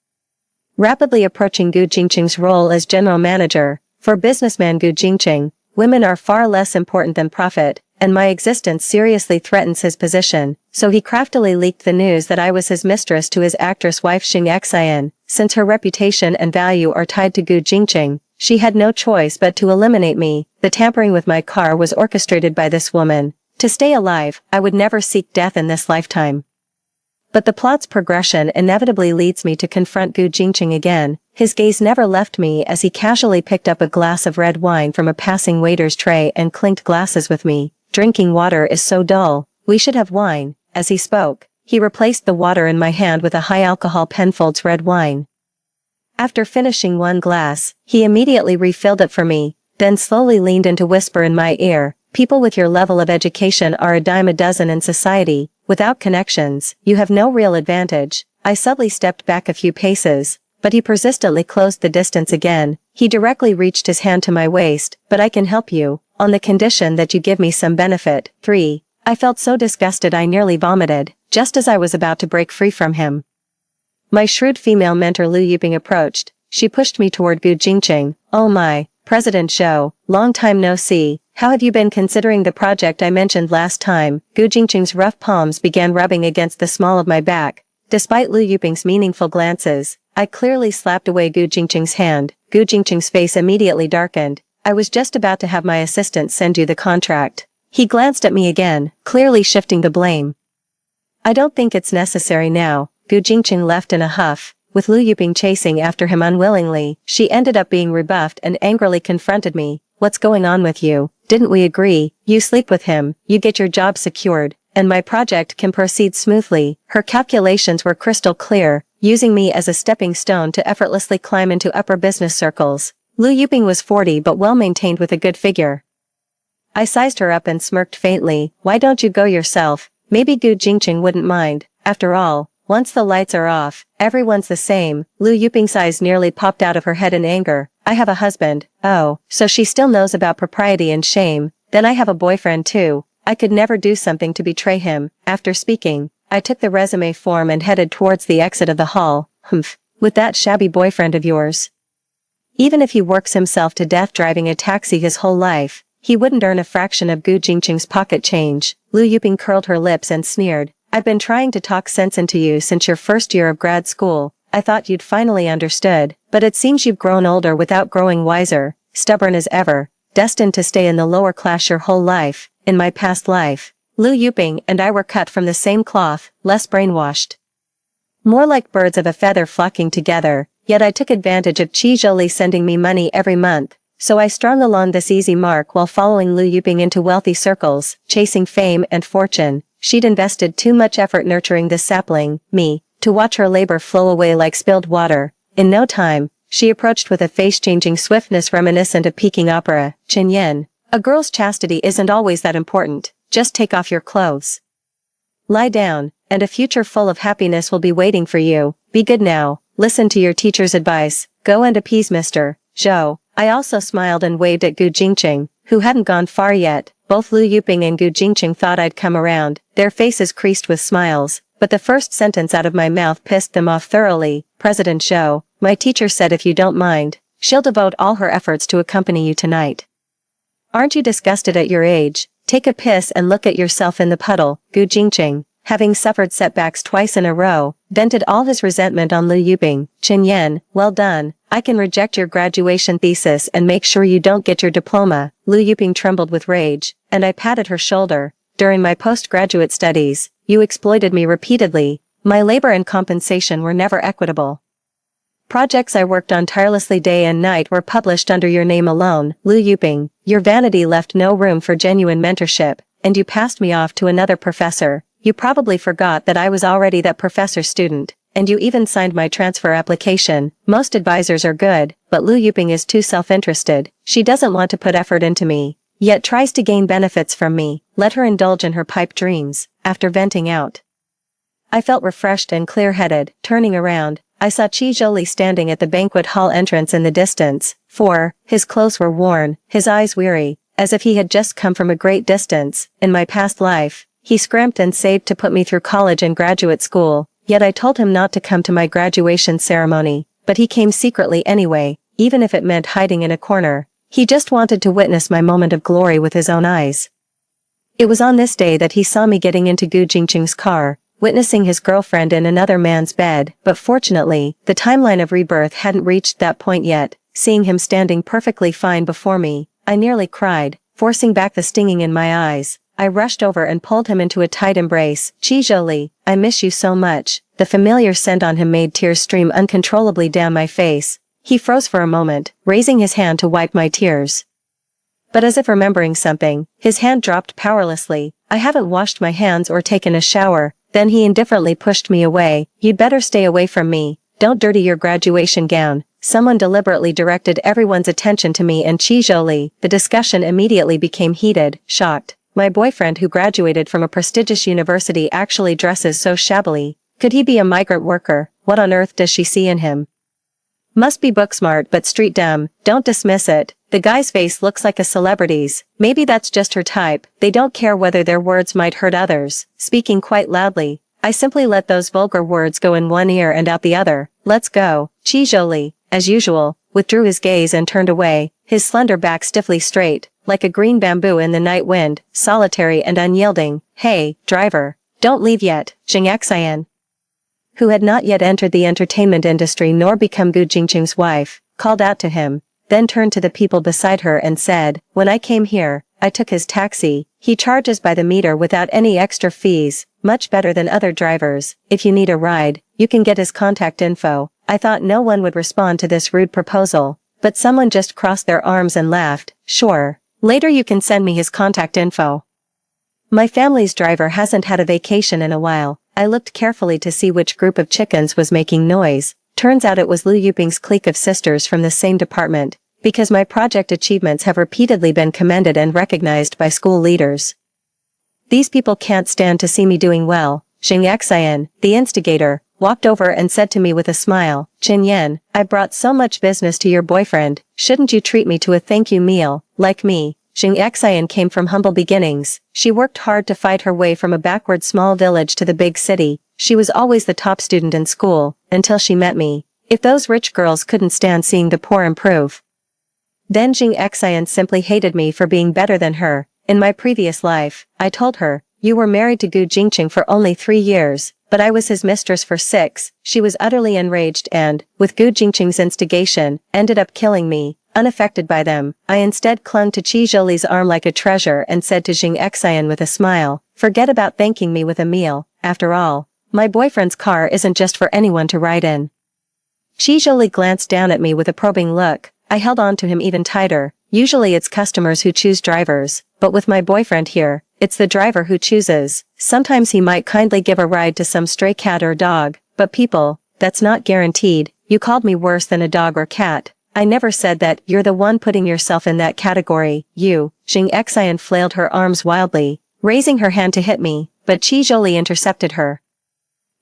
Rapidly approaching Gu Jingqing's role as general manager, for businessman Gu Jingqing, women are far less important than profit, and my existence seriously threatens his position, so he craftily leaked the news that I was his mistress to his actress wife Xing Xian. Since her reputation and value are tied to Gu Jingqing, she had no choice but to eliminate me. The tampering with my car was orchestrated by this woman. To stay alive, I would never seek death in this lifetime. But the plot's progression inevitably leads me to confront Gu Jingqing again. His gaze never left me as he casually picked up a glass of red wine from a passing waiter's tray and clinked glasses with me. Drinking water is so dull, we should have wine. As he spoke, he replaced the water in my hand with a high-alcohol Penfolds red wine. After finishing one glass, he immediately refilled it for me, then slowly leaned in to whisper in my ear, people with your level of education are a dime a dozen in society. Without connections, you have no real advantage. I subtly stepped back a few paces, but he persistently closed the distance again. He directly reached his hand to my waist. But I can help you, on the condition that you give me some benefit. 3. I felt so disgusted I nearly vomited, just as I was about to break free from him. My shrewd female mentor Lu Yuping approached. She pushed me toward Gu Jingqing. Oh my, President Zhou, long time no see. How have you been considering the project I mentioned last time? Gu Jingqing's rough palms began rubbing against the small of my back. Despite Lu Yuping's meaningful glances, I clearly slapped away Gu Jingqing's hand. Gu Jingqing's face immediately darkened. I was just about to have my assistant send you the contract. He glanced at me again, clearly shifting the blame. I don't think it's necessary now. Gu Jingqing left in a huff, with Lu Yuping chasing after him unwillingly. She ended up being rebuffed and angrily confronted me. What's going on with you? Didn't we agree? You sleep with him, you get your job secured, and my project can proceed smoothly. Her calculations were crystal clear, using me as a stepping stone to effortlessly climb into upper business circles. Lu Yuping was 40 but well maintained with a good figure. I sized her up and smirked faintly. Why don't you go yourself? Maybe Gu Jingqing wouldn't mind. After all, once the lights are off, everyone's the same. Lu Yuping's eyes nearly popped out of her head in anger. I have a husband. Oh, so she still knows about propriety and shame. Then I have a boyfriend too. I could never do something to betray him. After speaking, I took the resume form and headed towards the exit of the hall. Humph. With that shabby boyfriend of yours. Even if he works himself to death driving a taxi his whole life, he wouldn't earn a fraction of Gu Jingqing's pocket change. Lu Yuping curled her lips and sneered. I've been trying to talk sense into you since your first year of grad school. I thought you'd finally understood, but it seems you've grown older without growing wiser, stubborn as ever, destined to stay in the lower class your whole life. In my past life, Lu Yuping and I were cut from the same cloth, less brainwashed. More like birds of a feather flocking together, yet I took advantage of Qi Zhili sending me money every month, so I strung along this easy mark while following Lu Yuping into wealthy circles, chasing fame and fortune. She'd invested too much effort nurturing this sapling, me, to watch her labor flow away like spilled water. In no time, she approached with a face-changing swiftness reminiscent of Peking opera. Chen Yen, a girl's chastity isn't always that important, just take off your clothes. Lie down, and a future full of happiness will be waiting for you. Be good now, listen to your teacher's advice, go and appease Mr. Zhou. I also smiled and waved at Gu Jingqing, who hadn't gone far yet. Both Lu Yuping and Gu Jingqing thought I'd come around, their faces creased with smiles, but the first sentence out of my mouth pissed them off thoroughly. President Zhou, my teacher said if you don't mind, she'll devote all her efforts to accompany you tonight. Aren't you disgusted at your age? Take a piss and look at yourself in the puddle. Gu Jingqing, having suffered setbacks twice in a row, vented all his resentment on Lu Yuping. Chen Yen, well done. I can reject your graduation thesis and make sure you don't get your diploma. Lu Yuping trembled with rage, and I patted her shoulder. During my postgraduate studies, you exploited me repeatedly. My labor and compensation were never equitable. Projects I worked on tirelessly day and night were published under your name alone. Lu Yuping, your vanity left no room for genuine mentorship, and you passed me off to another professor. You probably forgot that I was already that professor's student, and you even signed my transfer application. Most advisors are good, but Lu Yuping is too self-interested. She doesn't want to put effort into me, yet tries to gain benefits from me. Let her indulge in her pipe dreams. After venting out, I felt refreshed and clear-headed. Turning around, I saw Qi Zhili standing at the banquet hall entrance in the distance. His clothes were worn, his eyes weary, as if he had just come from a great distance. In my past life, he scrimped and saved to put me through college and graduate school, yet I told him not to come to my graduation ceremony, but he came secretly anyway, even if it meant hiding in a corner. He just wanted to witness my moment of glory with his own eyes. It was on this day that he saw me getting into Gu Jingqing's car, witnessing his girlfriend in another man's bed, but fortunately, the timeline of rebirth hadn't reached that point yet. Seeing him standing perfectly fine before me, I nearly cried, forcing back the stinging in my eyes. I rushed over and pulled him into a tight embrace. Qi Zhili, I miss you so much. The familiar scent on him made tears stream uncontrollably down my face. He froze for a moment, raising his hand to wipe my tears. But as if remembering something, his hand dropped powerlessly. I haven't washed my hands or taken a shower. Then he indifferently pushed me away. You'd better stay away from me. Don't dirty your graduation gown. Someone deliberately directed everyone's attention to me and Qi Zhili. The discussion immediately became heated. Shocked. My boyfriend who graduated from a prestigious university actually dresses so shabbily. Could he be a migrant worker? What on earth does she see in him? Must be book smart but street dumb. Don't dismiss it. The guy's face looks like a celebrity's. Maybe that's just her type. They don't care whether their words might hurt others. Speaking quite loudly, I simply let those vulgar words go in one ear and out the other. Let's go. Chi Zholi, as usual, withdrew his gaze and turned away, his slender back stiffly straight, like a green bamboo in the night wind, solitary and unyielding. Hey, driver, don't leave yet, Jing Xian, who had not yet entered the entertainment industry nor become Gu Jingqing's wife, called out to him, then turned to the people beside her and said, when I came here, I took his taxi. He charges by the meter without any extra fees, much better than other drivers. If you need a ride, you can get his contact info. I thought no one would respond to this rude proposal, but someone just crossed their arms and laughed. Sure. Later you can send me his contact info. My family's driver hasn't had a vacation in a while. I looked carefully to see which group of chickens was making noise. Turns out it was Liu Yuping's clique of sisters from the same department, because my project achievements have repeatedly been commended and recognized by school leaders. These people can't stand to see me doing well. Jing Xian, the instigator, walked over and said to me with a smile, Qin Yan, I brought so much business to your boyfriend, shouldn't you treat me to a thank you meal, like me? Jing Xian came from humble beginnings. She worked hard to fight her way from a backward small village to the big city. She was always the top student in school, until she met me. If those rich girls couldn't stand seeing the poor improve, then Jing Xian simply hated me for being better than her. In my previous life, I told her, you were married to Gu Jingqing for only 3 years, but I was his mistress for 6. She was utterly enraged and, with Gu Jingqing's instigation, ended up killing me. Unaffected by them, I instead clung to Chi Zholi's arm like a treasure and said to Jing Xian with a smile, forget about thanking me with a meal. After all, my boyfriend's car isn't just for anyone to ride in. Chi Zholi glanced down at me with a probing look. I held on to him even tighter. Usually it's customers who choose drivers, but with my boyfriend here, it's the driver who chooses. Sometimes he might kindly give a ride to some stray cat or dog, but people, that's not guaranteed. You called me worse than a dog or cat. I never said that. You're the one putting yourself in that category. You. Jing Xian flailed her arms wildly, raising her hand to hit me, but Chi Zholi intercepted her,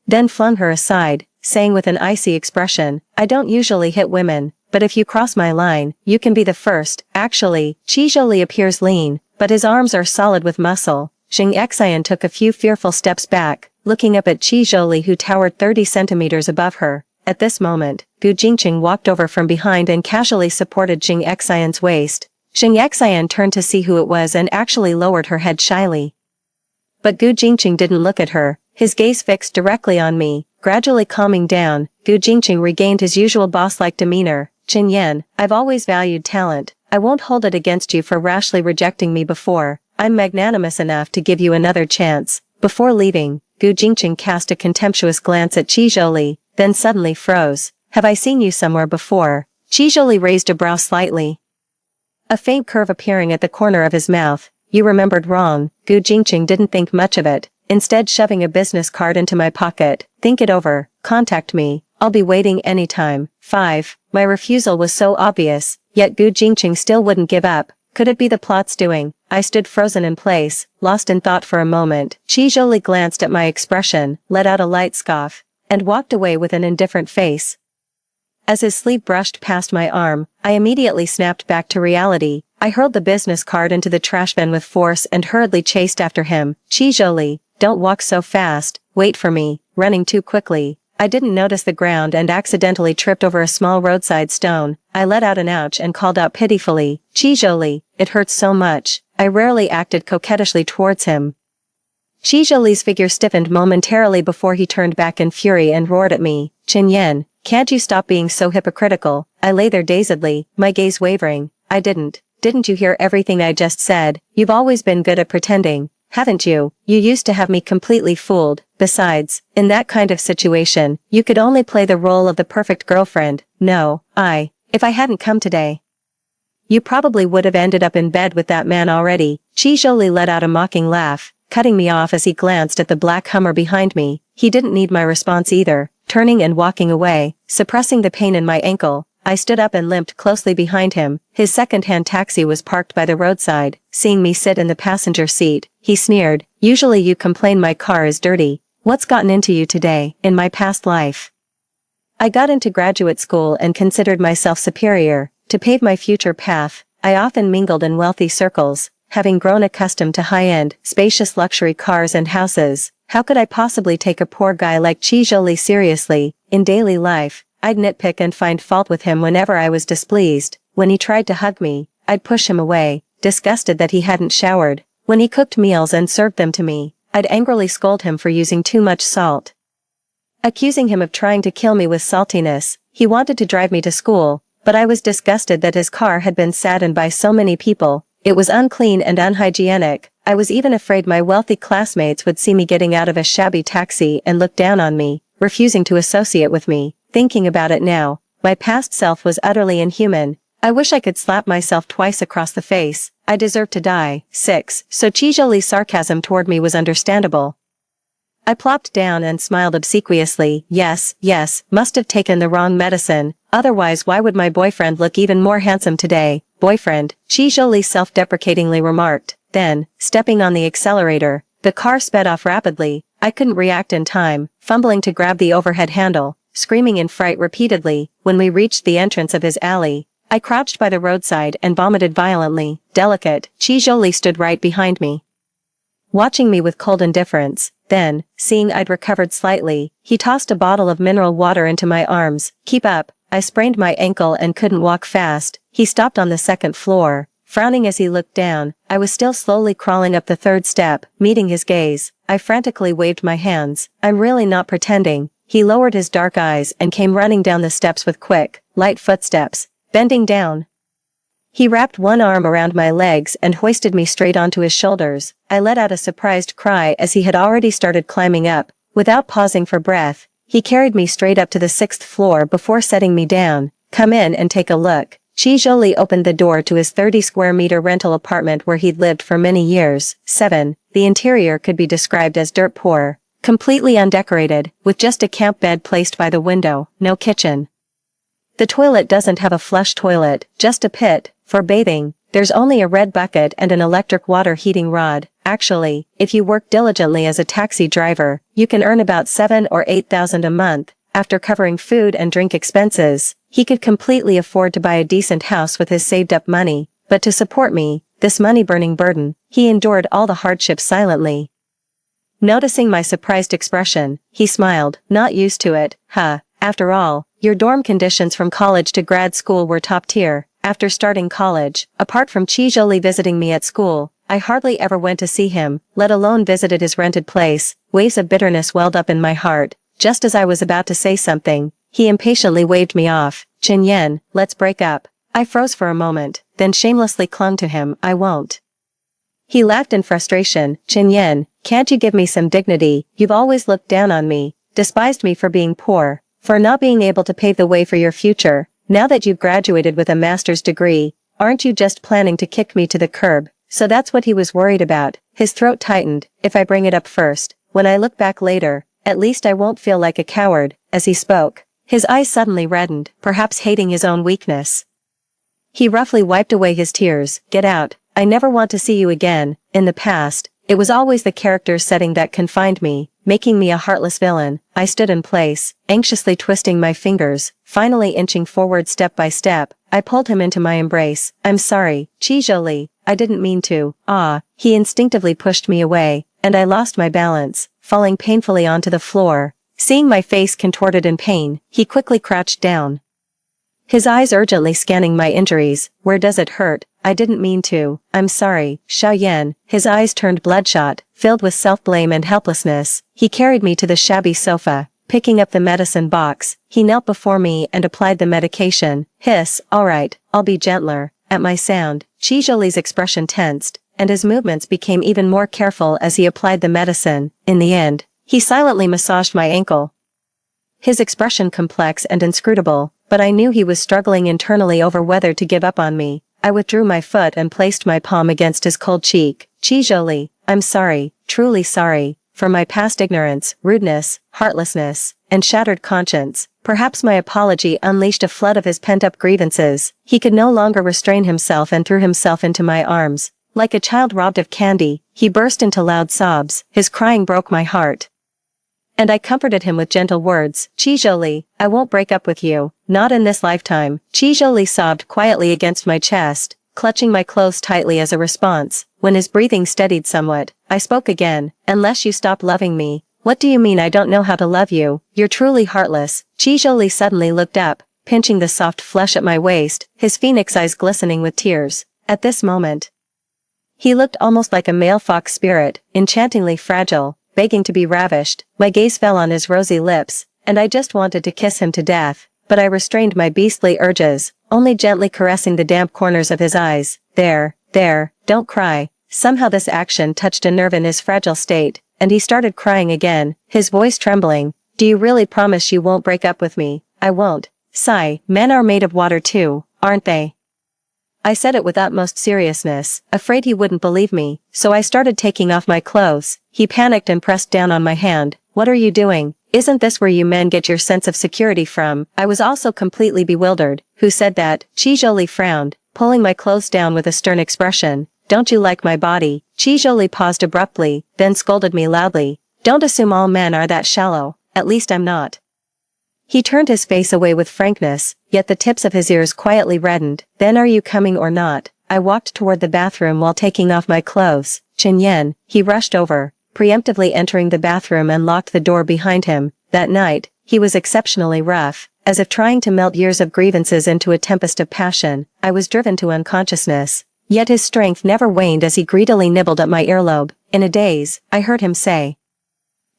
then flung her aside, saying with an icy expression, I don't usually hit women, but if you cross my line, you can be the first. Actually, Chi Zholi appears lean, but his arms are solid with muscle. Jing Xian took a few fearful steps back, looking up at Chi Zholi who towered 30 centimeters above her. At this moment, Gu Jingqing walked over from behind and casually supported Jing Xian's waist. Jing Xian turned to see who it was and actually lowered her head shyly. But Gu Jingqing didn't look at her, his gaze fixed directly on me. Gradually calming down, Gu Jingqing regained his usual boss-like demeanor. Qin Yan, I've always valued talent. I won't hold it against you for rashly rejecting me before. I'm magnanimous enough to give you another chance. Before leaving, Gu Jingqing cast a contemptuous glance at Chi Zholi, then suddenly froze. Have I seen you somewhere before? Chi Zholi raised a brow slightly, a faint curve appearing at the corner of his mouth. You remembered wrong. Gu Jingqing didn't think much of it, instead shoving a business card into my pocket. Think it over. Contact me. I'll be waiting anytime. 5. My refusal was so obvious, yet Gu Jingqing still wouldn't give up. Could it be the plot's doing? I stood frozen in place, lost in thought for a moment. Chi Zholi glanced at my expression, let out a light scoff, and walked away with an indifferent face. As his sleeve brushed past my arm, I immediately snapped back to reality. I hurled the business card into the trash bin with force and hurriedly chased after him. Chi Zholi, don't walk so fast, wait for me. Running too quickly, I didn't notice the ground and accidentally tripped over a small roadside stone. I let out an ouch and called out pitifully, Chi Zholi, it hurts so much. I rarely acted coquettishly towards him. Chi Zholi's figure stiffened momentarily before he turned back in fury and roared at me, Qin Yan, can't you stop being so hypocritical? I lay there dazedly, my gaze wavering. I didn't you hear everything I just said? You've always been good at pretending, haven't you? You used to have me completely fooled. Besides, in that kind of situation, you could only play the role of the perfect girlfriend. No, if I hadn't come today, you probably would have ended up in bed with that man already. Chi Zholi let out a mocking laugh, cutting me off as he glanced at the black Hummer behind me. He didn't need my response either. Turning and walking away, suppressing the pain in my ankle, I stood up and limped closely behind him. His second-hand taxi was parked by the roadside. Seeing me sit in the passenger seat, he sneered, usually you complain my car is dirty. What's gotten into you today? In my past life, I got into graduate school and considered myself superior. To pave my future path, I often mingled in wealthy circles, having grown accustomed to high-end, spacious luxury cars and houses. How could I possibly take a poor guy like Chi Zholi seriously? In daily life, I'd nitpick and find fault with him whenever I was displeased. When he tried to hug me, I'd push him away, disgusted that he hadn't showered. When he cooked meals and served them to me, I'd angrily scold him for using too much salt. Accusing him of trying to kill me with saltiness, he wanted to drive me to school, but I was disgusted that his car had been sat in by so many people. It was unclean and unhygienic. I was even afraid my wealthy classmates would see me getting out of a shabby taxi and look down on me, refusing to associate with me. Thinking about it now, my past self was utterly inhuman. I wish I could slap myself twice across the face. I deserved to die. 6. So Chi Zholi's sarcasm toward me was understandable. I plopped down and smiled obsequiously. Yes, must have taken the wrong medicine. Otherwise why would my boyfriend look even more handsome today? Boyfriend, Chi Zholi self-deprecatingly remarked. Then, stepping on the accelerator, the car sped off rapidly. I couldn't react in time, fumbling to grab the overhead handle, screaming in fright repeatedly. When we reached the entrance of his alley, I crouched by the roadside and vomited violently. Delicate, Chi Zholi stood right behind me, watching me with cold indifference. Then, seeing I'd recovered slightly, he tossed a bottle of mineral water into my arms. Keep up. I sprained my ankle and couldn't walk fast. He stopped on the second floor, frowning as he looked down. I was still slowly crawling up the third step. Meeting his gaze, I frantically waved my hands. I'm really not pretending. He lowered his dark eyes and came running down the steps with quick, light footsteps. Bending down, he wrapped one arm around my legs and hoisted me straight onto his shoulders. I let out a surprised cry as he had already started climbing up. Without pausing for breath, he carried me straight up to the 6th floor before setting me down. Come in and take a look. Chi Zholi opened the door to his 30-square-meter rental apartment where he'd lived for many years. 7. The interior could be described as dirt poor, completely undecorated, with just a camp bed placed by the window. No kitchen. The toilet doesn't have a flush toilet, just a pit. For bathing, there's only a red bucket and an electric water heating rod. Actually, if you work diligently as a taxi driver, you can earn about 7,000 or 8,000 a month. After covering food and drink expenses, he could completely afford to buy a decent house with his saved-up money. But to support me, this money-burning burden, he endured all the hardships silently. Noticing my surprised expression, he smiled. Not used to it, huh? After all, your dorm conditions from college to grad school were top tier. After starting college, apart from Chi Zholi visiting me at school, I hardly ever went to see him, let alone visited his rented place. Waves of bitterness welled up in my heart. Just as I was about to say something, he impatiently waved me off. Chen Yen, let's break up. I froze for a moment, then shamelessly clung to him. I won't. He laughed in frustration. Chen Yen, can't you give me some dignity? You've always looked down on me, despised me for being poor, for not being able to pave the way for your future. Now that you've graduated with a master's degree, aren't you just planning to kick me to the curb? So that's what he was worried about. His throat tightened. If I bring it up first, when I look back later, at least I won't feel like a coward. As he spoke, his eyes suddenly reddened, perhaps hating his own weakness. He roughly wiped away his tears. Get out. I never want to see you again. In the past, it was always the character setting that confined me, making me a heartless villain. I stood in place, anxiously twisting my fingers, finally inching forward step by step. I pulled him into my embrace. I'm sorry, Chi Zholi, I didn't mean to. He instinctively pushed me away, and I lost my balance, falling painfully onto the floor. Seeing my face contorted in pain, he quickly crouched down, his eyes urgently scanning my injuries. Where does it hurt? I didn't mean to. I'm sorry, Xiao Yan. His eyes turned bloodshot, filled with self-blame and helplessness. He carried me to the shabby sofa. Picking up the medicine box, he knelt before me and applied the medication. Hiss, all right, I'll be gentler. At my sound, Chi Zholi's expression tensed, and his movements became even more careful as he applied the medicine. In the end, he silently massaged my ankle, his expression complex and inscrutable, but I knew he was struggling internally over whether to give up on me. I withdrew my foot and placed my palm against his cold cheek. Chi Zholi, I'm sorry, truly sorry, for my past ignorance, rudeness, heartlessness, and shattered conscience. Perhaps my apology unleashed a flood of his pent-up grievances. He could no longer restrain himself and threw himself into my arms. Like a child robbed of candy, he burst into loud sobs. His crying broke my heart, and I comforted him with gentle words. Chi Zholi, I won't break up with you, not in this lifetime. Chi Zholi sobbed quietly against my chest, clutching my clothes tightly as a response. When his breathing steadied somewhat, I spoke again. Unless you stop loving me. What do you mean I don't know how to love you? You're truly heartless. Chijoli suddenly looked up, pinching the soft flesh at my waist, his phoenix eyes glistening with tears. At this moment, he looked almost like a male fox spirit, enchantingly fragile, begging to be ravished. My gaze fell on his rosy lips, and I just wanted to kiss him to death, but I restrained my beastly urges, only gently caressing the damp corners of his eyes. There, don't cry. Somehow this action touched a nerve in his fragile state, and he started crying again, his voice trembling. Do you really promise you won't break up with me? I won't. Sigh, men are made of water too, aren't they? I said it with utmost seriousness, afraid he wouldn't believe me, so I started taking off my clothes. He panicked and pressed down on my hand. What are you doing? Isn't this where you men get your sense of security from? I was also completely bewildered. Who said that? Chijoli frowned, pulling my clothes down with a stern expression. Don't you like my body? Chijoli paused abruptly, then scolded me loudly. Don't assume all men are that shallow. At least I'm not. He turned his face away with frankness, yet the tips of his ears quietly reddened. Then are you coming or not? I walked toward the bathroom while taking off my clothes. Chinyen, he rushed over, preemptively entering the bathroom and locked the door behind him. That night, he was exceptionally rough, as if trying to melt years of grievances into a tempest of passion. I was driven to unconsciousness. Yet his strength never waned as he greedily nibbled at my earlobe. In a daze, I heard him say,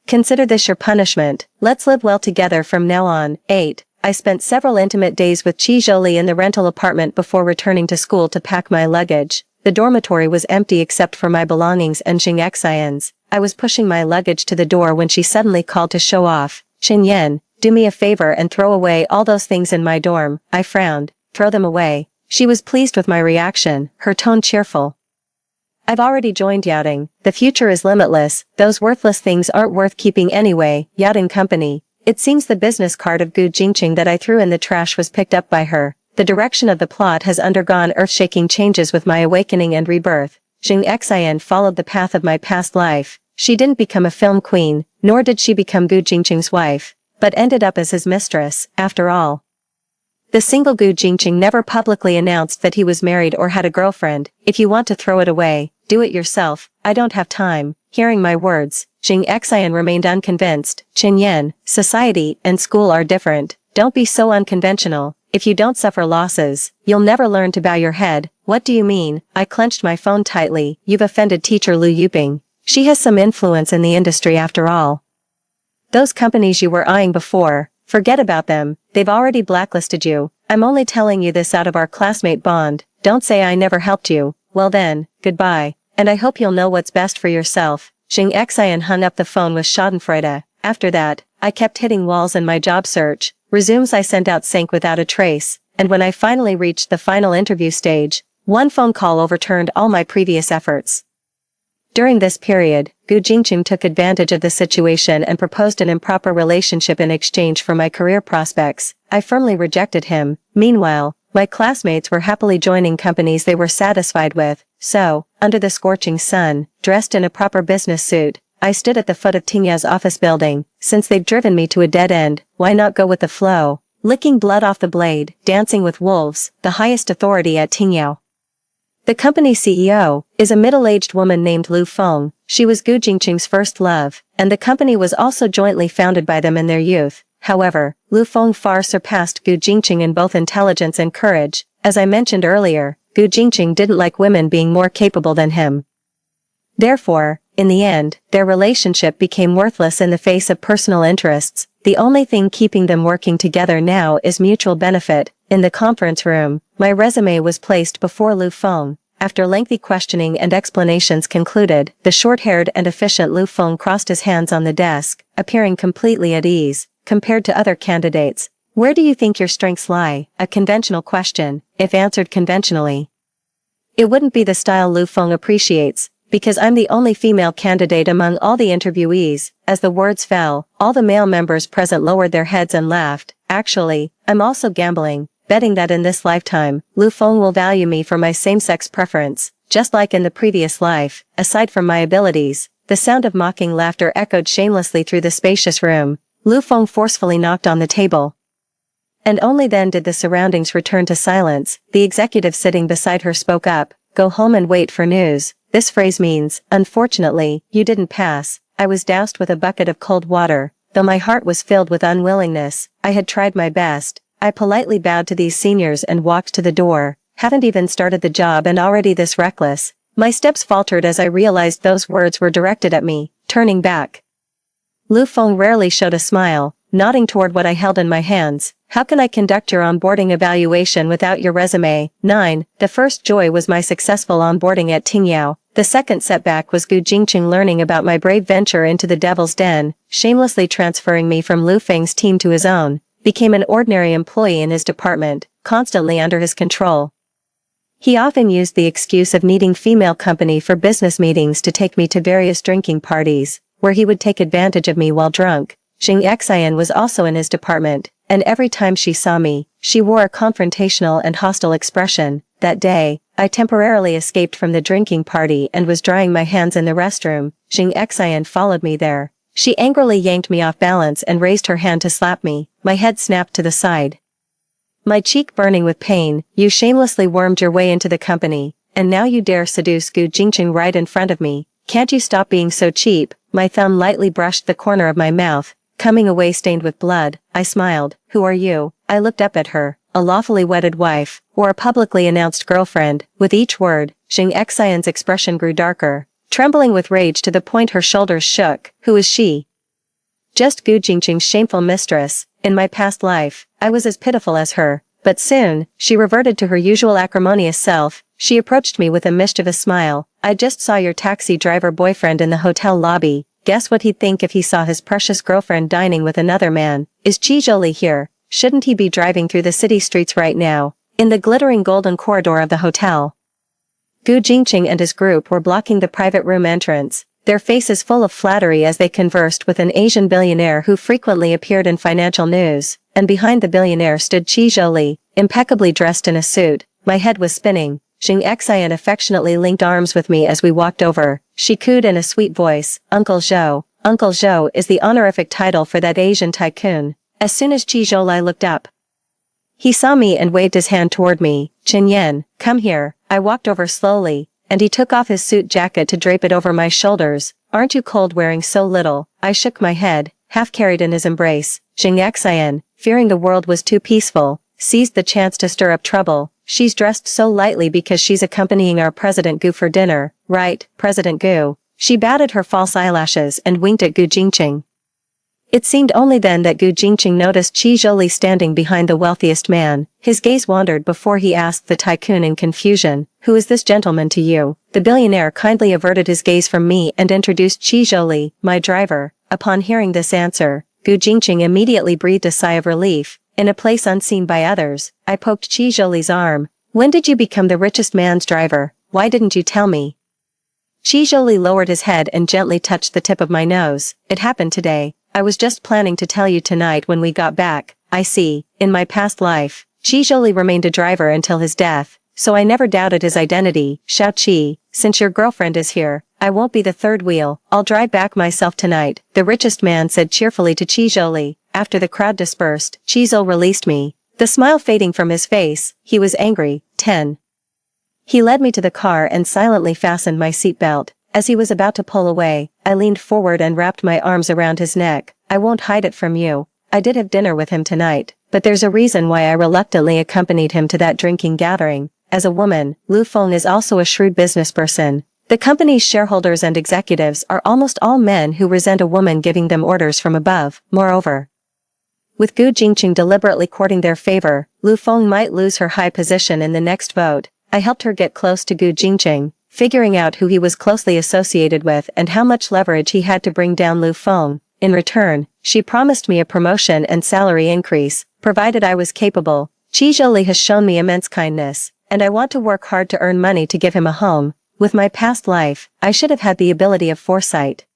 consider this your punishment. Let's live well together from now on. 8. I spent several intimate days with Chijoli in the rental apartment before returning to school to pack my luggage. The dormitory was empty except for my belongings and Xing Xian's. I was pushing my luggage to the door when she suddenly called to show off. Chinyen, do me a favor and throw away all those things in my dorm. I frowned. Throw them away. She was pleased with my reaction, her tone cheerful. I've already joined yachting. The future is limitless. Those worthless things aren't worth keeping anyway. Yachting company. It seems the business card of Gu Jingqing that I threw in the trash was picked up by her. The direction of the plot has undergone earth-shaking changes with my awakening and rebirth. Xing Xian followed the path of my past life. She didn't become a film queen, nor did she become Gu Jingqing's wife, but ended up as his mistress, after all. The single Gu Jingqing never publicly announced that he was married or had a girlfriend. If you want to throw it away, do it yourself. I don't have time. Hearing my words, Xing Xian remained unconvinced. Chinyen, society and school are different. Don't be so unconventional. If you don't suffer losses, you'll never learn to bow your head. What do you mean? I clenched my phone tightly. You've offended teacher Lu Yuping. She has some influence in the industry after all. Those companies you were eyeing before, forget about them. They've already blacklisted you. I'm only telling you this out of our classmate bond. Don't say I never helped you. Well then, goodbye. And I hope you'll know what's best for yourself. Xing Xian hung up the phone with schadenfreude. After that, I kept hitting walls in my job search. Resumes I sent out sank without a trace, and when I finally reached the final interview stage, one phone call overturned all my previous efforts. During this period, Gu Jingqing took advantage of the situation and proposed an improper relationship in exchange for my career prospects. I firmly rejected him. Meanwhile, my classmates were happily joining companies they were satisfied with, so, under the scorching sun, dressed in a proper business suit, I stood at the foot of Tingyao's office building. Since they've driven me to a dead end, why not go with the flow? Licking blood off the blade, dancing with wolves, the highest authority at Tingyao. The company CEO is a middle-aged woman named Lu Feng. She was Gu Jingqing's first love, and the company was also jointly founded by them in their youth. However, Lu Feng far surpassed Gu Jingqing in both intelligence and courage. As I mentioned earlier, Gu Jingqing didn't like women being more capable than him. Therefore, in the end, their relationship became worthless in the face of personal interests. The only thing keeping them working together now is mutual benefit. In the conference room, my resume was placed before Lu Feng. After lengthy questioning and explanations concluded, the short-haired and efficient Lu Feng crossed his hands on the desk, appearing completely at ease. Compared to other candidates, where do you think your strengths lie? A conventional question, if answered conventionally. It wouldn't be the style Lu Feng appreciates, because I'm the only female candidate among all the interviewees. As the words fell, all the male members present lowered their heads and laughed. Actually, I'm also gambling, betting that in this lifetime, Lu Feng will value me for my same-sex preference, just like in the previous life. Aside from my abilities, the sound of mocking laughter echoed shamelessly through the spacious room. Lu Feng forcefully knocked on the table. And only then did the surroundings return to silence. The executive sitting beside her spoke up. "Go home and wait for news." This phrase means, unfortunately, you didn't pass. I was doused with a bucket of cold water. Though my heart was filled with unwillingness, I had tried my best. I politely bowed to these seniors and walked to the door. Haven't even started the job and already this reckless. My steps faltered as I realized those words were directed at me. Turning back, Lu Feng rarely showed a smile, nodding toward what I held in my hands. "How can I conduct your onboarding evaluation without your resume?" 9. The first joy was my successful onboarding at Tingyao. The second setback was Gu Jingqing learning about my brave venture into the Devil's Den, shamelessly transferring me from Lu Feng's team to his own, became an ordinary employee in his department, constantly under his control. He often used the excuse of needing female company for business meetings to take me to various drinking parties, where he would take advantage of me while drunk. Xing Xian was also in his department, and every time she saw me, she wore a confrontational and hostile expression. That day, I temporarily escaped from the drinking party and was drying my hands in the restroom. Xing Xian followed me there. She angrily yanked me off balance and raised her hand to slap me. My head snapped to the side, my cheek burning with pain. "You shamelessly wormed your way into the company, and now you dare seduce Gu Jingqing right in front of me. Can't you stop being so cheap?" My thumb lightly brushed the corner of my mouth, coming away stained with blood. I smiled. "Who are you?" I looked up at her. A lawfully wedded wife, or a publicly announced girlfriend? With each word, Xing Xian's expression grew darker, trembling with rage to the point her shoulders shook. "Who is she?" "Just Gu Jingqing's shameful mistress. In my past life, I was as pitiful as her." But soon, she reverted to her usual acrimonious self. She approached me with a mischievous smile. "I just saw your taxi driver boyfriend in the hotel lobby. Guess what he'd think if he saw his precious girlfriend dining with another man. Is Qi Zholi here? Shouldn't he be driving through the city streets right now, in the glittering golden corridor of the hotel?" Gu Jingqing and his group were blocking the private room entrance, their faces full of flattery as they conversed with an Asian billionaire who frequently appeared in financial news, and behind the billionaire stood Qi Zholi, impeccably dressed in a suit. My head was spinning. Xing Xian affectionately linked arms with me as we walked over. She cooed in a sweet voice, "Uncle Zhou." Uncle Zhou is the honorific title for that Asian tycoon. As soon as Qi Zholi looked up, he saw me and waved his hand toward me. "Chen Yan, come here." I walked over slowly, and he took off his suit jacket to drape it over my shoulders. "Aren't you cold wearing so little?" I shook my head, half carried in his embrace. Xing Xian, fearing the world was too peaceful, seized the chance to stir up trouble. "She's dressed so lightly because she's accompanying our President Gu for dinner, right, President Gu?" She batted her false eyelashes and winked at Gu Jingqing. It seemed only then that Gu Jingqing noticed Qi Zholi standing behind the wealthiest man. His gaze wandered before he asked the tycoon in confusion, "Who is this gentleman to you?" The billionaire kindly averted his gaze from me and introduced Qi Zholi, my driver. Upon hearing this answer, Gu Jingqing immediately breathed a sigh of relief. In a place unseen by others, I poked Qi Zholi's arm. "When did you become the richest man's driver? Why didn't you tell me?" Qi Zholi lowered his head and gently touched the tip of my nose. "It happened today. I was just planning to tell you tonight when we got back." "I see. In my past life, Qi Zholi remained a driver until his death, so I never doubted his identity." "Xiao Qi, since your girlfriend is here, I won't be the third wheel. I'll drive back myself tonight," the richest man said cheerfully to Qi Zholi. After the crowd dispersed, Qi Zhou released me. The smile fading from his face, he was angry. 10. He led me to the car and silently fastened my seatbelt. As he was about to pull away, I leaned forward and wrapped my arms around his neck. "I won't hide it from you. I did have dinner with him tonight, but there's a reason why I reluctantly accompanied him to that drinking gathering. As a woman, Lu Feng is also a shrewd businessperson. The company's shareholders and executives are almost all men who resent a woman giving them orders from above. Moreover, with Gu Jingqing deliberately courting their favor, Lu Feng might lose her high position in the next vote." I helped her get close to Gu Jingqing, figuring out who he was closely associated with and how much leverage he had to bring down Lu Feng. In return, she promised me a promotion and salary increase, provided I was capable. Qi Zholi has shown me immense kindness, and I want to work hard to earn money to give him a home. With my past life, I should have had the ability of foresight.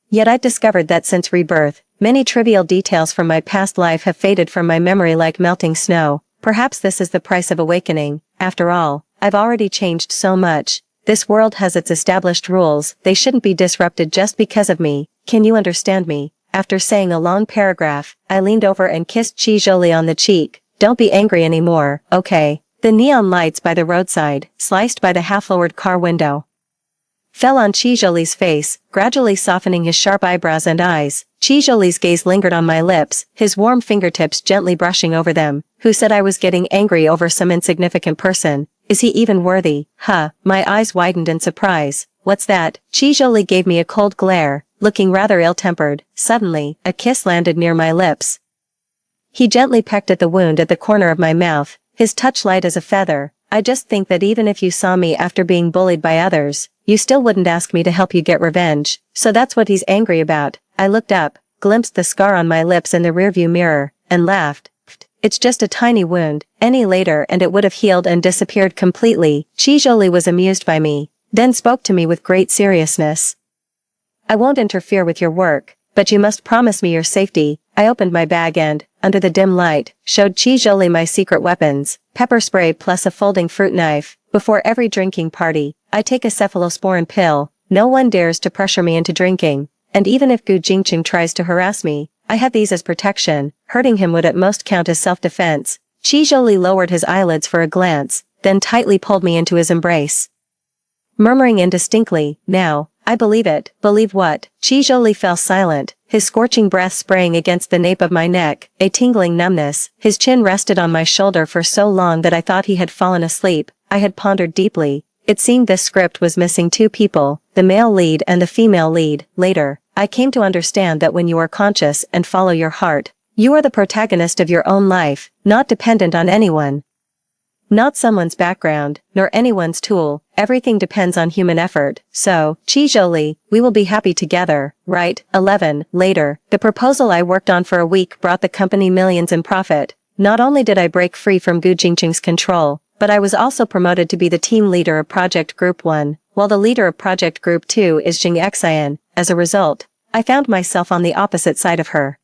Yet I discovered that since rebirth, many trivial details from my past life have faded from my memory like melting snow. Perhaps this is the price of awakening. After all, I've already changed so much. This world has its established rules, they shouldn't be disrupted just because of me. Can you understand me? After saying a long paragraph, I leaned over and kissed Qi Zholi on the cheek. Don't be angry anymore, okay? The neon lights by the roadside, sliced by the half-lowered car window, fell on Qi Zholi's face, gradually softening his sharp eyebrows and eyes. Qi Zholi's gaze lingered on my lips, his warm fingertips gently brushing over them. Who said I was getting angry over some insignificant person? Is he even worthy? Huh, my eyes widened in surprise. What's that? Qi Zholi gave me a cold glare, looking rather ill-tempered. Suddenly, a kiss landed near my lips. He gently pecked at the wound at the corner of my mouth, his touch light as a feather. I just think that even if you saw me after being bullied by others, you still wouldn't ask me to help you get revenge. So that's what he's angry about. I looked up, glimpsed the scar on my lips in the rearview mirror, and laughed. It's just a tiny wound. Any later and it would have healed and disappeared completely. Qi Zholi was amused by me, then spoke to me with great seriousness. I won't interfere with your work, but you must promise me your safety. I opened my bag and, under the dim light, showed Qi Zholi my secret weapons, pepper spray plus a folding fruit knife. Before every drinking party, I take a cephalosporin pill. No one dares to pressure me into drinking, and even if Gu Jingqing tries to harass me, I have these as protection. Hurting him would at most count as self-defense. Qi Zholi lowered his eyelids for a glance, then tightly pulled me into his embrace, murmuring indistinctly, "Now, I believe it." Believe what? Qi Zholi fell silent, his scorching breath spraying against the nape of my neck, a tingling numbness. His chin rested on my shoulder for so long that I thought he had fallen asleep. I had pondered deeply. It seemed this script was missing two people, the male lead and the female lead. Later, I came to understand that when you are conscious and follow your heart, you are the protagonist of your own life, not dependent on anyone. Not someone's background, nor anyone's tool. Everything depends on human effort. So, Qi Zholi, we will be happy together, right? 11. Later, the proposal I worked on for a week brought the company millions in profit. Not only did I break free from Gu Jingqing's control, but I was also promoted to be the team leader of Project Group 1, while the leader of Project Group 2 is Jing Xian. As a result, I found myself on the opposite side of her,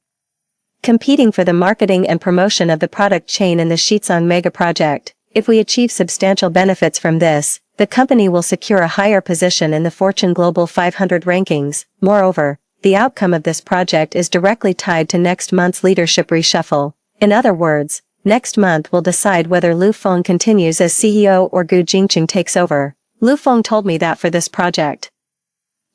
competing for the marketing and promotion of the product chain in the Shizong mega project. If we achieve substantial benefits from this, the company will secure a higher position in the Fortune Global 500 rankings. Moreover, the outcome of this project is directly tied to next month's leadership reshuffle. In other words, next month will decide whether Lu Feng continues as CEO or Gu Jingqing takes over. Lu Feng told me that for this project,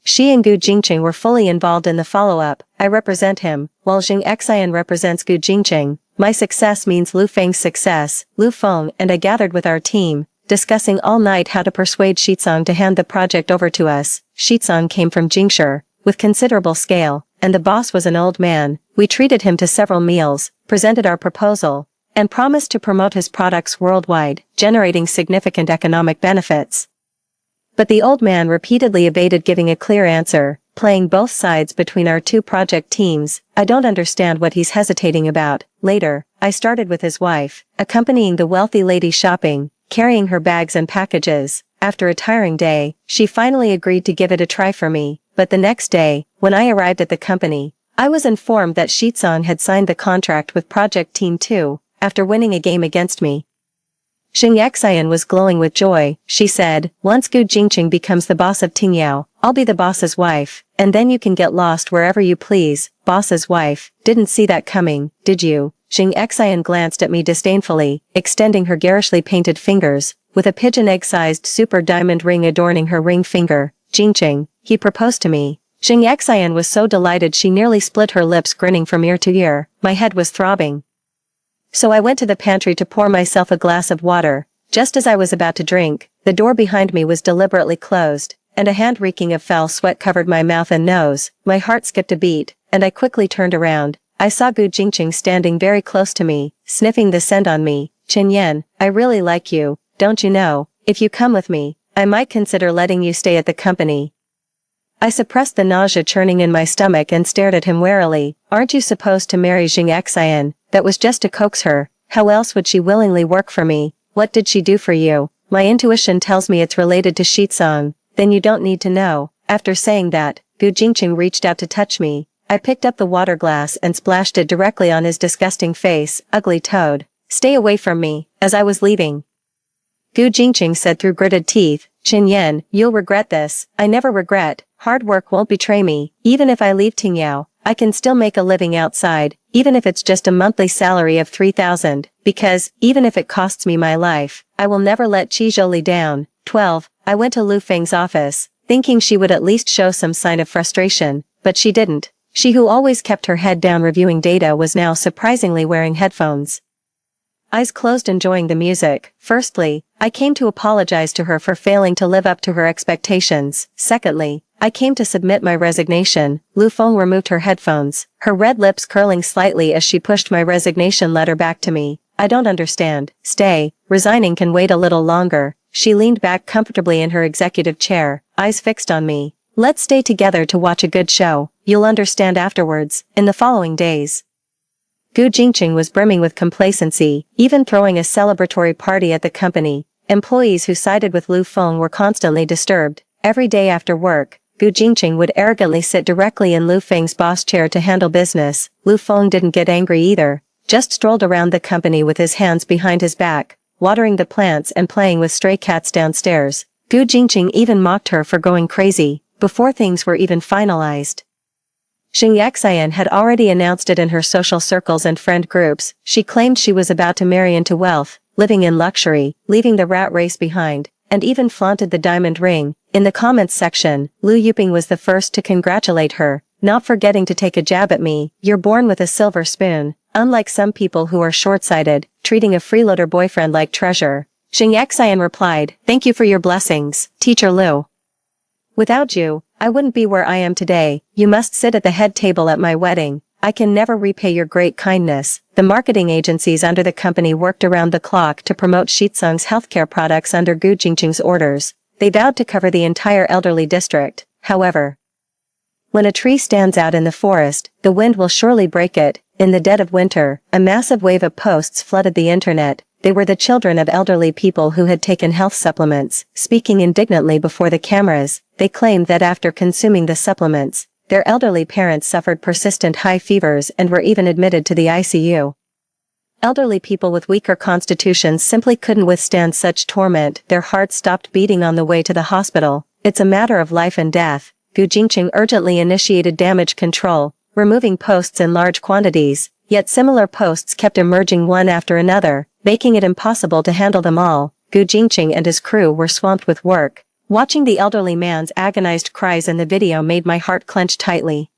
she and Gu Jingqing were fully involved in the follow-up. I represent him, while Jing Xian represents Gu Jingqing. My success means Lu Feng's success. Lu Feng and I gathered with our team, discussing all night how to persuade Shizong to hand the project over to us. Shizong came from Jingshi, with considerable scale, and the boss was an old man. We treated him to several meals, presented our proposal, and promised to promote his products worldwide, generating significant economic benefits. But the old man repeatedly evaded giving a clear answer, playing both sides between our two project teams. I don't understand what he's hesitating about. Later, I started with his wife, accompanying the wealthy lady shopping, carrying her bags and packages. After a tiring day, she finally agreed to give it a try for me. But the next day, when I arrived at the company, I was informed that Shizong had signed the contract with Project Team 2, after winning a game against me. Jing Xian was glowing with joy. She said, "Once Gu Jingqing becomes the boss of Tingyao, I'll be the boss's wife, and then you can get lost wherever you please." Boss's wife, didn't see that coming, did you? Jing Xian glanced at me disdainfully, extending her garishly painted fingers, with a pigeon egg-sized super diamond ring adorning her ring finger. Jingqing, he proposed to me. Jing Xian was so delighted she nearly split her lips, grinning from ear to ear. My head was throbbing. So I went to the pantry to pour myself a glass of water. Just as I was about to drink, the door behind me was deliberately closed, and a hand reeking of foul sweat covered my mouth and nose. My heart skipped a beat, and I quickly turned around. I saw Gu Jingqing standing very close to me, sniffing the scent on me. "Chen Yan, I really like you, don't you know? If you come with me, I might consider letting you stay at the company." I suppressed the nausea churning in my stomach and stared at him warily. "Aren't you supposed to marry Jing Xian?" That was just to coax her. How else would she willingly work for me? What did she do for you? My intuition tells me it's related to Shizong. Then you don't need to know. After saying that, Gu Jingqing reached out to touch me. I picked up the water glass and splashed it directly on his disgusting face. "Ugly toad. Stay away from me." As I was leaving, Gu Jingqing said through gritted teeth, "Chen Yan, you'll regret this." "I never regret. Hard work won't betray me. Even if I leave Tingyao, I can still make a living outside, even if it's just a monthly salary of 3,000, because, even if it costs me my life, I will never let Qizhou down. 12. I went to Lu Feng's office, thinking she would at least show some sign of frustration, but she didn't. She who always kept her head down reviewing data was now surprisingly wearing headphones. Eyes closed enjoying the music. Firstly, I came to apologize to her for failing to live up to her expectations. Secondly, I came to submit my resignation. Lu Feng removed her headphones, her red lips curling slightly as she pushed my resignation letter back to me. I don't understand. Stay. Resigning can wait a little longer. She leaned back comfortably in her executive chair, eyes fixed on me. Let's stay together to watch a good show. You'll understand afterwards. In the following days, Gu Jingqing was brimming with complacency, even throwing a celebratory party at the company. Employees who sided with Lu Feng were constantly disturbed. Every day after work, Gu Jingqing would arrogantly sit directly in Lu Feng's boss chair to handle business. Lu Feng didn't get angry either, just strolled around the company with his hands behind his back, watering the plants and playing with stray cats downstairs. Gu Jingqing even mocked her for going crazy, before things were even finalized. Xing Yaxian had already announced it in her social circles and friend groups. She claimed she was about to marry into wealth, living in luxury, leaving the rat race behind, and even flaunted the diamond ring. In the comments section, Lu Yuping was the first to congratulate her, not forgetting to take a jab at me. You're born with a silver spoon, unlike some people who are short-sighted, treating a freeloader boyfriend like treasure. Xing Yaxian replied, thank you for your blessings, Teacher Lu. Without you, I wouldn't be where I am today. You must sit at the head table at my wedding. I can never repay your great kindness. The marketing agencies under the company worked around the clock to promote Shitsung's healthcare products under Gu Jingqing's orders. They vowed to cover the entire elderly district. However, when a tree stands out in the forest, the wind will surely break it. In the dead of winter, a massive wave of posts flooded the internet. They were the children of elderly people who had taken health supplements. Speaking indignantly before the cameras, they claimed that after consuming the supplements, their elderly parents suffered persistent high fevers and were even admitted to the ICU. Elderly people with weaker constitutions simply couldn't withstand such torment. Their hearts stopped beating on the way to the hospital. It's a matter of life and death. Gu Jingqing urgently initiated damage control, removing posts in large quantities, yet similar posts kept emerging one after another, making it impossible to handle them all. Gu Jingqing and his crew were swamped with work. Watching the elderly man's agonized cries in the video made my heart clench tightly.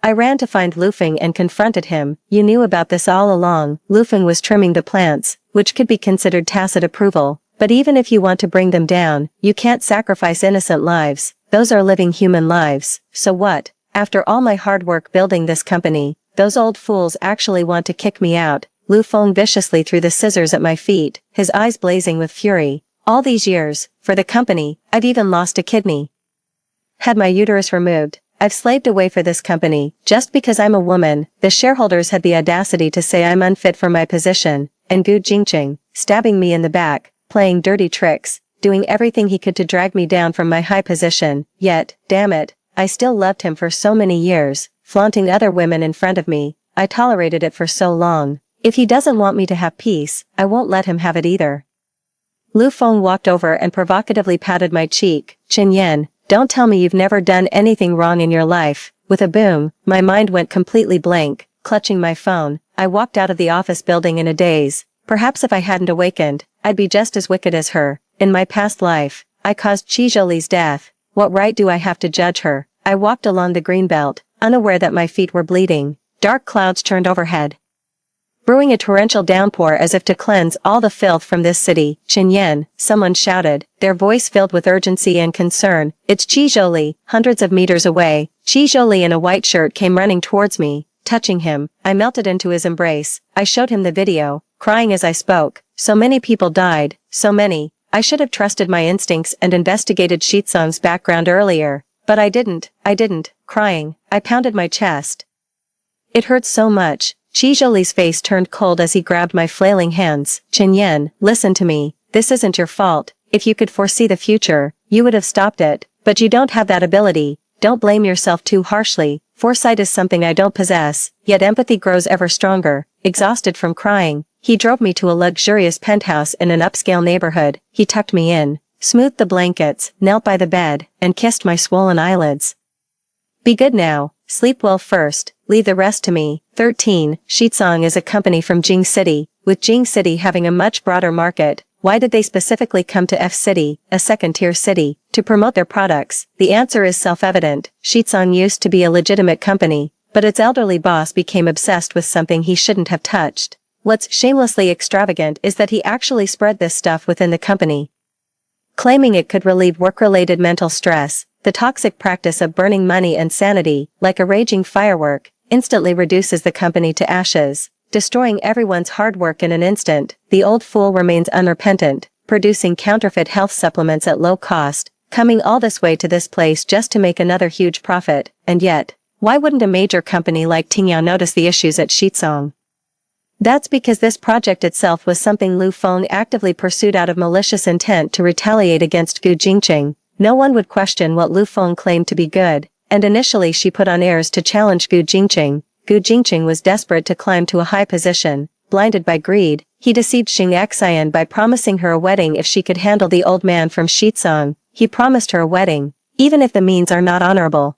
I ran to find Lu Feng and confronted him. You knew about this all along. Lu Feng was trimming the plants, which could be considered tacit approval. But even if you want to bring them down, you can't sacrifice innocent lives. Those are living human lives. So what? After all my hard work building this company, those old fools actually want to kick me out. Lu Feng viciously threw the scissors at my feet, his eyes blazing with fury. All these years, for the company, I've even lost a kidney. Had my uterus removed. I've slaved away for this company, just because I'm a woman. The shareholders had the audacity to say I'm unfit for my position, and Gu Jingqing, stabbing me in the back, playing dirty tricks, doing everything he could to drag me down from my high position. Yet, damn it, I still loved him for so many years, flaunting other women in front of me. I tolerated it for so long. If he doesn't want me to have peace, I won't let him have it either. Lu Feng walked over and provocatively patted my cheek. Chen Yan, don't tell me you've never done anything wrong in your life. With a boom, my mind went completely blank. Clutching my phone, I walked out of the office building in a daze. Perhaps if I hadn't awakened, I'd be just as wicked as her. In my past life, I caused Qizhou's death. What right do I have to judge her? I walked along the green belt, unaware that my feet were bleeding. Dark clouds churned overhead, brewing a torrential downpour as if to cleanse all the filth from this city. Chen Yan, someone shouted, their voice filled with urgency and concern. It's Qizhou. Hundreds of meters away, Qizhou in a white shirt came running towards me. Touching him, I melted into his embrace. I showed him the video, crying as I spoke. So many people died, so many. I should have trusted my instincts and investigated Shitsung's background earlier. But I didn't. Crying, I pounded my chest. It hurt so much. Qizhou's face turned cold as he grabbed my flailing hands. Chen Yan, listen to me. This isn't your fault. If you could foresee the future, you would have stopped it. But you don't have that ability. Don't blame yourself too harshly. Foresight is something I don't possess, yet empathy grows ever stronger. Exhausted from crying, he drove me to a luxurious penthouse in an upscale neighborhood. He tucked me in, smoothed the blankets, knelt by the bed, and kissed my swollen eyelids. Be good now, sleep well first, leave the rest to me. 13. Shitsong is a company from Jing City. With Jing City having a much broader market, why did they specifically come to F City, a second-tier city, to promote their products? The answer is self-evident. Shitsong used to be a legitimate company, but its elderly boss became obsessed with something he shouldn't have touched. What's shamelessly extravagant is that he actually spread this stuff within the company, claiming it could relieve work-related mental stress. The toxic practice of burning money and sanity, like a raging firework, instantly reduces the company to ashes, destroying everyone's hard work in an instant. The old fool remains unrepentant, producing counterfeit health supplements at low cost, coming all this way to this place just to make another huge profit. And yet, why wouldn't a major company like Tingyao notice the issues at Shitsong? That's because this project itself was something Lu Feng actively pursued out of malicious intent to retaliate against Gu Jingqing. No one would question what Lu Feng claimed to be good, and initially she put on airs to challenge Gu Jingqing. Gu Jingqing was desperate to climb to a high position. Blinded by greed, he deceived Xing Xian by promising her a wedding if she could handle the old man from Shitsong. He promised her a wedding, even if the means are not honorable.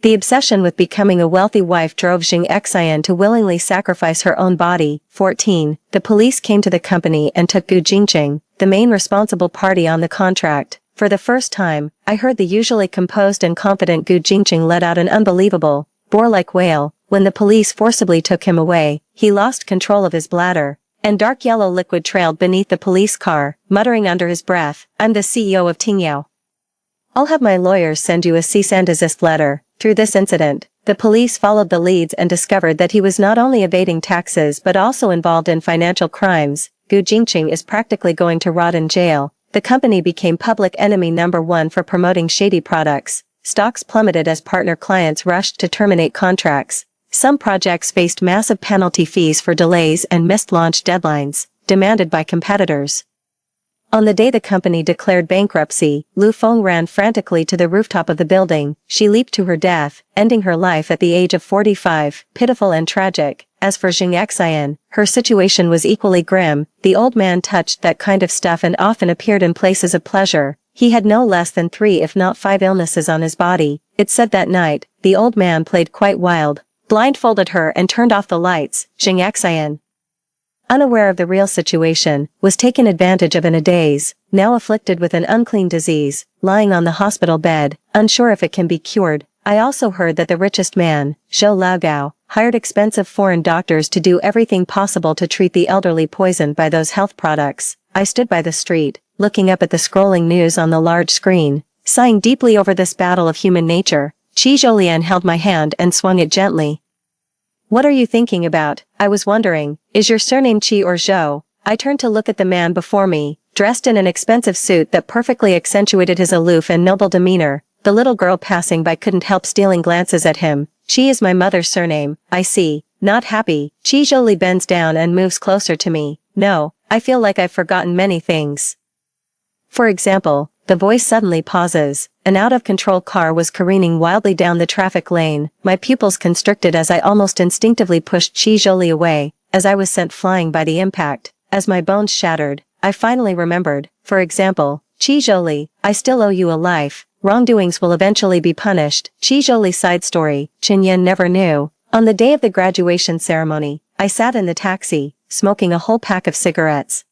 The obsession with becoming a wealthy wife drove Xing Xian to willingly sacrifice her own body. 14. The police came to the company and took Gu Jingqing, the main responsible party on the contract. For the first time, I heard the usually composed and confident Gu Jingqing let out an unbelievable, boar-like wail. When the police forcibly took him away, he lost control of his bladder, and dark yellow liquid trailed beneath the police car, muttering under his breath, "I'm the CEO of Tingyao. I'll have my lawyers send you a cease and desist letter." Through this incident, the police followed the leads and discovered that he was not only evading taxes but also involved in financial crimes. Gu Jingqing is practically going to rot in jail. The company became public enemy number one for promoting shady products. Stocks plummeted as partner clients rushed to terminate contracts. Some projects faced massive penalty fees for delays and missed launch deadlines, demanded by competitors. On the day the company declared bankruptcy, Lu Feng ran frantically to the rooftop of the building. She leaped to her death, ending her life at the age of 45, pitiful and tragic. As for Xing Xian, her situation was equally grim. The old man touched that kind of stuff and often appeared in places of pleasure. He had no less than 3 if not 5 illnesses on his body. It's said that night, the old man played quite wild, blindfolded her and turned off the lights. Xing Xian, unaware of the real situation, was taken advantage of in a daze, now afflicted with an unclean disease, lying on the hospital bed, unsure if it can be cured. I also heard that the richest man, Zhou Laogao, hired expensive foreign doctors to do everything possible to treat the elderly poisoned by those health products. I stood by the street, looking up at the scrolling news on the large screen, sighing deeply over this battle of human nature. Qi Zhoulian held my hand and swung it gently. "What are you thinking about?" I was wondering. "Is your surname Qi or Zhou?" I turned to look at the man before me, dressed in an expensive suit that perfectly accentuated his aloof and noble demeanor. The little girl passing by couldn't help stealing glances at him. "Qi is my mother's surname." "I see." Not happy, Qi Zhouli bends down and moves closer to me. "No, I feel like I've forgotten many things. For example," the voice suddenly pauses. An out-of-control car was careening wildly down the traffic lane. My pupils constricted as I almost instinctively pushed Qi Zhouli away, as I was sent flying by the impact. As my bones shattered, I finally remembered. For example, "Qi Zhouli, I still owe you a life. Wrongdoings will eventually be punished." Qi Zhouli's side story, Chen Yin never knew. On the day of the graduation ceremony, I sat in the taxi, smoking a whole pack of cigarettes.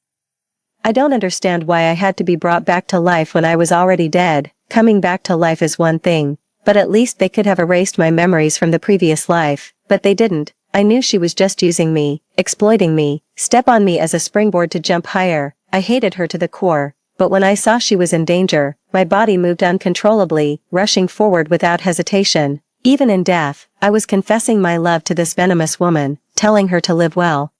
I don't understand why I had to be brought back to life when I was already dead. Coming back to life is one thing, but at least they could have erased my memories from the previous life. But they didn't. I knew she was just using me, exploiting me, step on me as a springboard to jump higher. I hated her to the core, but when I saw she was in danger, my body moved uncontrollably, rushing forward without hesitation. Even in death, I was confessing my love to this venomous woman, telling her to live well.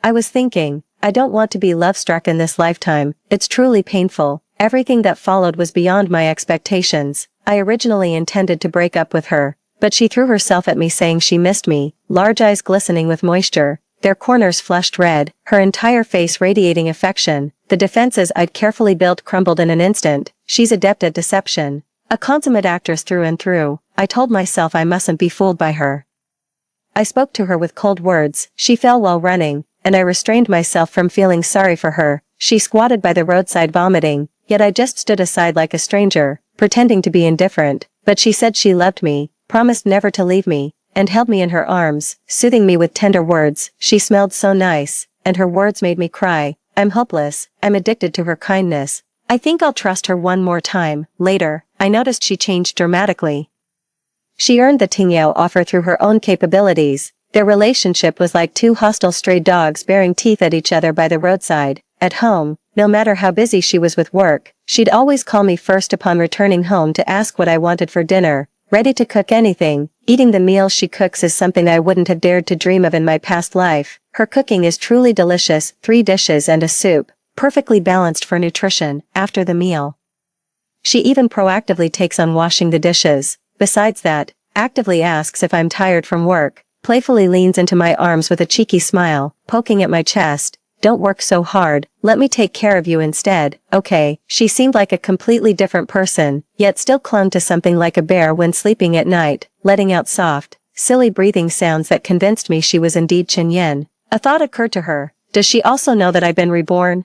I was thinking, I don't want to be love-struck in this lifetime. It's truly painful. Everything that followed was beyond my expectations. I originally intended to break up with her, but she threw herself at me saying she missed me, large eyes glistening with moisture, their corners flushed red, her entire face radiating affection. The defenses I'd carefully built crumbled in an instant. She's adept at deception, a consummate actress through and through. I told myself I mustn't be fooled by her. I spoke to her with cold words. She fell while running, and I restrained myself from feeling sorry for her. She squatted by the roadside vomiting, yet I just stood aside like a stranger, pretending to be indifferent. But she said she loved me. promised never to leave me, and held me in her arms, soothing me with tender words. She smelled so nice, and her words made me cry. I'm hopeless, I'm addicted to her kindness. I think I'll trust her one more time. Later, I noticed she changed dramatically. She earned the Tingyao offer through her own capabilities. Their relationship was like two hostile stray dogs baring teeth at each other by the roadside. At home, no matter how busy she was with work, she'd always call me first upon returning home to ask what I wanted for dinner. Ready to cook anything. Eating the meals she cooks is something I wouldn't have dared to dream of in my past life. Her cooking is truly delicious, 3 dishes and a soup, perfectly balanced for nutrition, after the meal. She even proactively takes on washing the dishes. Besides that, actively asks if I'm tired from work, playfully leans into my arms with a cheeky smile, poking at my chest. Don't work so hard, let me take care of you instead. Okay, she seemed like a completely different person, yet still clung to something like a bear when sleeping at night, letting out soft, silly breathing sounds that convinced me she was indeed Chen Yan. A thought occurred to her. Does she also know that I've been reborn?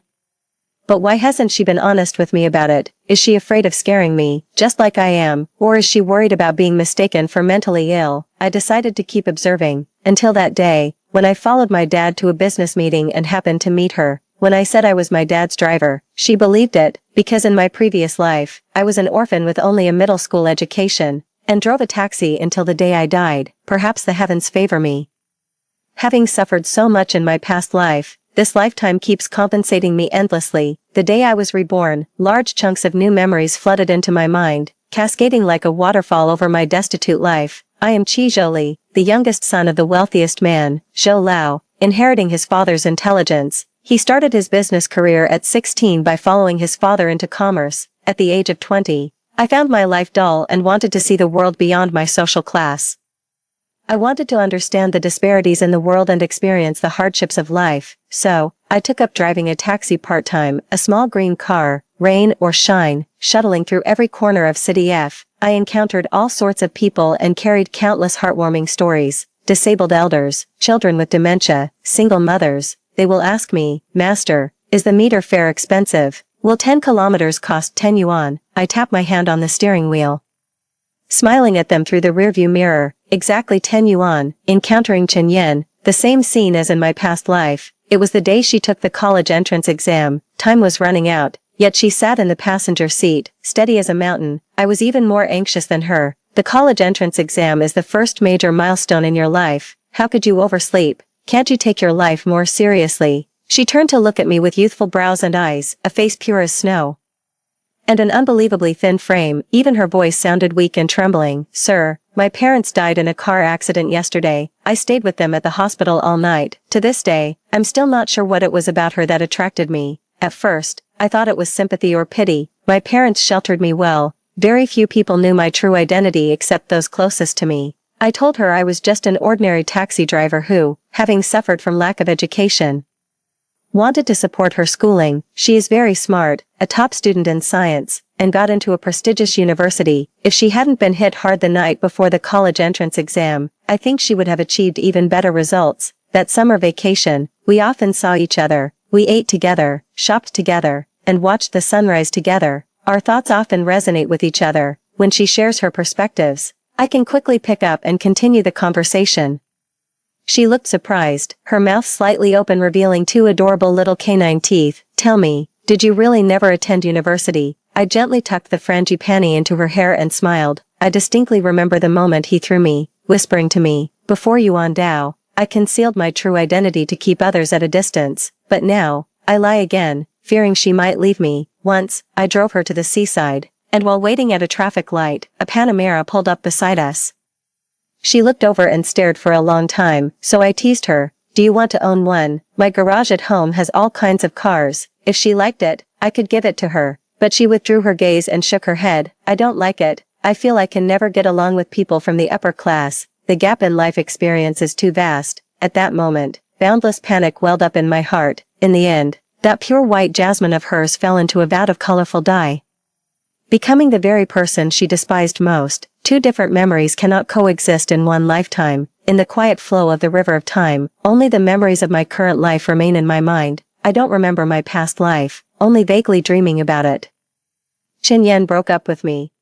But why hasn't she been honest with me about it? Is she afraid of scaring me, just like I am, or is she worried about being mistaken for mentally ill? I decided to keep observing, until that day, when I followed my dad to a business meeting and happened to meet her. When I said I was my dad's driver, she believed it, because in my previous life, I was an orphan with only a middle school education, and drove a taxi until the day I died. Perhaps the heavens favor me. Having suffered so much in my past life, this lifetime keeps compensating me endlessly. The day I was reborn, large chunks of new memories flooded into my mind, cascading like a waterfall over my destitute life. I am Qi Zholi, the youngest son of the wealthiest man, Zhou Lao, inheriting his father's intelligence. He started his business career at 16 by following his father into commerce. At the age of 20, I found my life dull and wanted to see the world beyond my social class. I wanted to understand the disparities in the world and experience the hardships of life, so I took up driving a taxi part-time, a small green car, rain or shine, shuttling through every corner of City F. I encountered all sorts of people and carried countless heartwarming stories. Disabled elders, children with dementia, single mothers. They will ask me, Master, is the meter fare expensive? Will 10 kilometers cost 10 yuan? I tap my hand on the steering wheel, smiling at them through the rearview mirror. Exactly 10 yuan. Encountering Chen Yan, the same scene as in my past life. It was the day she took the college entrance exam. Time was running out, yet she sat in the passenger seat, steady as a mountain. I was even more anxious than her. The college entrance exam is the first major milestone in your life. How could you oversleep? Can't you take your life more seriously? She turned to look at me with youthful brows and eyes, a face pure as snow, and an unbelievably thin frame. Even her voice sounded weak and trembling. Sir, my parents died in a car accident yesterday. I stayed with them at the hospital all night. To this day, I'm still not sure what it was about her that attracted me. At first, I thought it was sympathy or pity. My parents sheltered me well. Very few people knew my true identity except those closest to me. I told her I was just an ordinary taxi driver who, having suffered from lack of education, wanted to support her schooling. She is very smart, a top student in science, and got into a prestigious university. If she hadn't been hit hard the night before the college entrance exam, I think she would have achieved even better results. That summer vacation, we often saw each other. We ate together, shopped together, and watched the sunrise together. Our thoughts often resonate with each other. When she shares her perspectives, I can quickly pick up and continue the conversation. She looked surprised, her mouth slightly open, revealing 2 adorable little canine teeth. Tell me, did you really never attend university? I gently tucked the frangipani into her hair and smiled. I distinctly remember the moment he threw me, whispering to me, before Yuan Dao. I concealed my true identity to keep others at a distance, but now, I lie again, fearing she might leave me. Once, I drove her to the seaside, and while waiting at a traffic light, a Panamera pulled up beside us. She looked over and stared for a long time, so I teased her. Do you want to own one? My garage at home has all kinds of cars. If she liked it, I could give it to her. But she withdrew her gaze and shook her head. I don't like it. I feel I can never get along with people from the upper class. The gap in life experience is too vast. At that moment, boundless panic welled up in my heart. In the end, that pure white jasmine of hers fell into a vat of colorful dye, becoming the very person she despised most. 2 different memories cannot coexist in one lifetime. In the quiet flow of the river of time, only the memories of my current life remain in my mind. I don't remember my past life, only vaguely dreaming about it. Chen Yan broke up with me.